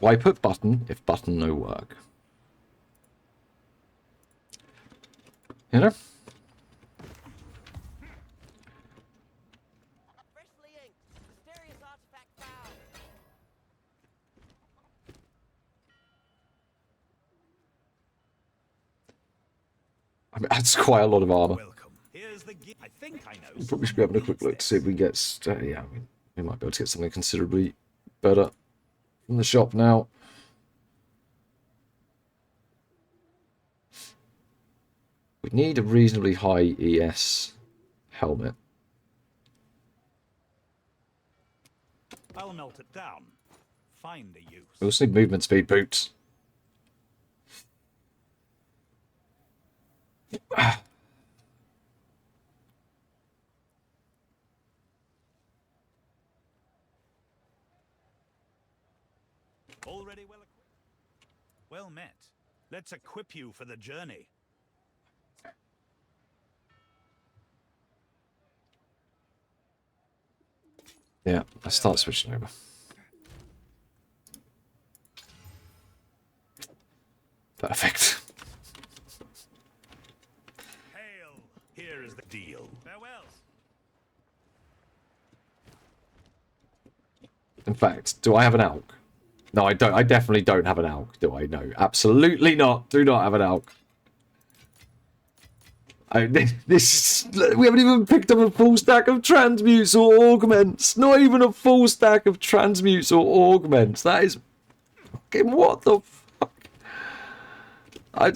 Why put button if button no work? You know? Freshly inked. Mysterious artifact found. I mean, that's quite a lot of armor. Welcome. Here's the I think I know. We probably should be having a quick look to see if we get... yeah, we might be able to get something considerably better from the shop now. We need a reasonably high ES helmet. I'll melt it down. Find a use. We also need movement speed boots. Already well equipped. Well met. Let's equip you for the journey. Yeah, let's start switching over. Perfect. Hail! Here is the deal. Farewell. In fact, do I have an ALK? No, I don't. I definitely don't have an ALK, do I? No, absolutely not. Do not have an ALK. We haven't even picked up a full stack of transmutes or augments. Not even a full stack of transmutes or augments. That is fucking what the fuck. I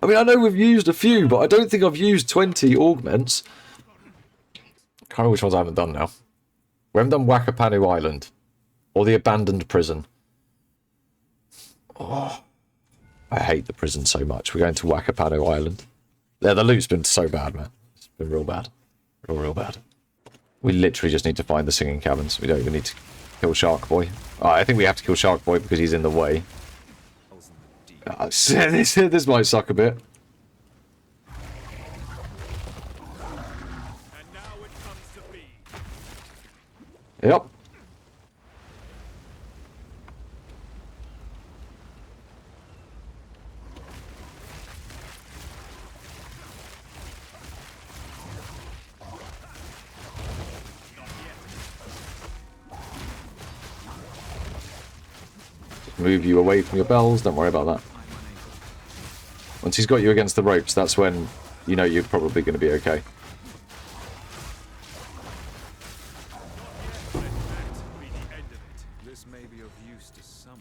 mean, I know we've used a few, but I don't think I've used 20 augments. Can't remember which ones I haven't done now. We haven't done Wakapanu Island or the abandoned prison. Oh. I hate the prison so much. We're going to Wakapanu Island. Yeah, the loot's been so bad, man. It's been real bad. Real bad. We literally just need to find the singing cabins. We don't even need to kill Shark Boy. Oh, I think we have to kill Shark Boy because he's in the way. This might suck a bit. And now it comes to be. Yep. Move you away from your bells, don't worry about that. Once he's got you against the ropes, that's when you know you're probably going to be okay. This may be of use to someone.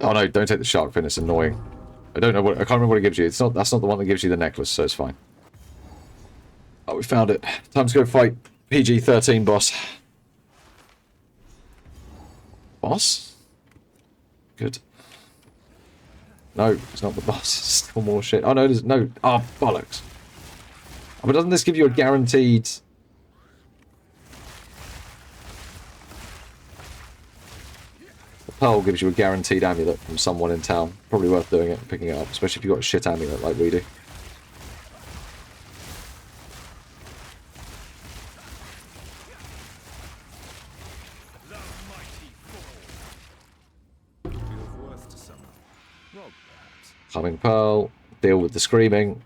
Oh no, don't take the shark fin, it's annoying. I can't remember what it gives you. That's not the one that gives you the necklace, so it's fine. Oh, we found it. Time to go fight PG-13 boss. Boss? Good. No, it's not the boss. It's still more shit. Oh no, there's no. Oh, bollocks. Oh, but doesn't this give you a guaranteed... The pearl gives you a guaranteed amulet from someone in town. Probably worth doing it and picking it up, especially if you've got a shit amulet like we do. Coming pearl, deal with the screaming.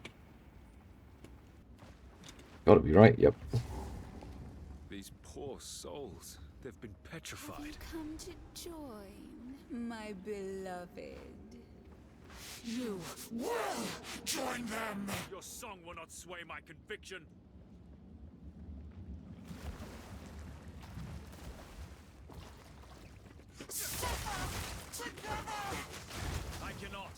Gotta be right, yep. These poor souls, they've been petrified. Come to join, my beloved. You will join them! Your song will not sway my conviction. I cannot.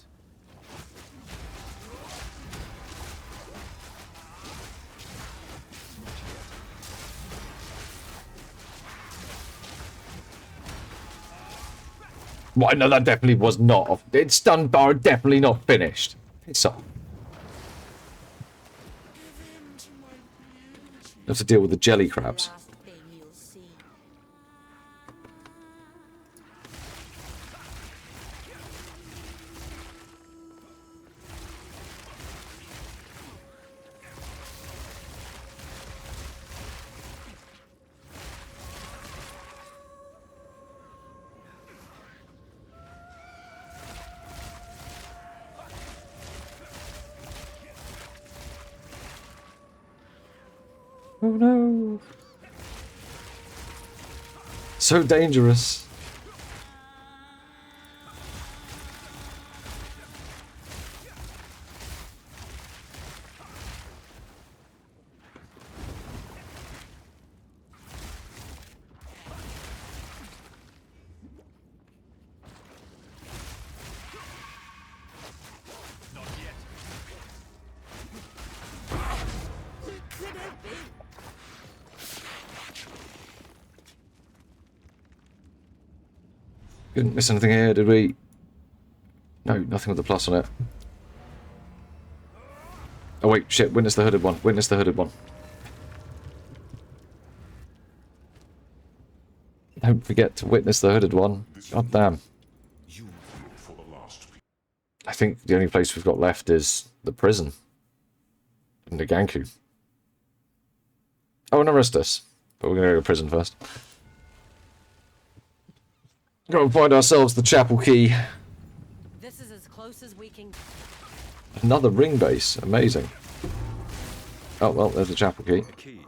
Well, no, that definitely was not off. It's stun bar, definitely not finished. It's off. You have to deal with the jelly crabs. Oh no. So dangerous. Didn't miss anything here, did we? No, nothing with the plus on it. Oh wait, shit, witness the hooded one. Witness the hooded one. Don't forget to witness the hooded one. God damn. I think the only place we've got left is the prison. In Naganku. Oh, and arrest us. But we're going to go to prison first. Go and find ourselves the chapel key. This is as close as we can. Another ring base. Amazing. Oh, well, there's the chapel key. A key.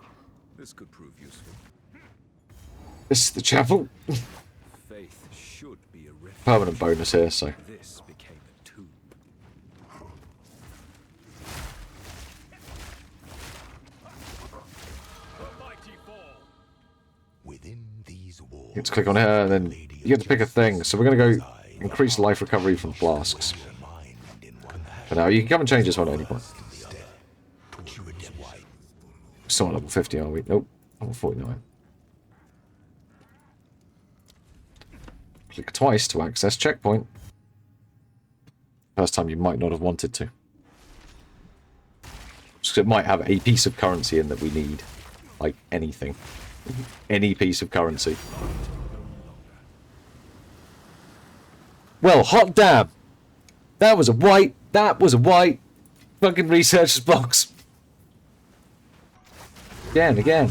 This could prove useful. This is the chapel. Faith should be a refuge. Permanent bonus here, so. This became a tomb. Within these walls, You have to click on here, and then you have to pick a thing. So we're going to go increase life recovery from flasks. For now, you can come and change this one at any point. Still on level 50, are we? Nope. Level 49. Click twice to access checkpoint. First time you might not have wanted to. Just it might have a piece of currency in that we need. Like anything. Any piece of currency. Well, hot damn! That was a white fucking researcher's box. Again. Again.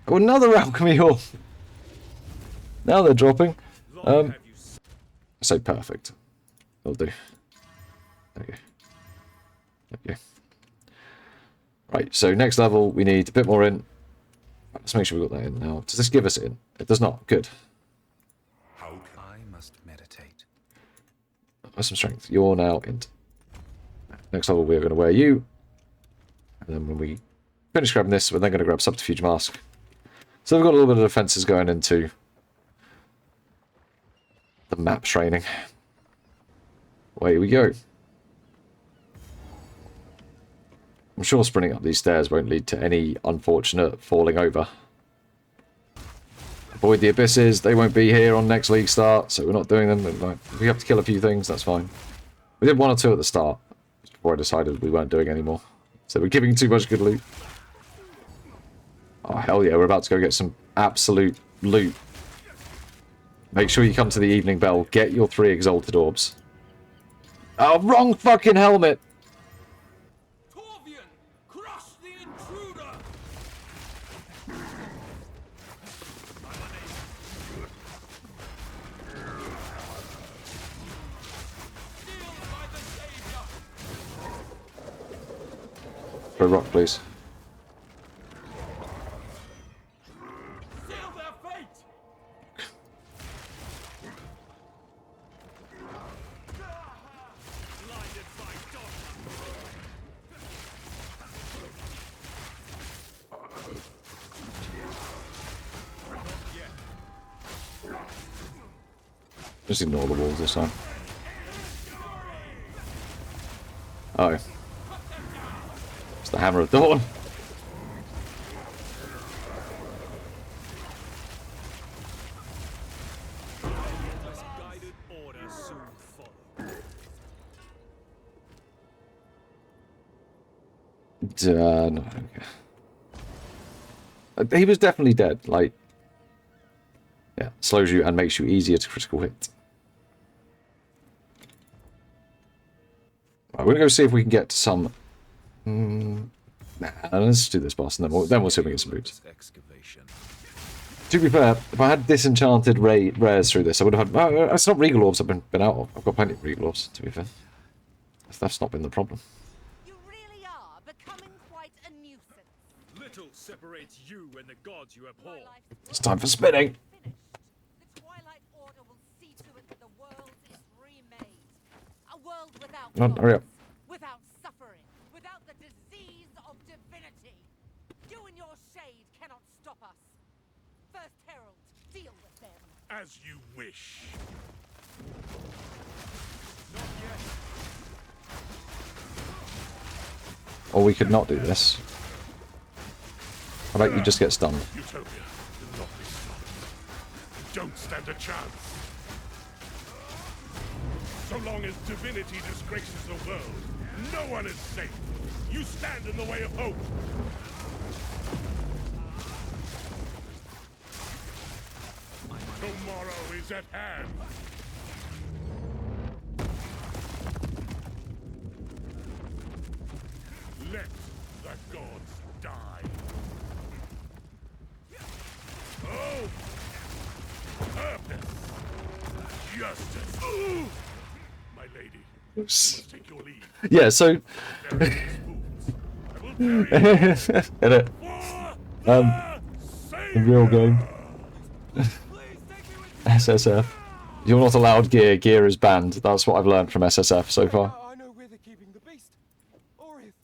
Oh, another alchemy ore. Now they're dropping. So perfect. That'll do. There you go. Right, so next level, we need a bit more in. Let's make sure we got that in now. Does this give us it in? It does not. Good. I must meditate. Have some strength. You're now in. Next level, we're going to wear you. And then when we finish grabbing this, we're then going to grab Subterfuge Mask. So we've got a little bit of defenses going into the map training. Away we go. I'm sure sprinting up these stairs won't lead to any unfortunate falling over. Avoid the abysses. They won't be here on next league start, so we're not doing them. If we have to kill a few things, that's fine. We did 1 or 2 at the start, before I decided we weren't doing anymore. So we're giving too much good loot. Oh, hell yeah, we're about to go get some absolute loot. Make sure you come to the evening bell. Get your 3 exalted orbs. Oh, wrong fucking helmet! Crush the intruder! Throw rock, please. Seal their fate! Blinded by dogma! Just ignore the walls this time. Oh. It's the Hammer of Dawn. Guided order soon follow. No, okay. He was definitely dead. Like, yeah, slows you and makes you easier to critical hit. Right, we're gonna go see if we can get some. Nah, let's do this boss, and then we'll see if we can get some boots. To be fair, if I had disenchanted rares through this, I would have had. It's not Regal Orbs I've been out of. I've got plenty of Regal Orbs, to be fair. That's not been the problem. You really are becoming quite a nuisance. Little separates you and the gods you abhor. It's time for spinning. The Twilight Order will see to it that the world is remade. A world without Come on, hurry up. without suffering, without the disease of divinity. You and your shade cannot stop us. First Herald, deal with them. As you wish. Or we could not do this. How about you just get stunned? Utopia will not be stopped. Don't stand a chance. So long as divinity disgraces the world, no one is safe. You stand in the way of hope. Tomorrow is at hand. Let the gods die. Oh! Purpose! Justice! My lady, you must take your leave. Yeah, so in it. The real game. SSF. You're not allowed gear. Gear is banned. That's what I've learned from SSF so far.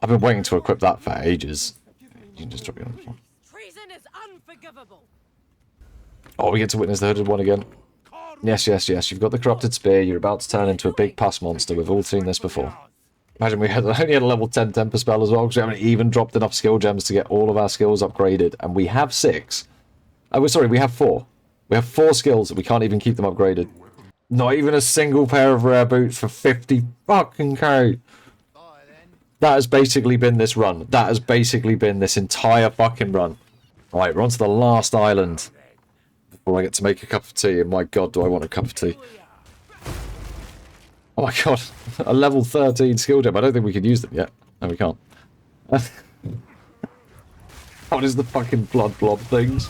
I've been waiting to equip that for ages. You can just drop it on the floor. Treason is unforgivable. Oh, we get to witness the hooded one again. Yes, yes, yes. You've got the corrupted spear. You're about to turn into a big pus monster. We've all seen this before. Imagine we only had a level 10 temper spell as well, because we haven't even dropped enough skill gems to get all of our skills upgraded. And we have 6. Oh, sorry, we have 4. We have 4 skills that we can't even keep them upgraded. Not even a single pair of rare boots for 50 fucking K. That has basically been this run. That has basically been this entire fucking run. Right, we're on to the last island. Before I get to make a cup of tea, and my god, do I want a cup of tea. Oh my god, a level 13 skill gem. I don't think we can use them yet. No, we can't. What is the fucking blood blob things?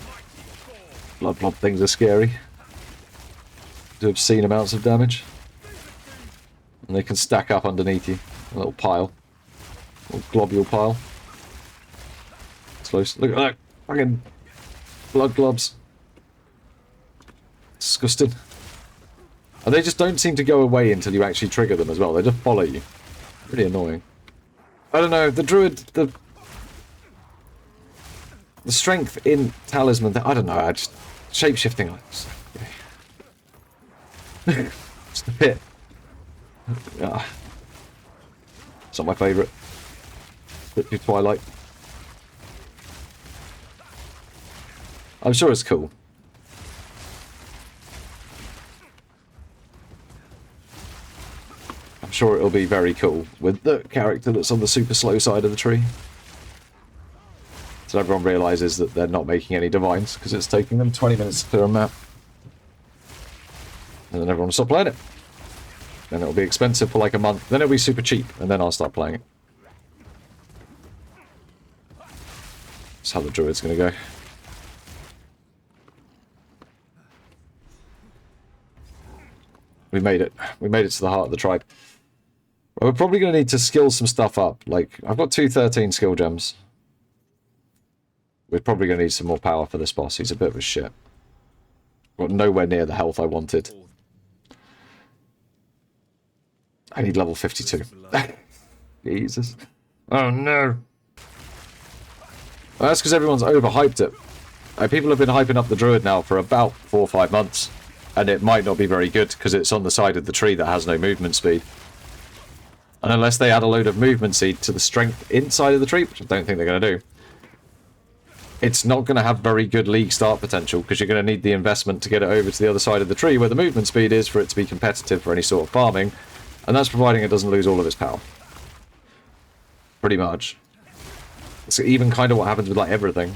Blood blob things are scary. Do obscene amounts of damage. And they can stack up underneath you. A little pile. A little globule pile. Close. Look at that. Fucking blood globs. Disgusting. And they just don't seem to go away until you actually trigger them as well. They just follow you. Really annoying. I don't know, the druid, the strength in talisman, I don't know, I just shape-shifting. Just a bit. It's not my favourite. Bit too Twilight. I'm sure it's cool. I'm sure it'll be very cool with the character that's on the super slow side of the tree. So everyone realises that they're not making any divines because it's taking them 20 minutes to clear a map. And then everyone will stop playing it. Then it'll be expensive for like a month. Then it'll be super cheap, and then I'll start playing it. That's how the druid's going to go. We made it. We made it to the heart of the tribe. We're probably going to need to skill some stuff up. Like, I've got 213 skill gems. We're probably going to need some more power for this boss. He's a bit of a shit. Got nowhere near the health I wanted. I need level 52. Jesus. Oh no. Well, that's because everyone's overhyped it. People have been hyping up the druid now for about 4 or 5 months. And it might not be very good because it's on the side of the tree that has no movement speed. And unless they add a load of movement seed to the strength inside of the tree, which I don't think they're going to do, it's not going to have very good league start potential because you're going to need the investment to get it over to the other side of the tree where the movement speed is for it to be competitive for any sort of farming. And that's providing it doesn't lose all of its power. Pretty much. It's even kind of what happens with like everything.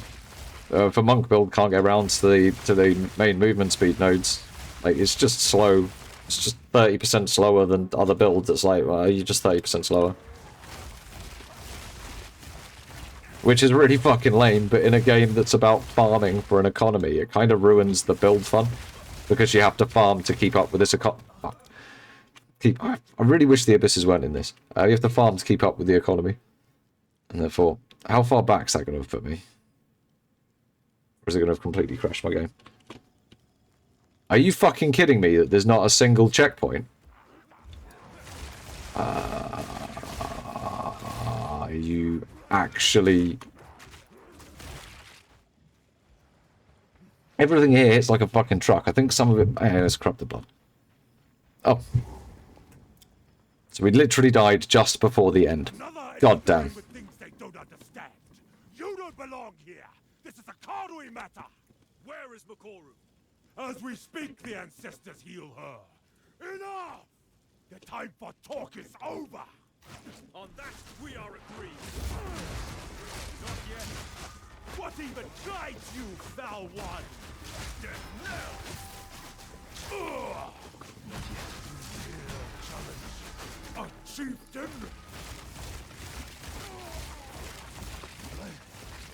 For monk build, can't get around to the main movement speed nodes. Like, it's just slow. It's just 30% slower than other builds. It's like, well, you're just 30% slower. Which is really fucking lame, but in a game that's about farming for an economy, it kind of ruins the build fun. Because you have to farm to keep up with this I really wish the abysses weren't in this. You have to farm to keep up with the economy. And therefore, how far back is that going to have put me? Or is it going to have completely crashed my game? Are you fucking kidding me that there's not a single checkpoint? Are you actually... Everything here hits like a fucking truck. I think some of it... it's corrupted blood. Oh. So we literally died just before the end. God damn. You don't belong here. This is a Karui matter. Where is Makoru? As we speak, the ancestors heal her. Enough! The time for talk is over. On that, we are agreed. Not yet. What even guides you, foul one? Death knell! A chieftain?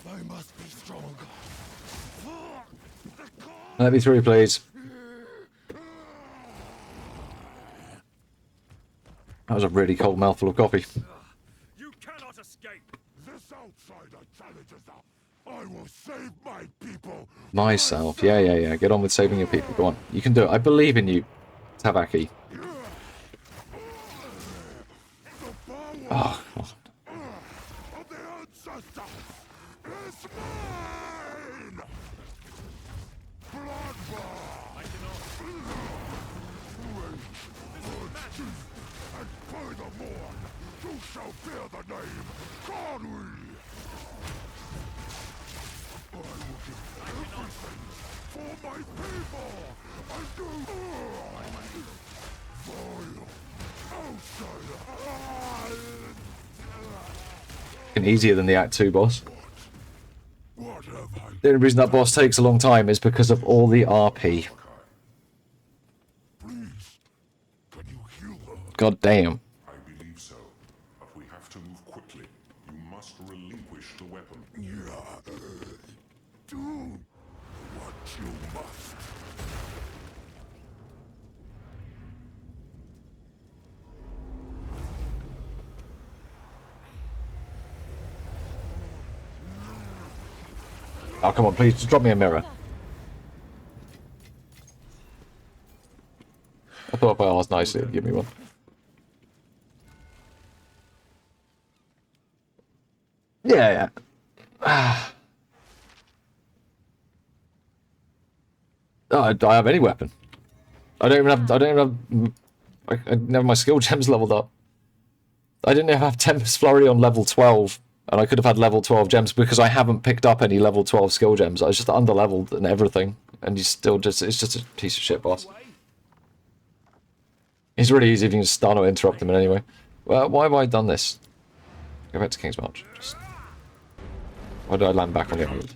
They must be stronger. Let me through, please. That was a really cold mouthful of coffee. You cannot escape. This outsider challenges us. I will save my people. Myself. Yeah. Get on with saving your people. Go on. You can do it. I believe in you, Tabaki. Oh, God. Of the ancestor is mine. Bloodbath. I cannot. And furthermore, you shall bear the name Conwy. I will give everything for my people. I do. Vile outsider. Easier than the Act 2 boss. What have I? The only reason that boss takes a long time is because of all the RP. Please, can you heal her? God damn. I believe so, but we have to move quickly. You must relinquish the weapon. Do what you must. Oh, come on, please, just drop me a mirror. I thought if I asked nicely, it'd give me one. Yeah. Oh, I have any weapon. I don't even have. I never my skill gems leveled up. I didn't even have Tempest Flurry on level 12, and I could have had level 12 gems because I haven't picked up any level 12 skill gems. I was just underleveled and everything, and you still just, it's just a piece of shit boss. It's really easy if you can stun or interrupt him in any way. Well, why have I done this? Go back to King's March. Just... Why did I land back on the island?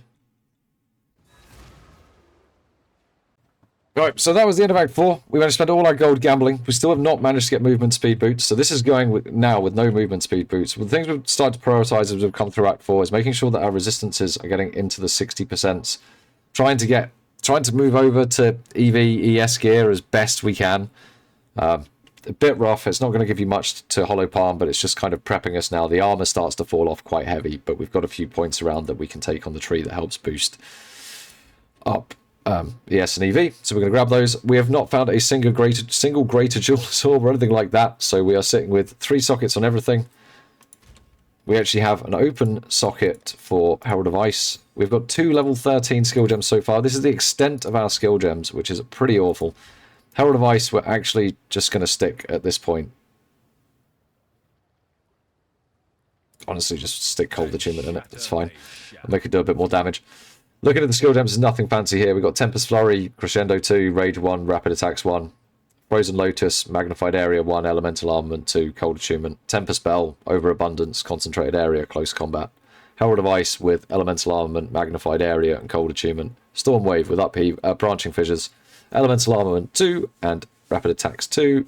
Right, so that was the end of Act 4. We managed to spend all our gold gambling. We still have not managed to get movement speed boots, so this is going now with no movement speed boots. Well, the things we've started to prioritise as we've come through Act 4 is making sure that our resistances are getting into the 60%. Trying to move over to EV, ES gear as best we can. A bit rough. It's not going to give you much to Hollow Palm, but it's just kind of prepping us now. The armor starts to fall off quite heavy, but we've got a few points around that we can take on the tree that helps boost up ES and EV. So we're going to grab those. We have not found a single greater jeweler's orb or anything like that, so we are sitting with 3 sockets on everything. We actually have an open socket for Herald of Ice. We've got 2 level 13 skill gems so far. This is the extent of our skill gems, which is pretty awful. Herald of Ice, we're actually just going to stick at this point. Honestly, just stick Cold Attunement in it. It's fine. I'll make it do a bit more damage. Looking at the skill gems, there's nothing fancy here. We've got Tempest Flurry, Crescendo 2, Rage 1, Rapid Attacks 1, Frozen Lotus, Magnified Area 1, Elemental Armament 2, Cold Attunement, Tempest Bell, Overabundance, Concentrated Area, Close Combat, Herald of Ice with Elemental Armament, Magnified Area, and Cold Attunement, Storm Wave with Upheave, Branching Fissures, Elemental Armament 2, and Rapid Attacks 2,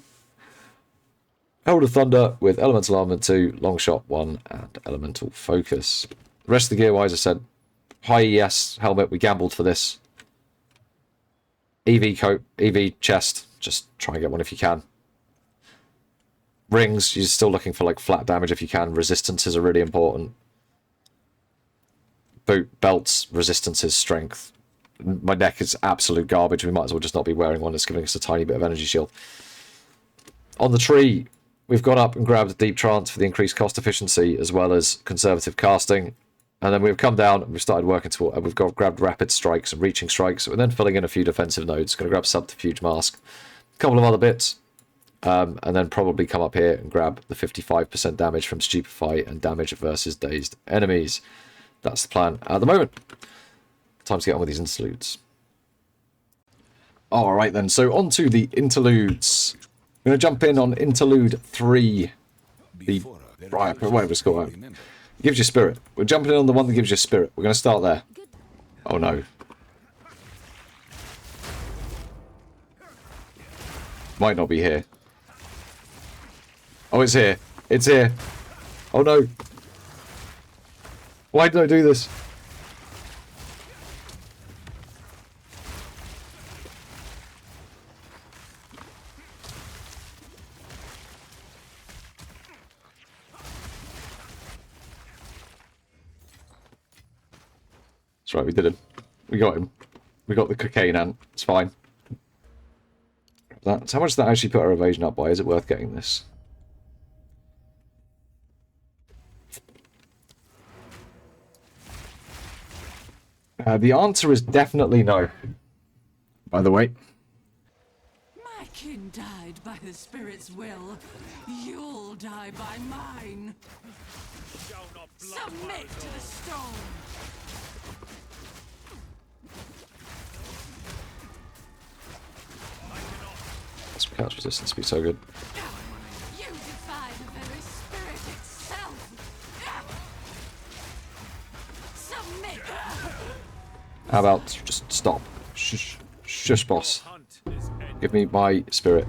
Herald of Thunder with Elemental Armament 2, Long Shot 1, and Elemental Focus. The rest of the gear-wise, I said, high ES helmet, we gambled for this. EV coat, EV chest, just try and get one if you can. Rings, you're still looking for like flat damage if you can. Resistances are really important. Boot, belts, resistances, strength. My neck is absolute garbage. We might as well just not be wearing one. It's giving us a tiny bit of energy shield. On the tree, we've gone up and grabbed a Deep Trance for the increased cost efficiency as well as conservative casting. And then we've come down and we've started working toward, we've grabbed rapid strikes and reaching strikes. We're then filling in a few defensive nodes. Going to grab Subterfuge Mask, a couple of other bits, and then probably come up here and grab the 55% damage from Stupefy and damage versus dazed enemies. That's the plan at the moment. Time to get on with these interludes. Alright then, so on to the interludes. I'm going to jump in on Interlude 3. Right, whatever it's called. Gives you spirit. We're jumping in on the one that gives you spirit. We're going to start there. Oh no. Might not be here. Oh, it's here. It's here. Oh no. Why did I do this? That's right, we did him. We got him. We got the cocaine ant. It's fine. That's how much does that actually put our evasion up by? Is it worth getting this? The answer is definitely no. By the way. My kin died by the spirit's will. You'll die by mine. Submit to the stone. Supercut's resistance would be so good. You defy the very spirit itself. Submit. How about just stop? Shush, boss. Give me my spirit.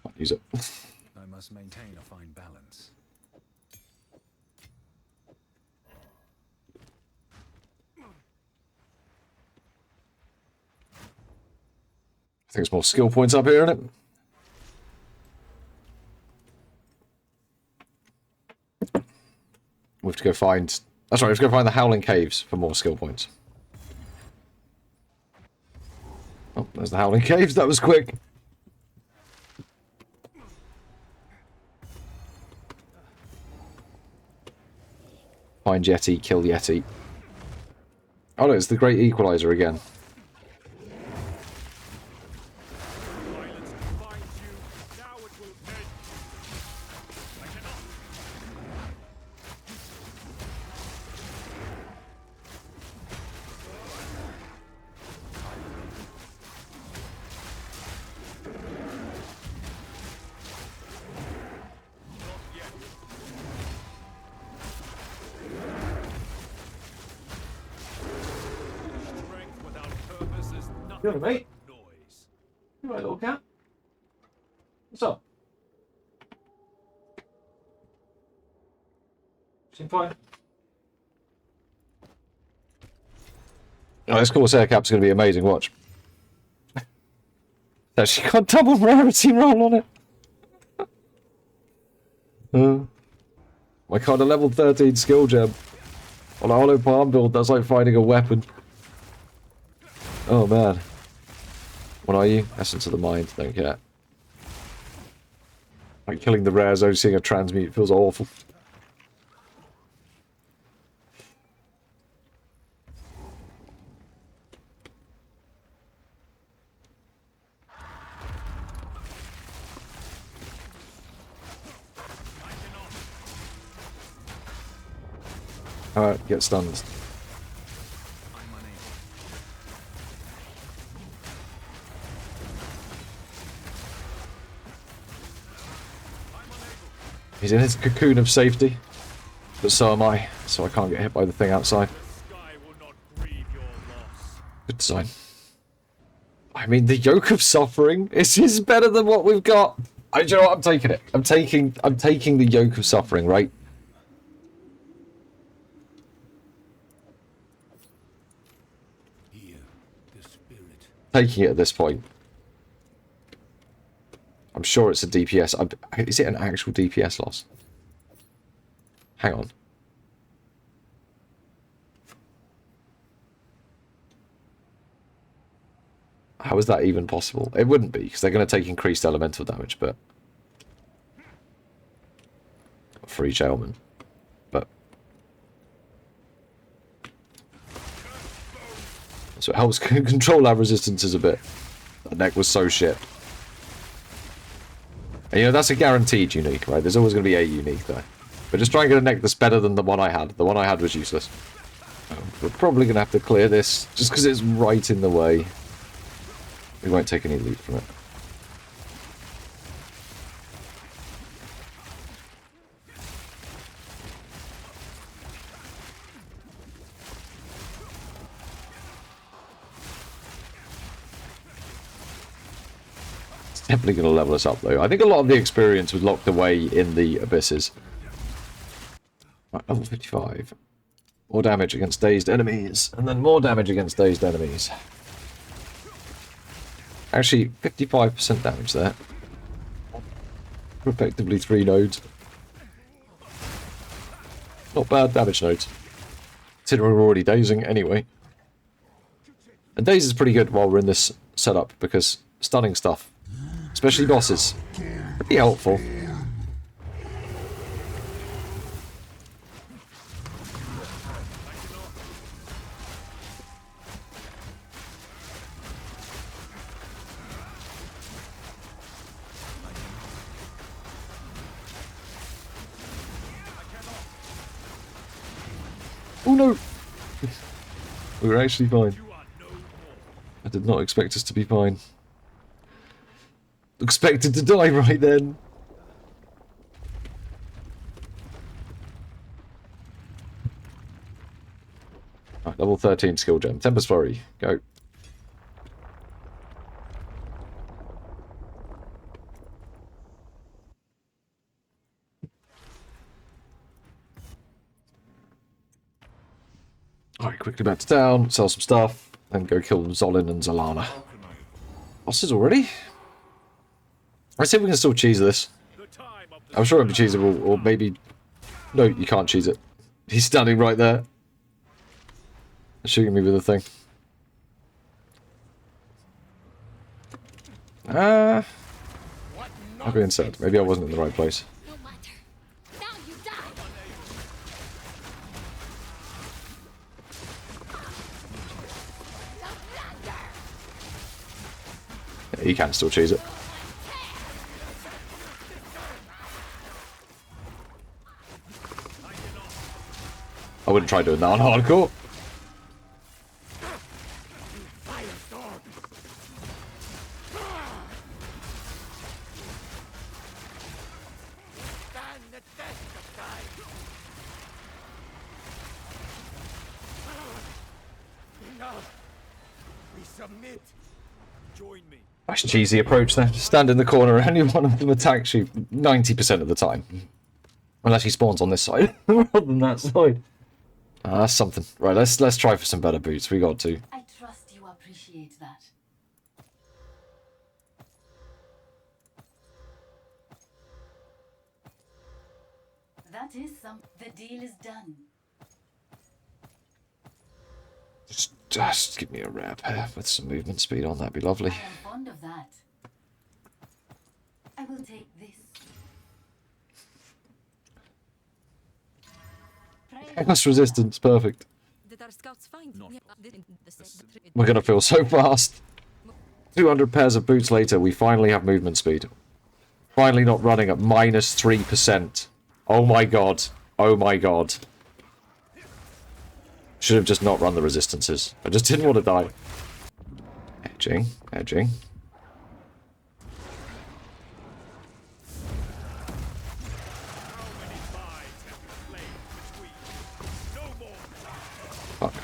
I'll use it. I must maintain a fine balance. I think it's more skill points up here, isn't it? We have to go find... That's right, we have to go find the Howling Caves for more skill points. Oh, there's the Howling Caves. That was quick. Find Yeti, kill Yeti. Oh no, it's the Great Equalizer again. You alright, mate? You alright, little cat? What's up? Seem fine? Oh, this Corsair cap's going to be amazing, watch. Actually got double rarity roll on it. My kind of level 13 skill gem on a Hollow Palm build, that's like finding a weapon. Oh man. What are you? Essence of the Mind, don't care. Like killing the rare zone, seeing a transmute feels awful. Alright, get stunned. He's in his cocoon of safety, but so am I, so I can't get hit by the thing outside. Good design. I mean, the Yoke of Suffering is better than what we've got. Do you know what? I'm taking it. I'm taking the Yoke of Suffering, right? Taking it at this point. I'm sure it's a DPS. Is it an actual DPS loss? Hang on. How is that even possible? It wouldn't be, because they're going to take increased elemental damage, but... for each ailment. But... so it helps control our resistances a bit. That neck was so shit. And, you know, that's a guaranteed unique, right? There's always going to be a unique there. But just try and get a neck that's better than the one I had. The one I had was useless. We're probably going to have to clear this, just because it's right in the way. We won't take any loot from it. Definitely going to level us up, though. I think a lot of the experience was locked away in the abysses. Right, level 55. More damage against dazed enemies, and then more damage against dazed enemies. Actually, 55% damage there. Effectively 3 nodes. Not bad damage nodes. Considering we're already dazing anyway. And daze is pretty good while we're in this setup, because stunning stuff, especially bosses, pretty helpful. Oh no! We were actually fine. I did not expect us to be fine. Expected to die right then. Right, level 13 skill gem. Tempest Flurry. Go. Alright, quickly back to town, sell some stuff, then go kill Zolin and Zalana. Bosses already? I see if we can still cheese this. I'm sure it'll be cheesable, or maybe... No, you can't cheese it. He's standing right there. Shooting me with a thing. I've been sad. Maybe I wasn't in the right place. Yeah, you can still cheese it. I wouldn't try doing that on hardcore. Nice cheesy approach there. Just stand in the corner and only one of them attacks you 90% of the time. Unless he spawns on this side rather than that side. That's something. Right, let's try for some better boots. We got to. I trust you appreciate that. That is the deal is done. Just give me a rare pair with some movement speed on. That'd be lovely. I am fond of that. I will take this. Sekhemas resistance, perfect. We're gonna feel so fast. 200 pairs of boots later, we finally have movement speed. Finally not running at -3%. Oh my god. Oh my god. Should have just not run the resistances. I just didn't want to die. Edging, edging. Fuck.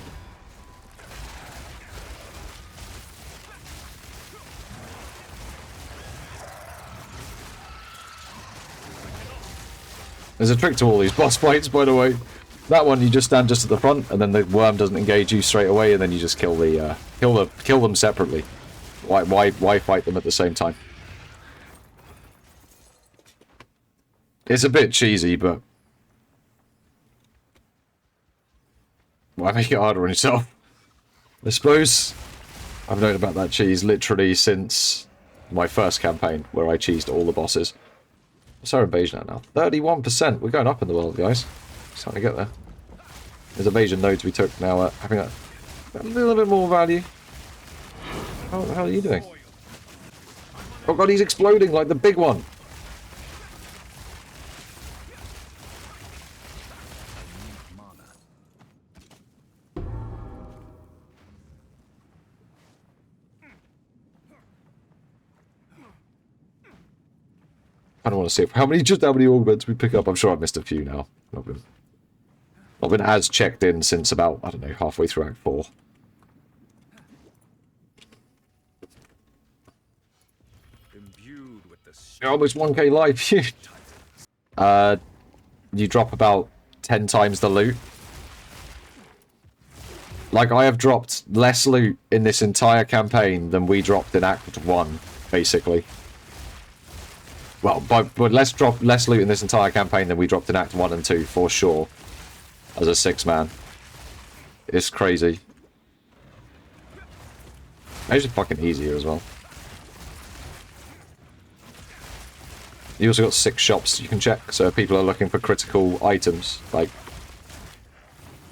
There's a trick to all these boss fights, by the way. That one, you just stand just at the front, and then the worm doesn't engage you straight away, and then you just kill them separately. Why fight them at the same time? It's a bit cheesy, but why make it harder on yourself? I suppose I've known about that cheese literally since my first campaign, where I cheesed all the bosses. What's our invasion at now? 31%. We're going up in the world, guys. Starting to get there. There's evasion nodes we took now having a little bit more value. How the hell are you doing? Oh god, he's exploding like the big one. I don't want to see how many augments we pick up. I'm sure I've missed a few now. Not been as checked in since about, I don't know, halfway through Act 4. Imbue You're almost 1k life. You drop about 10 times the loot. Like, I have dropped less loot in this entire campaign than we dropped in Act 1, basically. Well, but less loot in this entire campaign than we dropped in Act 1 and 2, for sure. As a 6-man. It's crazy. It's just fucking easier as well. You also got 6 shops you can check, so if people are looking for critical items, like,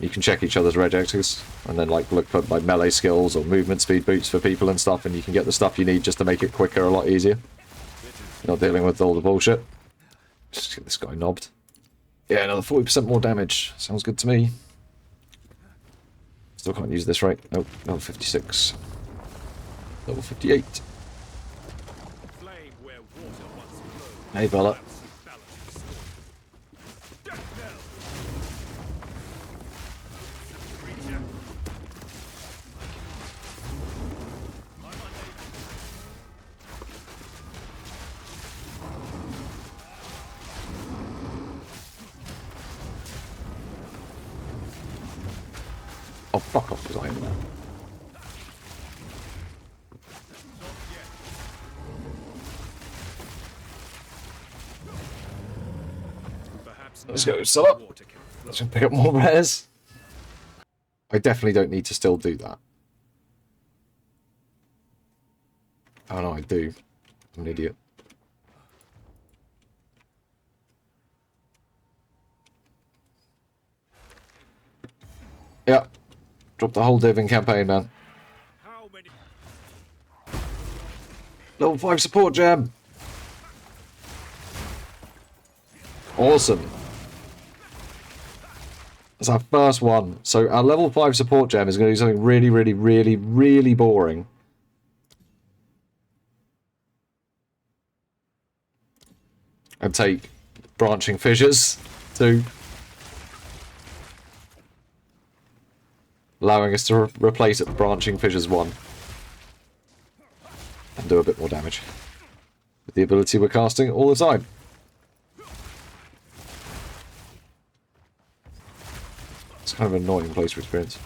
you can check each other's regexes, and then like look for like melee skills or movement speed boots for people and stuff, and you can get the stuff you need just to make it quicker, a lot easier. You're not dealing with all the bullshit. Just get this guy knobbed. Yeah, another 40% more damage. Sounds good to me. Still can't use this, right? Nope, level 56. Level 58. Hey, Bella. Oh, fuck off, because I am there. Let's go, sell up. Let's pick up more rares. I definitely don't need to still do that. Oh no, I do. I'm an idiot. Yeah. Drop the whole div in campaign, man. Level 5 support gem. Awesome. That's our first one. So our level 5 support gem is going to do something really, really, really, really boring. And take branching fissures too. Allowing us to replace it branching fissures 1. And do a bit more damage. With the ability we're casting all the time. It's kind of an annoying place for experience.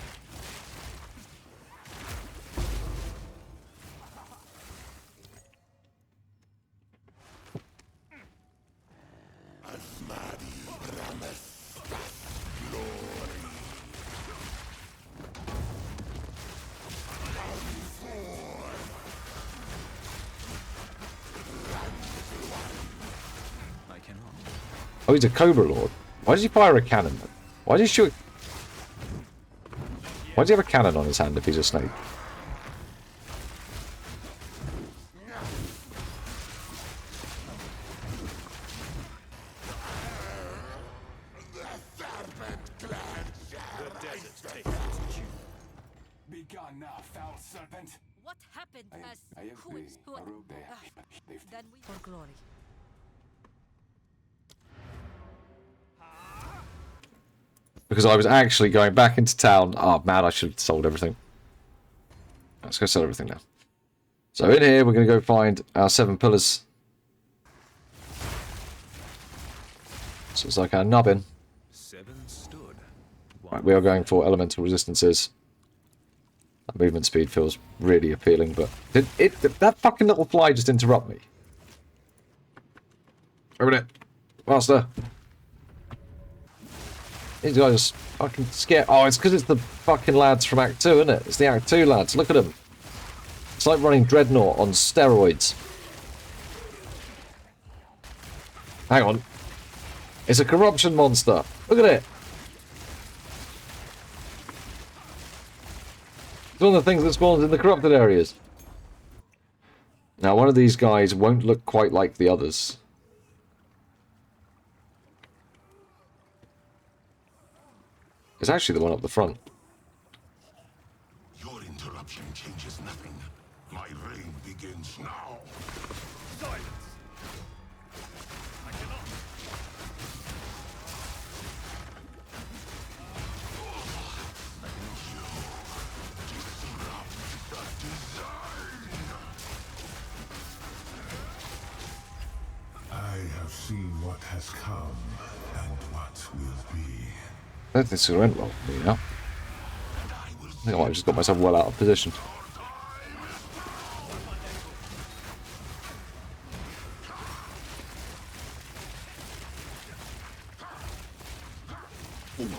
Oh, he's a Cobra Lord. Why does he fire a cannon? Why does he shoot? Why does he have a cannon on his hand if he's a snake? Begone now, foul serpent. What happened as who then we for glory. Because I was actually going back into town. Oh man, I should have sold everything. Let's go sell everything now. So in here, we're going to go find our 7 pillars. So it's like our nubbin. Right, we are going for elemental resistances. That movement speed feels really appealing, but did that fucking little fly just interrupt me? Open it, master. These guys are fucking scared. Oh, it's because it's the fucking lads from Act 2, isn't it? It's the Act 2 lads. Look at them. It's like running Dreadnought on steroids. Hang on. It's a corruption monster. Look at it. It's one of the things that spawns in the corrupted areas. Now, one of these guys won't look quite like the others. It's actually the one up the front. Your interruption changes nothing. My reign begins now. Silence! I cannot. have seen what has come and what will be. I don't think this went well for me now. I think I might have just got myself well out of position.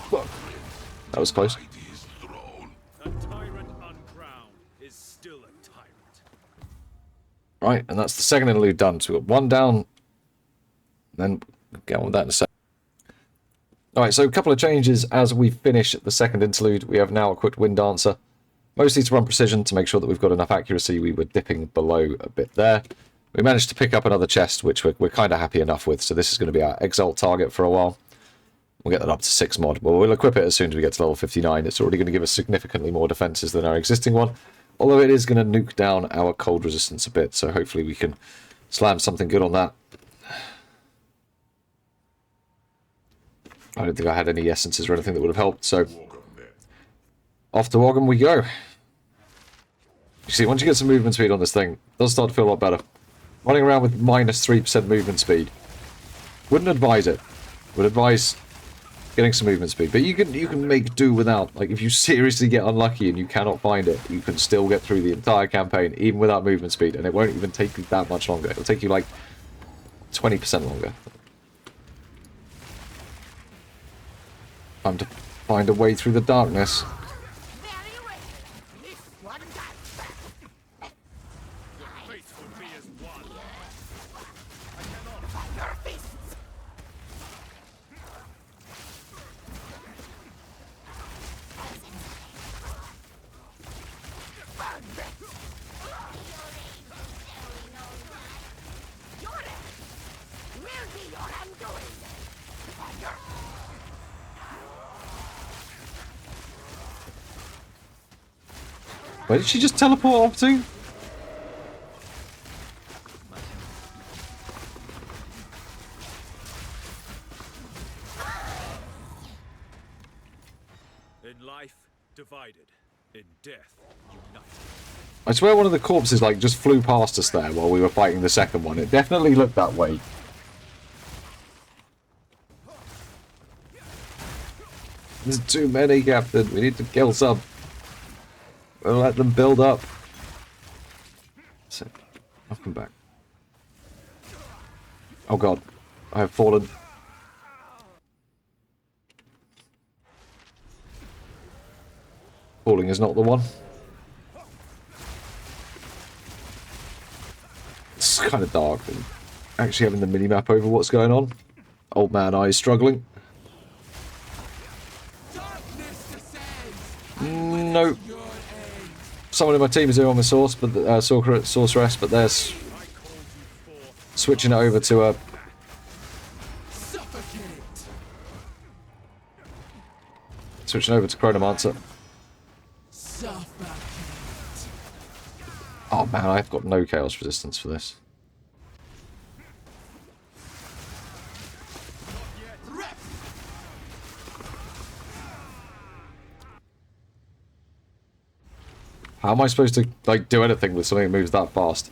Fuck. That was close. A tyrant uncrowned is still a tyrant. Right, and that's the second interlude done. So we've got one down. Then get on with that in a second. Alright, so a couple of changes as we finish the second interlude. We have now equipped Wind Dancer. Mostly to run precision to make sure that we've got enough accuracy. We were dipping below a bit there. We managed to pick up another chest, which we're kind of happy enough with. So this is going to be our Exalt target for a while. We'll get that up to 6 mod. Well, we'll equip it as soon as we get to level 59. It's already going to give us significantly more defenses than our existing one. Although it is going to nuke down our cold resistance a bit. So hopefully we can slam something good on that. I don't think I had any essences or anything that would have helped. So off to Ogham we go. You see, once you get some movement speed on this thing, it does start to feel a lot better. Running around with minus 3% movement speed. Wouldn't advise it. Would advise getting some movement speed, but you can make do without. Like, if you seriously get unlucky and you cannot find it, you can still get through the entire campaign even without movement speed, and it won't even take you that much longer. It'll take you like 20% longer. Time to find a way through the darkness. Where did she just teleport off to? In life, divided. In death, united. I swear one of the corpses like just flew past us there while we were fighting the second one. It definitely looked that way. There's too many, Captain. We need to kill some. We'll let them build up. So, I'll come back. Oh god. I have fallen. Falling is not the one. It's kind of dark. And actually having the mini-map over what's going on. Old man eyes struggling. Nope. Someone in my team is here on the source, but sorceress, but they're switching it over to a. Switching over to Chronomancer. Oh man, I've got no chaos resistance for this. How am I supposed to like do anything with something that moves that fast?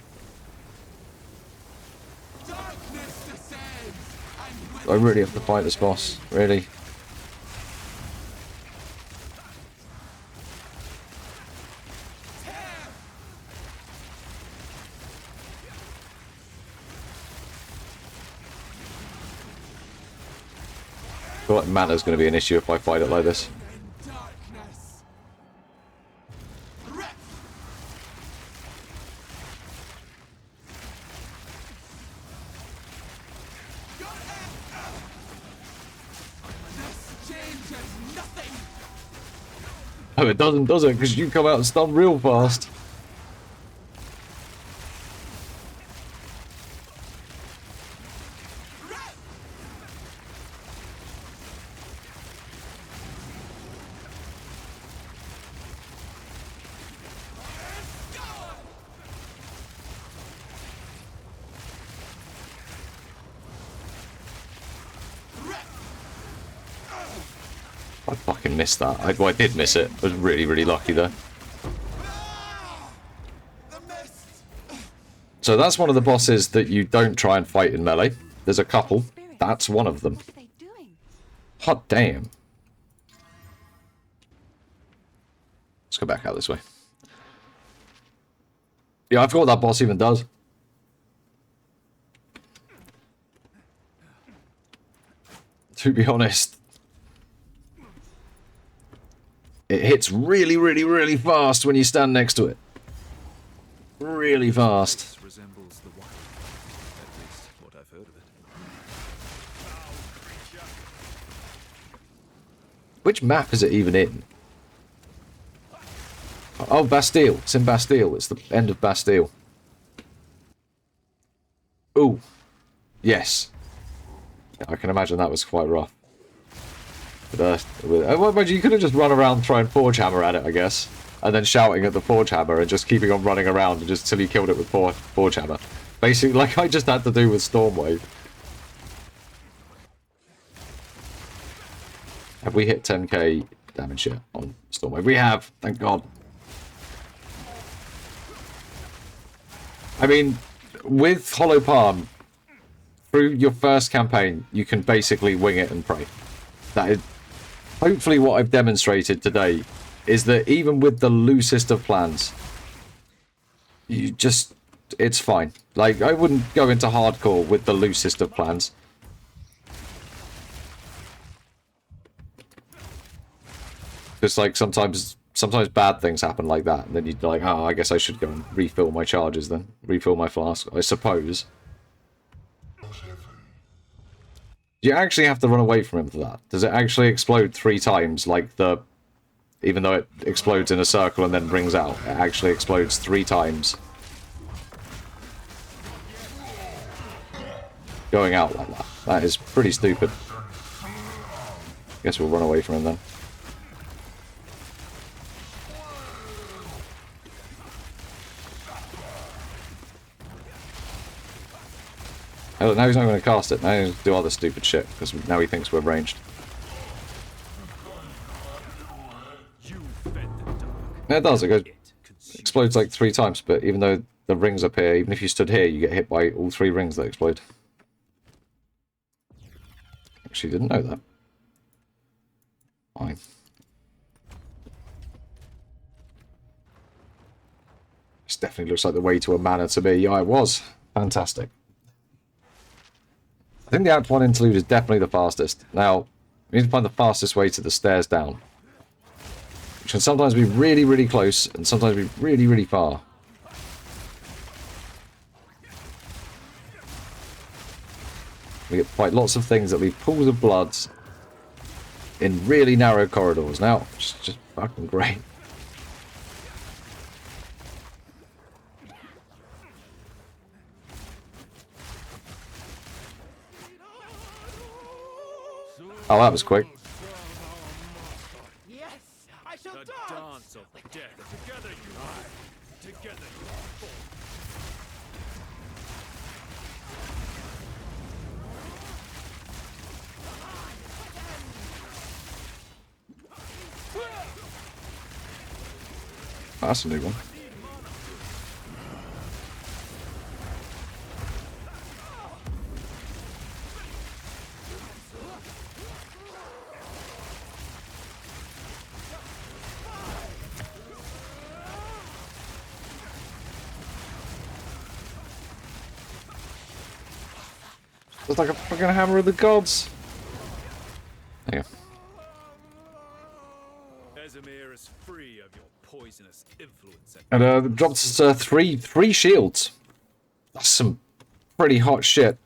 I really have to fight this boss, really. I feel like mana's going to be an issue if I fight it like this. Oh, it doesn't, does it? Because you come out and stun real fast. I fucking missed that. I did miss it. I was really, really lucky there. So that's one of the bosses that you don't try and fight in melee. There's a couple. That's one of them. What are they doing? Hot damn. Let's go back out this way. Yeah, I forgot what that boss even does. To be honest. It hits really, really, really fast when you stand next to it. Really fast. This resembles the wild. At least what I've heard of it. Which map is it even in? Oh, Bastille. It's in Bastille. It's the end of Bastille. Ooh. Yes. I can imagine that was quite rough. But, you could have just run around throwing Forge Hammer at it, I guess. And then shouting at the Forge Hammer and just keeping on running around just until you killed it with Forge Hammer. Basically, like I just had to do with Stormwave. Have we hit 10k damage yet on Stormwave? We have, thank God. I mean, with Hollow Palm, through your first campaign, you can basically wing it and pray. That is hopefully what I've demonstrated today, is that even with the loosest of plans, you just, it's fine. Like, I wouldn't go into hardcore with the loosest of plans. Just like sometimes bad things happen like that, and then you're like, oh, I guess I should go and refill my charges then. Refill my flask, I suppose. Do you actually have to run away from him for that? Does it actually explode 3 times, like the... Even though it explodes in a circle and then rings out, it actually explodes 3 times. Going out like that. That is pretty stupid. Guess we'll run away from him then. Oh, now he's not going to cast it. Now he's going to do other stupid shit, because now he thinks we're ranged. Yeah, it does. It goes, explodes like 3 times, but even though the rings appear, even if you stood here, you get hit by all 3 rings that explode. Actually, didn't know that. Fine. This definitely looks like the way to a manor to me. Yeah, it was. Fantastic. I think the Act 1 interlude is definitely the fastest. Now, we need to find the fastest way to the stairs down. Which can sometimes be really, really close, and sometimes be really, really far. We get to fight lots of things that leave pools of blood in really narrow corridors. Now, it's just fucking great. Oh, that was quick. Yes, I shall dance of death. Together you lie. Together you fall. That's a new one. It's like a fucking hammer of the gods. There you go. Ezimir is free of your poisonous influence. And dropped us three shields. That's some pretty hot shit.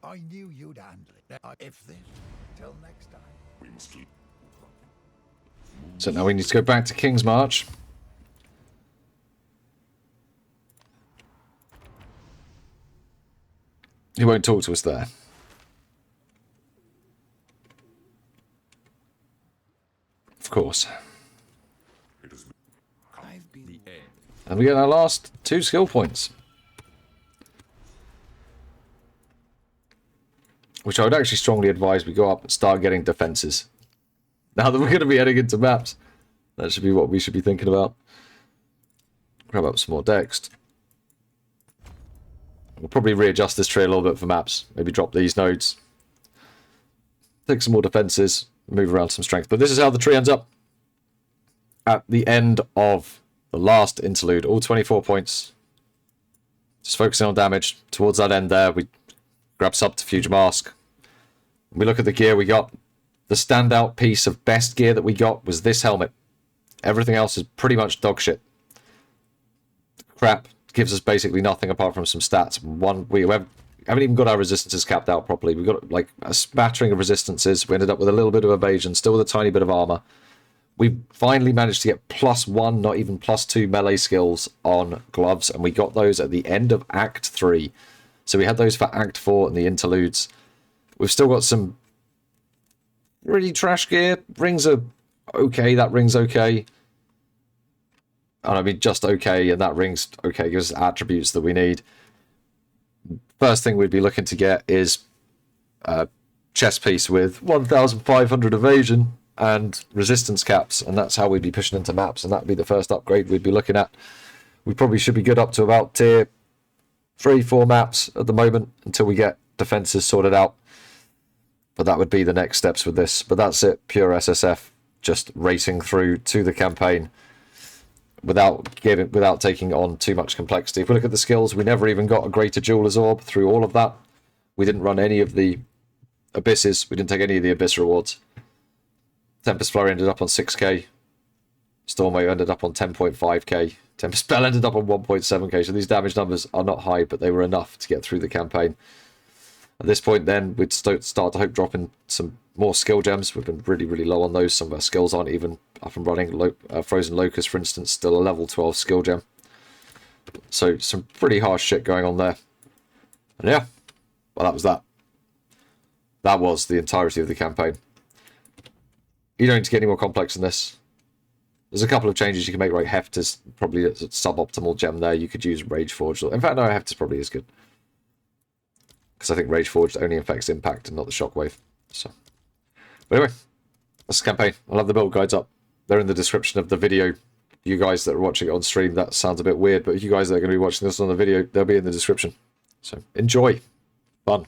I knew you'd handle it. If this, till next time. So now we need to go back to King's March. He won't talk to us there. Of course. And we get our last 2 skill points. Which I would actually strongly advise we go up and start getting defenses. Now that we're going to be heading into maps That should be what we should be thinking about. Grab up some more decks. We'll probably readjust this tree a little bit for maps. Maybe drop these nodes. Take some more defenses. Move around some strength. But this is how the tree ends up. At the end of the last interlude. All 24 points. Just focusing on damage. Towards that end there, we grab Subterfuge Mask. We look at the gear we got. The standout piece of best gear that we got was this helmet. Everything else is pretty much dog shit. Crap gives us basically nothing apart from some stats. We haven't even got our resistances capped out properly. We've got like a smattering of resistances. We ended up with a little bit of evasion, still with a tiny bit of armor. We finally managed to get +1, not even +2 melee skills on gloves, and we got those at the end of Act 3. So we had those for Act 4 and the interludes. We've still got some really trash gear. Rings are okay, that ring's okay. And I mean just okay, and that ring's okay, gives us attributes that we need. First thing we'd be looking to get is a chest piece with 1,500 evasion and resistance caps, and that's how we'd be pushing into maps, and that'd be the first upgrade we'd be looking at. We probably should be good up to about tier 3-4 maps at the moment until we get defenses sorted out. But that would be the next steps with this. But that's it, pure SSF, just racing through to the campaign without taking on too much complexity. If we look at the skills, we never even got a Greater Jeweler's Orb through all of that. We didn't run any of the Abysses. We didn't take any of the Abyss rewards. Tempest Flurry ended up on 6k. Stormwave ended up on 10.5k. Tempest Spell ended up on 1.7k. So these damage numbers are not high, but they were enough to get through the campaign. At this point then, we'd start to hope dropping some more skill gems. We've been really, really low on those. Some of our skills aren't even up and running. Frozen Locust, for instance, still a level 12 skill gem. So some pretty harsh shit going on there. And yeah, well, that was that. That was the entirety of the campaign. You don't need to get any more complex than this. There's a couple of changes you can make, right? Heft is probably a suboptimal gem there. You could use Rage Forged. In fact, no, Heft is probably as good. Because I think Rage Forged only affects impact and not the shockwave. So, but anyway, that's the campaign. I'll have the build guides up. They're in the description of the video. You guys that are watching it on stream, that sounds a bit weird, but you guys that are going to be watching this on the video, they'll be in the description. So, enjoy. Fun.